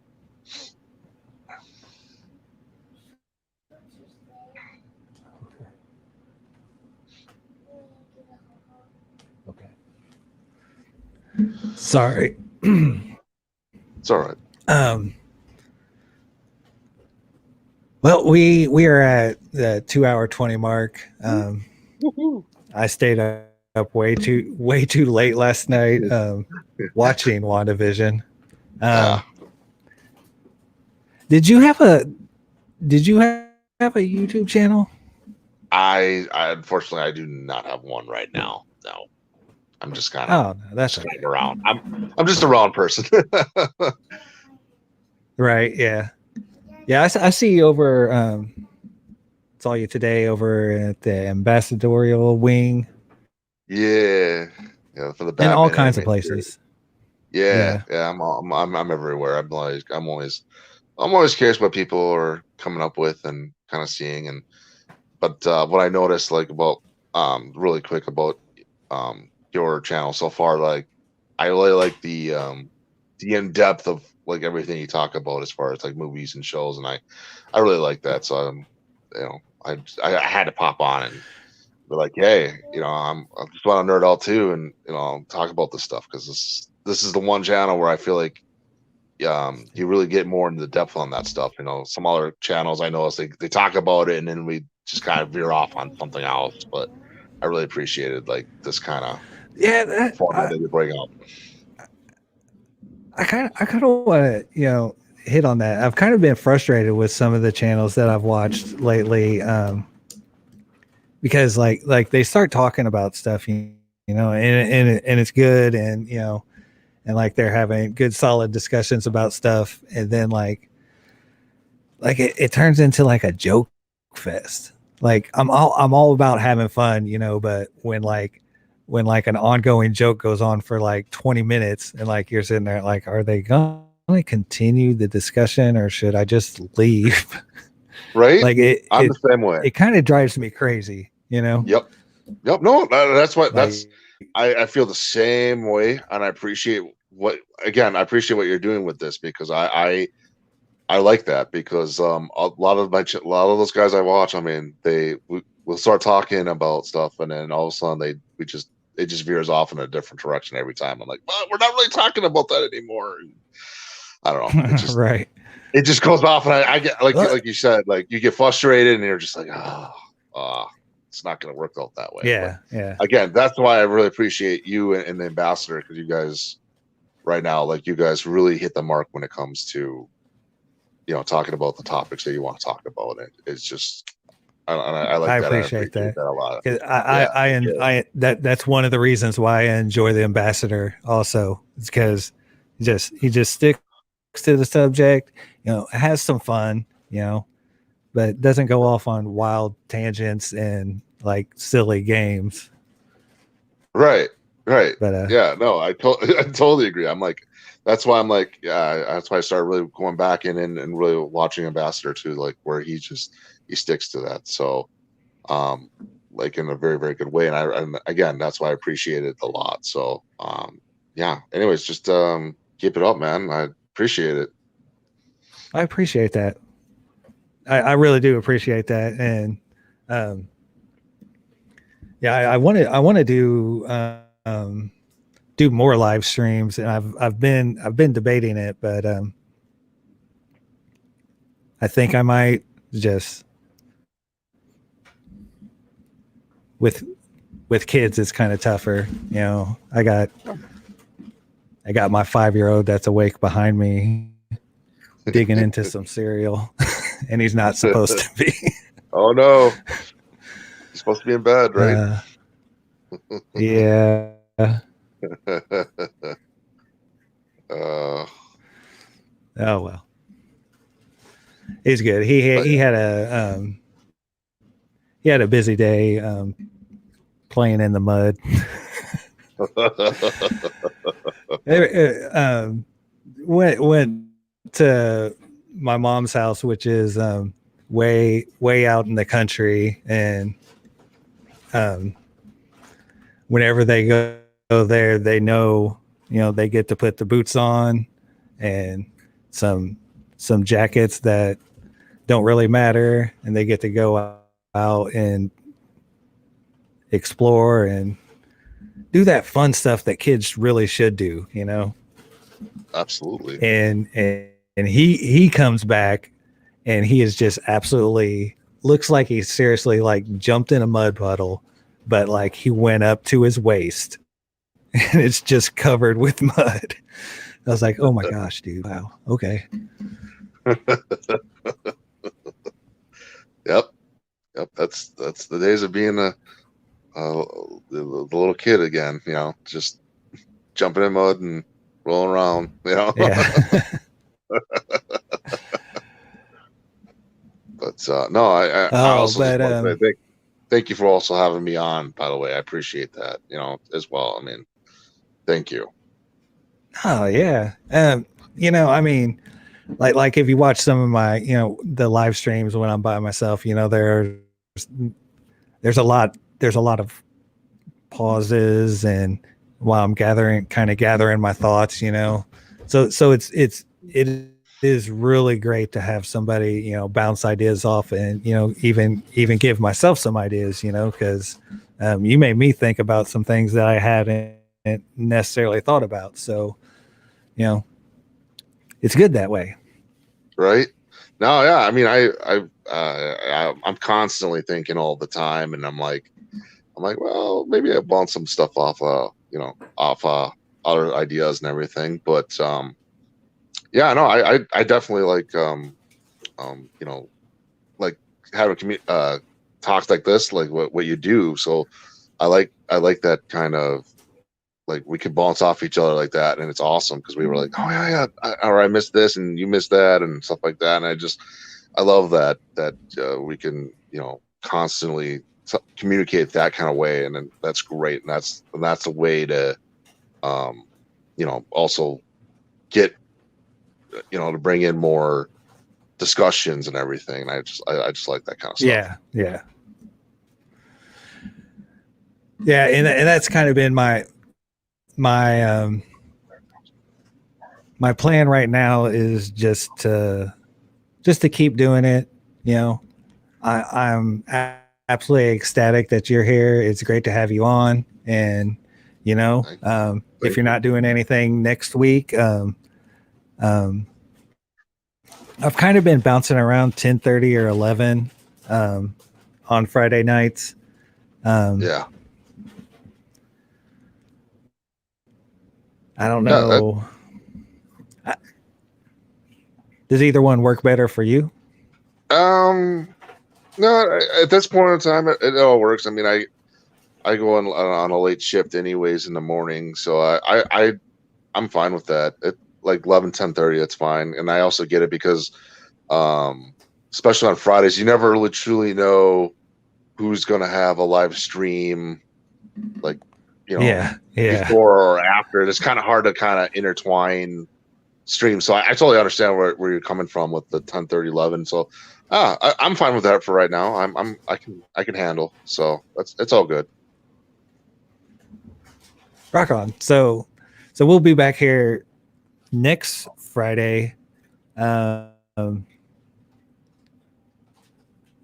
A: Okay. Sorry.
B: It's all right.
A: Well, we are at the 2-hour 20 mark. I stayed up way too late last night watching WandaVision. Did you have a YouTube channel?
B: I unfortunately I do not have one right now. No, I'm just kind of
A: that's
B: around. I'm just a round person.
A: Right. Yeah. Yeah, I see you over. Saw you today over at the ambassadorial wing
B: Yeah, yeah, for the
A: and all
B: Batman
A: kinds of
B: animated series.
A: places.
B: Yeah,
A: Yeah,
B: yeah, I'm everywhere. I'm always curious what people are coming up with and kind of seeing. And but what I noticed, like, about really quick about your channel so far, like, I really like the in depth of like everything you talk about as far as like movies and shows, and I really like that. So you know, I had to pop on and be like, hey, I just want to nerd out too, and talk about this stuff, because this is the one channel where I feel like you really get more into the depth on that stuff. Some other channels I notice they talk about it and then we just kind of veer off on something else. But I really appreciated like this kind of
A: yeah. That,
B: format that you bring up.
A: I kind of want to hit on that. I've kind of been frustrated with some of the channels that I've watched lately, because like they start talking about stuff, and it's good, and and like they're having good solid discussions about stuff, and then like it turns into like a joke fest. Like I'm all about having fun, but when like an ongoing joke goes on for like 20 minutes and like you're sitting there like, are they going to continue the discussion or should I just leave?
B: Right?
A: Like
B: I'm the same way.
A: it kind of drives me crazy,
B: Yep. Yep. No, that's what
A: like
B: I feel the same way, and I appreciate I appreciate what you're doing with this, because I like that, because a lot of a lot of those guys I watch, I mean, we'll start talking about stuff, and then all of a sudden it just veers off in a different direction every time. I'm like, well, we're not really talking about that anymore. And I don't know.
A: right.
B: It just goes off, and I get
A: Well,
B: like you said, like you get frustrated, and you're just like, oh, it's not going to work out that way. But
A: yeah.
B: again, that's why I really appreciate you and the ambassador, because you guys right now, like, you guys really hit the mark when it comes to talking about the topics that you want to talk about. And it's just, I like
A: I
B: that. I
A: appreciate
B: appreciate
A: that.
B: that a lot.
A: Cause
B: Yeah.
A: that's one of the reasons why I enjoy the ambassador also. It's because he just sticks to the subject, has some fun, but doesn't go off on wild tangents and like silly games.
B: Right. Right.
A: But
B: Yeah. No, I totally agree. I'm like, that's why I'm like, yeah, that's why I started really going back in and really watching Ambassador too, like, where he sticks to that. So, um, like, in a very, very good way. And again, that's why I appreciate it a lot. So, yeah, anyways, just, keep it up, man. I appreciate it.
A: I appreciate that. I really do appreciate that. And um, yeah, I want to do more live streams, and I've been debating it, but I think I might just with kids it's kind of tougher. I got my 5-year-old that's awake behind me digging into some cereal and he's not supposed to be.
B: Oh no, he's supposed to be in bed, right?
A: Yeah.
B: uh,
A: Oh well. He's good. He had a busy day playing in the mud. Went to my mom's house, which is way out in the country, and whenever they go there, they know they get to put the boots on and some jackets that don't really matter, and they get to go out and explore and do that fun stuff that kids really should do,
B: Absolutely.
A: And he comes back and he is just absolutely looks like he seriously like jumped in a mud puddle, but like he went up to his waist and it's just covered with mud. I was like, oh my gosh, dude. Wow. Okay.
B: Yep. That's the days of being the little kid again, just jumping in mud and rolling around,
A: Yeah.
B: But no, I
A: Oh,
B: also just
A: but
B: want to say thank you for also having me on. By the way, I appreciate that. As well. I mean, thank you.
A: oh yeah. I mean, like if you watch some of my, the live streams when I'm by myself, there's a lot of pauses and while I'm gathering my thoughts, so it is really great to have somebody, bounce ideas off and, even give myself some ideas, because you made me think about some things that I hadn't necessarily thought about. So, you know, it's good that way.
B: Right? No, yeah. I mean, I'm constantly thinking all the time, and I'm like, well, maybe I bounce some stuff off, off other ideas and everything. But yeah, no, I definitely like having talks like this, like what you do. So I like that kind of like we could bounce off each other like that, and it's awesome because we were like, oh yeah, or I missed this and you missed that and stuff like that, and I love that we can constantly communicate that kind of way, and then that's great, and that's a way to also get to bring in more discussions and everything, and I just like that kind of stuff.
A: Yeah, and that's kind of been my my plan right now is just to keep doing it. I'm absolutely ecstatic that you're here. It's great to have you on. And, if you're not doing anything next week, um, I've kind of been bouncing around 10:30 or 11 on Friday nights.
B: Yeah.
A: I don't
B: Yeah,
A: know. Does either one work better for you?
B: no, at this point in time, it all works. I mean, I go on a late shift anyways in the morning, so I'm fine with that. It like 11, 10:30, it's fine. And I also get it because, especially on Fridays, you never really truly know who's going to have a live stream, like,
A: Yeah.
B: before or after. It's kind of hard to kind of intertwine streams. So I totally understand where you're coming from with the 10:30, 11. So, I'm fine with that for right now. I can handle. So it's all good.
A: Rock on. So we'll be back here next Friday. We'll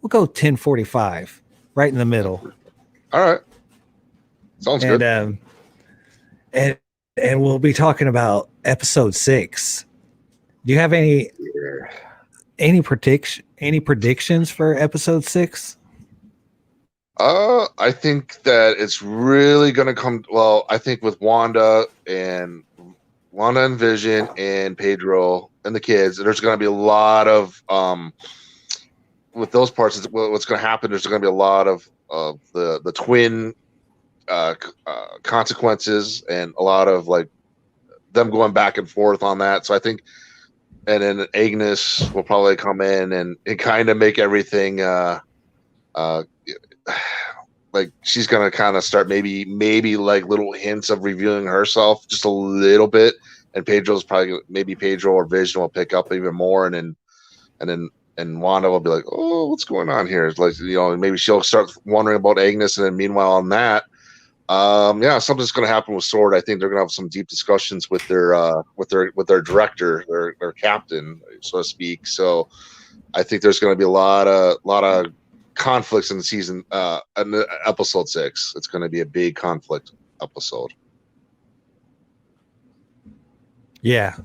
A: go 10:45, right in the middle.
B: All right. Sounds
A: and
B: good.
A: and and we'll be talking about episode 6. Do you have any predictions for episode 6?
B: I think that it's really gonna come. Well, I think with Wanda and Vision and Pedro and the kids, there's gonna be a lot of with those parts. What's gonna happen? There's gonna be a lot of the twin consequences and a lot of like them going back and forth on that. So I think, and then Agnes will probably come in and kind of make everything like she's gonna kind of start maybe like little hints of revealing herself just a little bit, and maybe Pedro or Vision will pick up even more, and Wanda will be like, oh, what's going on here? It's like, maybe she'll start wondering about Agnes, and then meanwhile on that, yeah, something's going to happen with Sword. I think they're going to have some deep discussions with their director, their captain, so to speak. So I think there's going to be a lot of conflicts in the season, in episode 6. It's going to be a big conflict episode.
A: Yeah,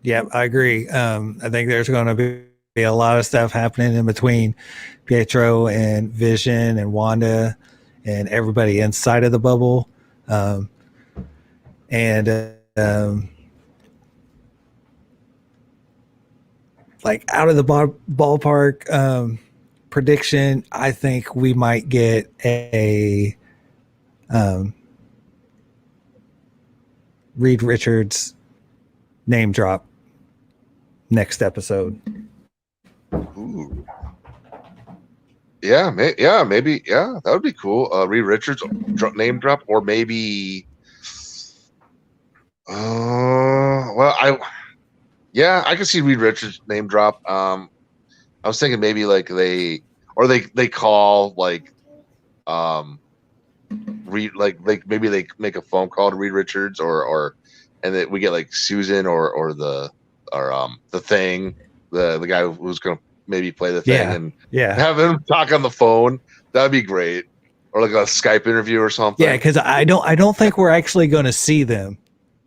A: I agree. I think there's going to be a lot of stuff happening in between Pietro and Vision and Wanda and everybody inside of the bubble. And like out of the ballpark prediction, I think we might get a Reed Richards name drop next episode.
B: Ooh. maybe that would be cool. Reed Richards name drop, or maybe well, I can see Reed Richards name drop. I was thinking maybe like they call like maybe they make a phone call to Reed Richards, or and that we get like Susan or the Thing, the guy who's gonna maybe play the Thing, and have him talk on the phone. That'd be great. Or like a Skype interview or something.
A: Yeah, because I don't think we're actually going to see them.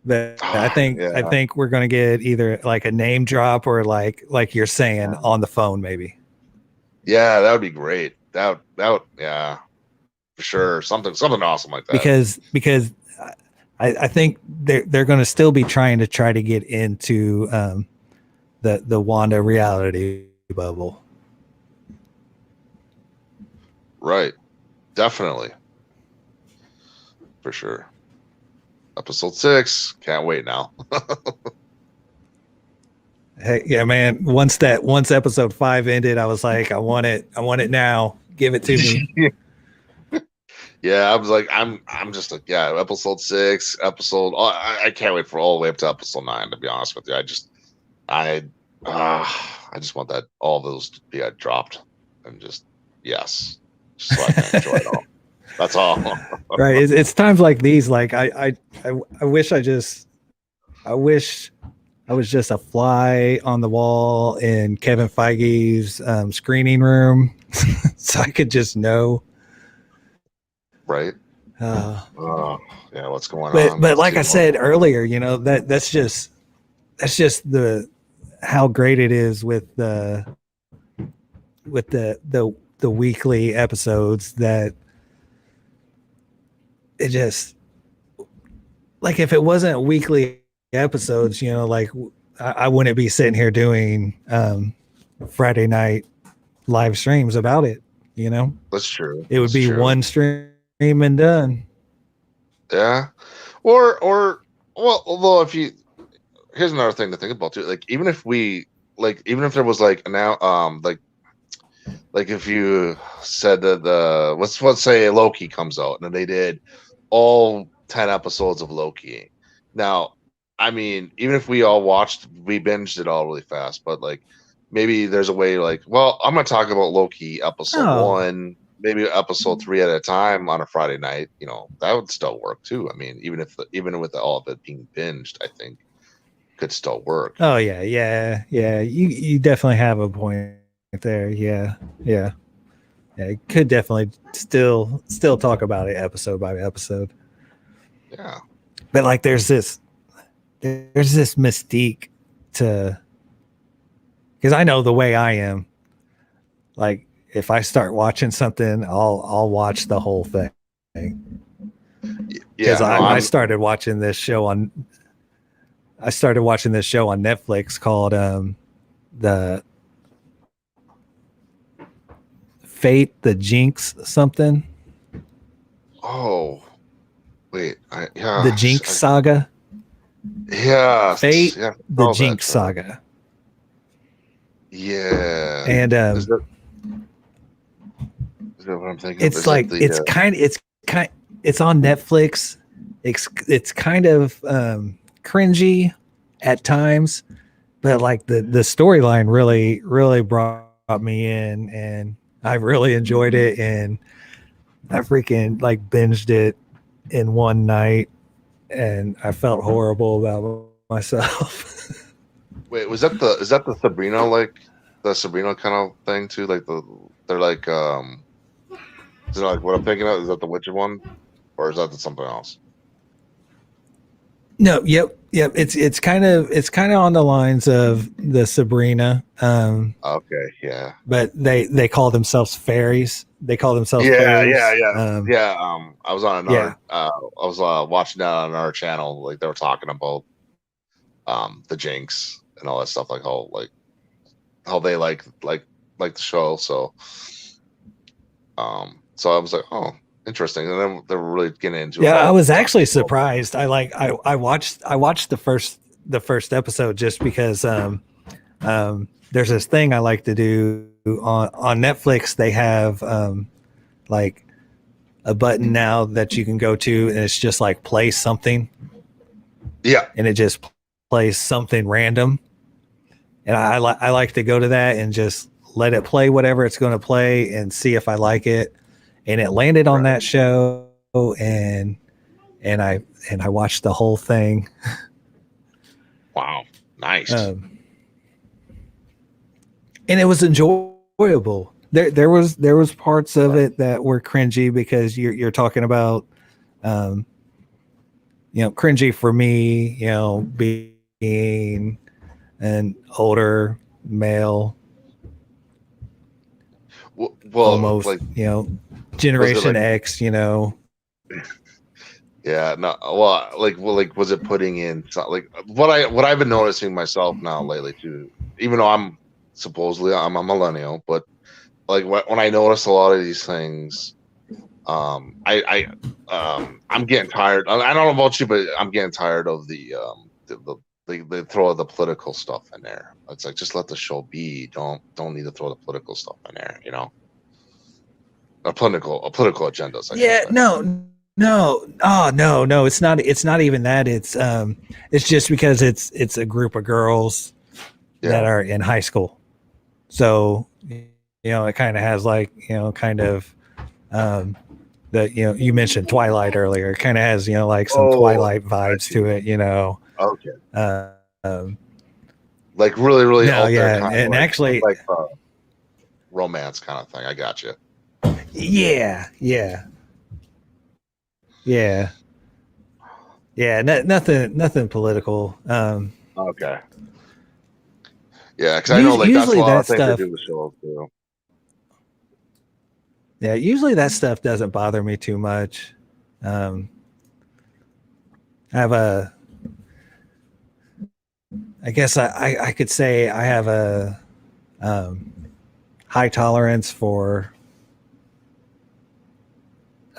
A: But I think we're going to get either like a name drop or like you're saying on the phone maybe.
B: Yeah, that would be great. That would for sure, something awesome like that.
A: Because I think they're going to still be trying to get into the Wanda reality bubble.
B: Right. Definitely. For sure. Episode 6. Can't wait now.
A: Hey, yeah, man. Once episode 5 ended, I was like, I want it now. Give it to me.
B: Yeah, I was like, I'm just like, episode 6, I can't wait for all the way up to episode 9, to be honest with you. I just want that all those to be dropped and just so I can enjoy it all. That's all.
A: Right. It's times like these. Like I wish I was just a fly on the wall in Kevin Feige's screening room, so I could just know.
B: Right. What's going on?
A: But like I said earlier, that's just the how great it is with the weekly episodes, that it just, like, if it wasn't weekly episodes, like I wouldn't be sitting here doing Friday night live streams about it.
B: That's true.
A: It would be one stream and done.
B: Yeah. Or well, although here's another thing to think about too. Like, even if there was like now like if you said that let's say Loki comes out and they did all 10 episodes of Loki. Now, I mean, even if we binged it all really fast, but like maybe there's a way, like, well, I'm gonna talk about Loki episode 1, maybe episode 3 at a time on a Friday night. That would still work too. I mean, even with all of it being binged, I think could still work.
A: Oh yeah. You definitely have a point there. Yeah. It could definitely still talk about it episode by episode.
B: Yeah.
A: But like there's this mystique to, because I know the way I am. Like, if I start watching something, I'll watch the whole thing. Because I started watching this show on Netflix called the Fate, the Jinx something.
B: Oh, wait,
A: the Jinx saga.
B: Yeah,
A: Fate, the Jinx saga.
B: Yeah,
A: and
B: is that what I'm thinking?
A: It's like it's on Netflix. It's kind of cringy at times, but like the storyline really brought me in, and I really enjoyed it, and I freaking like binged it in one night, and I felt horrible about myself.
B: Wait, is that the Sabrina, like the Sabrina kind of thing too? Like they're like is it like what I'm thinking of? Is that the Witcher one, or is that something else?
A: No, yep. It's kind of on the lines of the Sabrina.
B: Okay, yeah.
A: But they call themselves fairies. They call themselves
B: fairies.
A: Yeah.
B: I was on another. I was watching that on our channel. Like, they were talking about the Jinx and all that stuff. Like how they like the show. So I was like, oh, interesting. And then they were really getting into it.
A: Yeah, I was actually surprised. I watched the first episode just because There's this thing I like to do on Netflix. They have like a button now that you can go to, and it's just like play something.
B: Yeah,
A: and it just plays something random. And I like to go to that and just let it play whatever it's going to play and see if I like it. And it landed on that show, and I watched the whole thing.
B: Wow, nice.
A: And it was enjoyable. There was parts of it that were cringy because you're talking about, cringy for me, being an older male,
B: Well,
A: almost,
B: like,
A: Generation X,
B: Yeah, no. Well, was it putting in like what I've been noticing myself now lately too? Even though I'm a millennial, but like when I notice a lot of these things, I'm getting tired. I don't know about you, but I'm getting tired of they throw the political stuff in there. It's like, just let the show be. Don't need to throw the political stuff in there. A political agendas. I should say.
A: No. Oh, no. It's not even that. It's just because it's a group of girls that are in high school. So, it kind of has like, kind of, you mentioned Twilight earlier. It kind of has, like some Twilight vibes to it,
B: Okay.
A: Um,
B: like really
A: no,
B: out there,
A: yeah, and
B: like,
A: actually,
B: like romance kind of thing. I got you.
A: Yeah. Nothing political.
B: Okay. Yeah, because I know like that's a lot of things
A: stuff,
B: they do the show too.
A: Yeah, usually that stuff doesn't bother me too much. I have I guess I could say I have a high tolerance for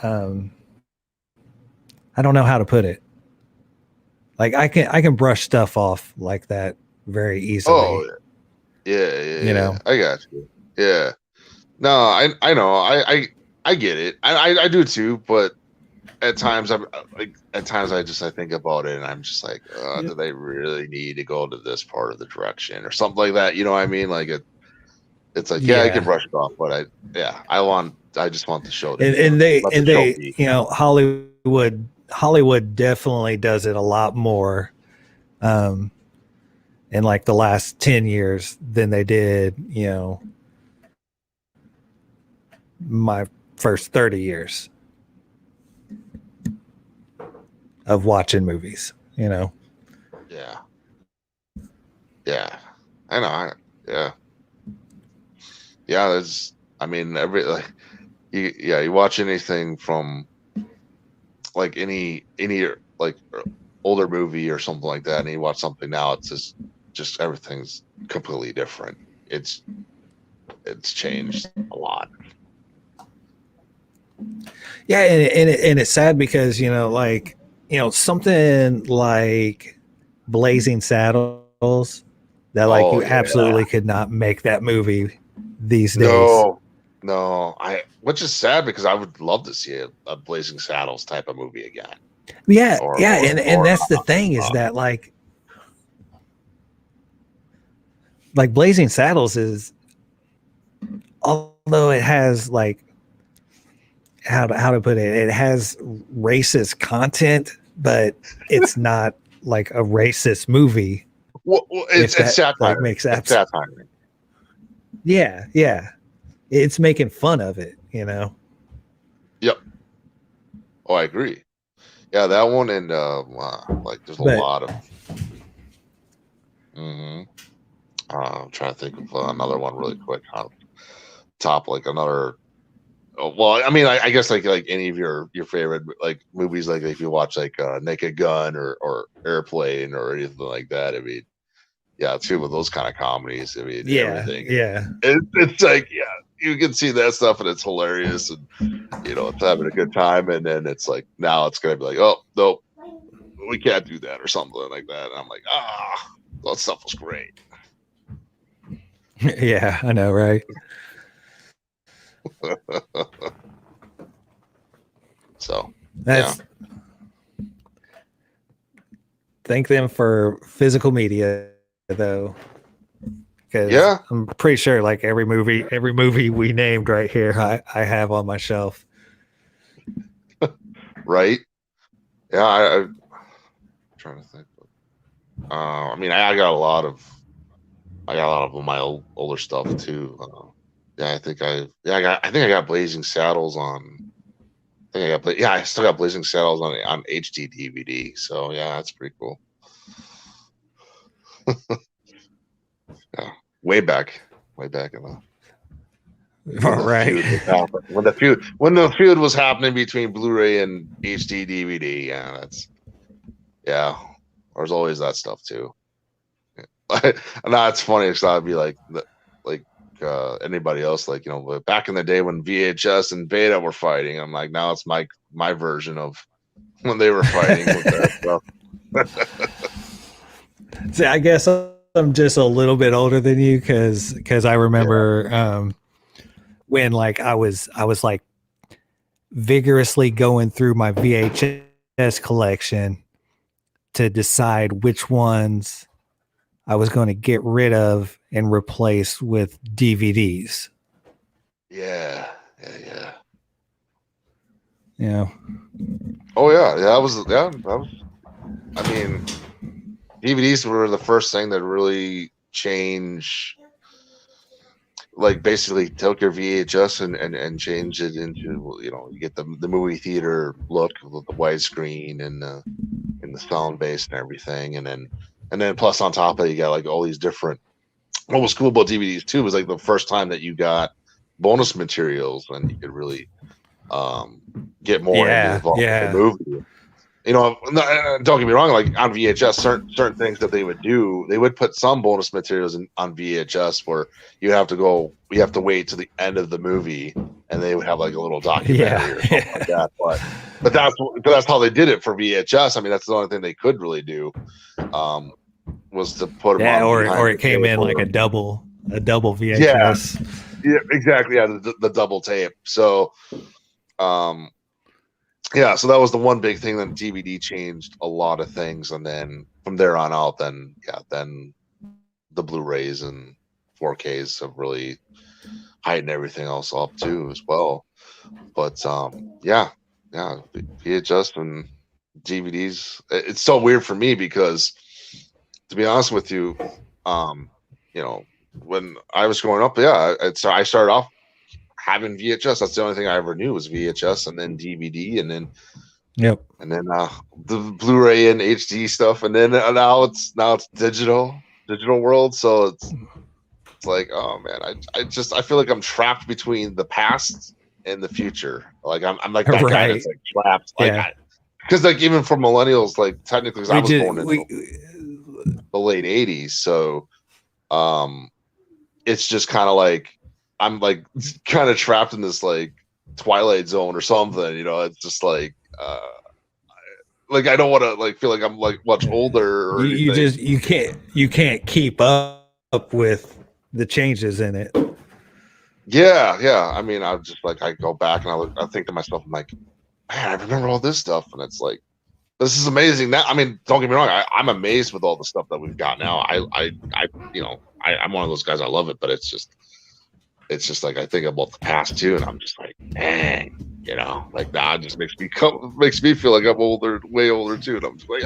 A: I don't know how to put it. Like I can brush stuff off like that very easily.
B: Oh yeah. I got you. Yeah. No, I know. I get it. I do too. But at times I think about it and I'm just like, do they really need to go to this part of the direction or something like that? You know what I mean? Like it's like, I can brush it off, but I just want the show to
A: and they Hollywood definitely does it a lot more in like the last 10 years than they did, my first 30 years of watching movies,
B: Yeah. I know. There's, I mean, you watch anything from like any like older movie or something like that, and you watch something now, it's just everything's completely different. It's changed a lot.
A: Yeah, and it's sad because something like Blazing Saddles that you absolutely could not make that movie these days.
B: No, which is sad because I would love to see a Blazing Saddles type of movie again.
A: Yeah, and that's the thing is that like Blazing Saddles is, although it has like how to put it, it has racist content, but it's not like a racist movie.
B: Well, it's satire.
A: Makes
B: it's satire.
A: Yeah, it's making fun of it,
B: Yep. Oh, I agree. Yeah, that one, and like there's a lot of. I'm trying to think of another one really quick. Top like another. Well, I mean, I guess like any of your favorite like movies, like if you watch like Naked Gun or Airplane or anything like that. I mean, yeah, two of those kind of comedies. I mean, everything.
A: Yeah.
B: It's like, you can see that stuff and it's hilarious and it's having a good time, and then it's like now it's gonna be like, oh nope, we can't do that or something like that, and I'm like, that stuff was great.
A: Yeah, I know, right?
B: So yeah,
A: That's thank them for physical media though, because
B: yeah,
A: I'm pretty sure like every movie we named right here, I have on my shelf.
B: right. Yeah, I'm trying to think. I mean, I got a lot of my older stuff too. Yeah, I think I got Blazing Saddles on. I think I still got Blazing Saddles on HD DVD. So yeah, that's pretty cool. Yeah, way back in the when
A: All
B: the
A: right.
B: feud was happening, when the feud was happening between Blu-ray and HD DVD. Yeah, yeah. There's always that stuff too. And that's funny because I'd be like anybody else, like, but back in the day when VHS and Beta were fighting, I'm like, now it's my version of when they were fighting with that stuff.
A: See, I guess I'm just a little bit older than you because I
B: Yeah,
A: remember when like I was like vigorously going through my VHS collection to decide which ones I was going to get rid of and replace with DVDs.
B: yeah, yeah, yeah.
A: You know,
B: Oh yeah, that was. I mean, DVDs were the first thing that really changed, like basically took your VHS and changed it into, you get the movie theater look with the widescreen and the sound base and everything, and then plus on top of it, you got like all these different. What was cool about DVDs too was like the first time that you got bonus materials and you could really um, get more into
A: yeah,
B: the
A: yeah,
B: movie. Don't get me wrong. Like on VHS, certain things that they would do, they would put some bonus materials on VHS where you have to wait to the end of the movie, and they would have like a little documentary or something like
A: yeah.
B: that. But that's how they did it for VHS. I mean, that's the only thing they could really do, was to put them
A: Yeah,
B: on
A: or
B: behind
A: it
B: the
A: came in like
B: tape.
A: a double
B: Yeah,
A: VHS.
B: yeah, exactly. Yeah, the double tape. So, um, yeah, so that was the one big thing. Then DVD changed a lot of things, and then from there on out, then the Blu-rays and 4Ks have really heightened everything else up too as well. But yeah, yeah, VHS and DVDs. It's so weird for me because, to be honest with you, um, you know, when I was growing up, yeah, I started off having VHS. That's the only thing I ever knew was VHS, and then DVD,
A: Yep.
B: and then the Blu-ray and HD stuff, and then now it's digital world. So it's like, oh man, I feel like I'm trapped between the past and the future. Like I'm like that guy
A: Right.
B: that's like trapped. Like
A: Yeah.
B: because like even for millennials, like technically, 'cause I
A: We
B: was
A: just
B: born in
A: we
B: the late '80s, so um, it's just kind of like I'm like kind of trapped in this like Twilight Zone or something. It's just like I don't want to like feel like I'm like much older or
A: you
B: anything.
A: just you can't keep up with the changes in it.
B: Yeah, yeah. I mean, I just like I go back and I think to myself, I'm like, man, I remember all this stuff, and it's like this is amazing. Now, I mean, don't get me wrong, I'm amazed with all the stuff that we've got now. I'm one of those guys. I love it, but it's just like I think about the past too, and I'm just like, dang, like now it just makes me feel like I'm older, way older too, and I'm just like,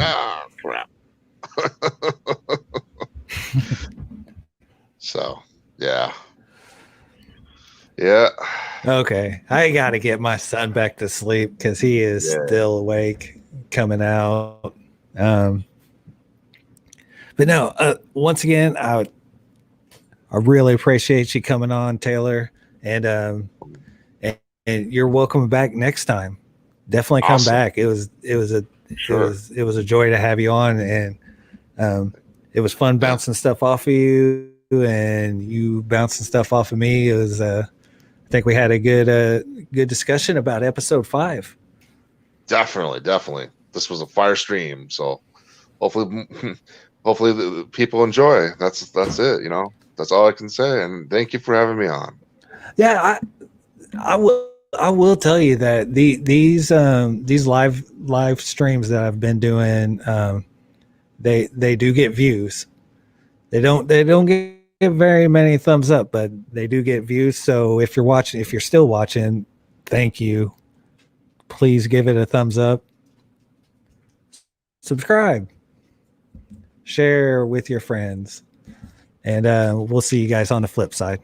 B: crap. So yeah, yeah,
A: Okay, I got to get my son back to sleep because he is
B: yeah.
A: still awake, coming out. Um, but no, once again, I really appreciate you coming on, Taylor, and you're welcome back next time. Definitely come
B: Awesome.
A: back.
B: Sure.
A: It was a joy to have you on, and it was fun
B: Yeah,
A: bouncing stuff off of you and you bouncing stuff off of me. It was I think we had a good discussion about episode 5.
B: definitely. This was a fire stream, so hopefully, hopefully the people enjoy. That's it. That's all I can say. And thank you for having me on.
A: Yeah, I will tell you that these live streams that I've been doing, they do get views. They don't get very many thumbs up, but they do get views. So if you're still watching, thank you. Please give it a thumbs up. Subscribe. Share with your friends. And we'll see you guys on the flip side.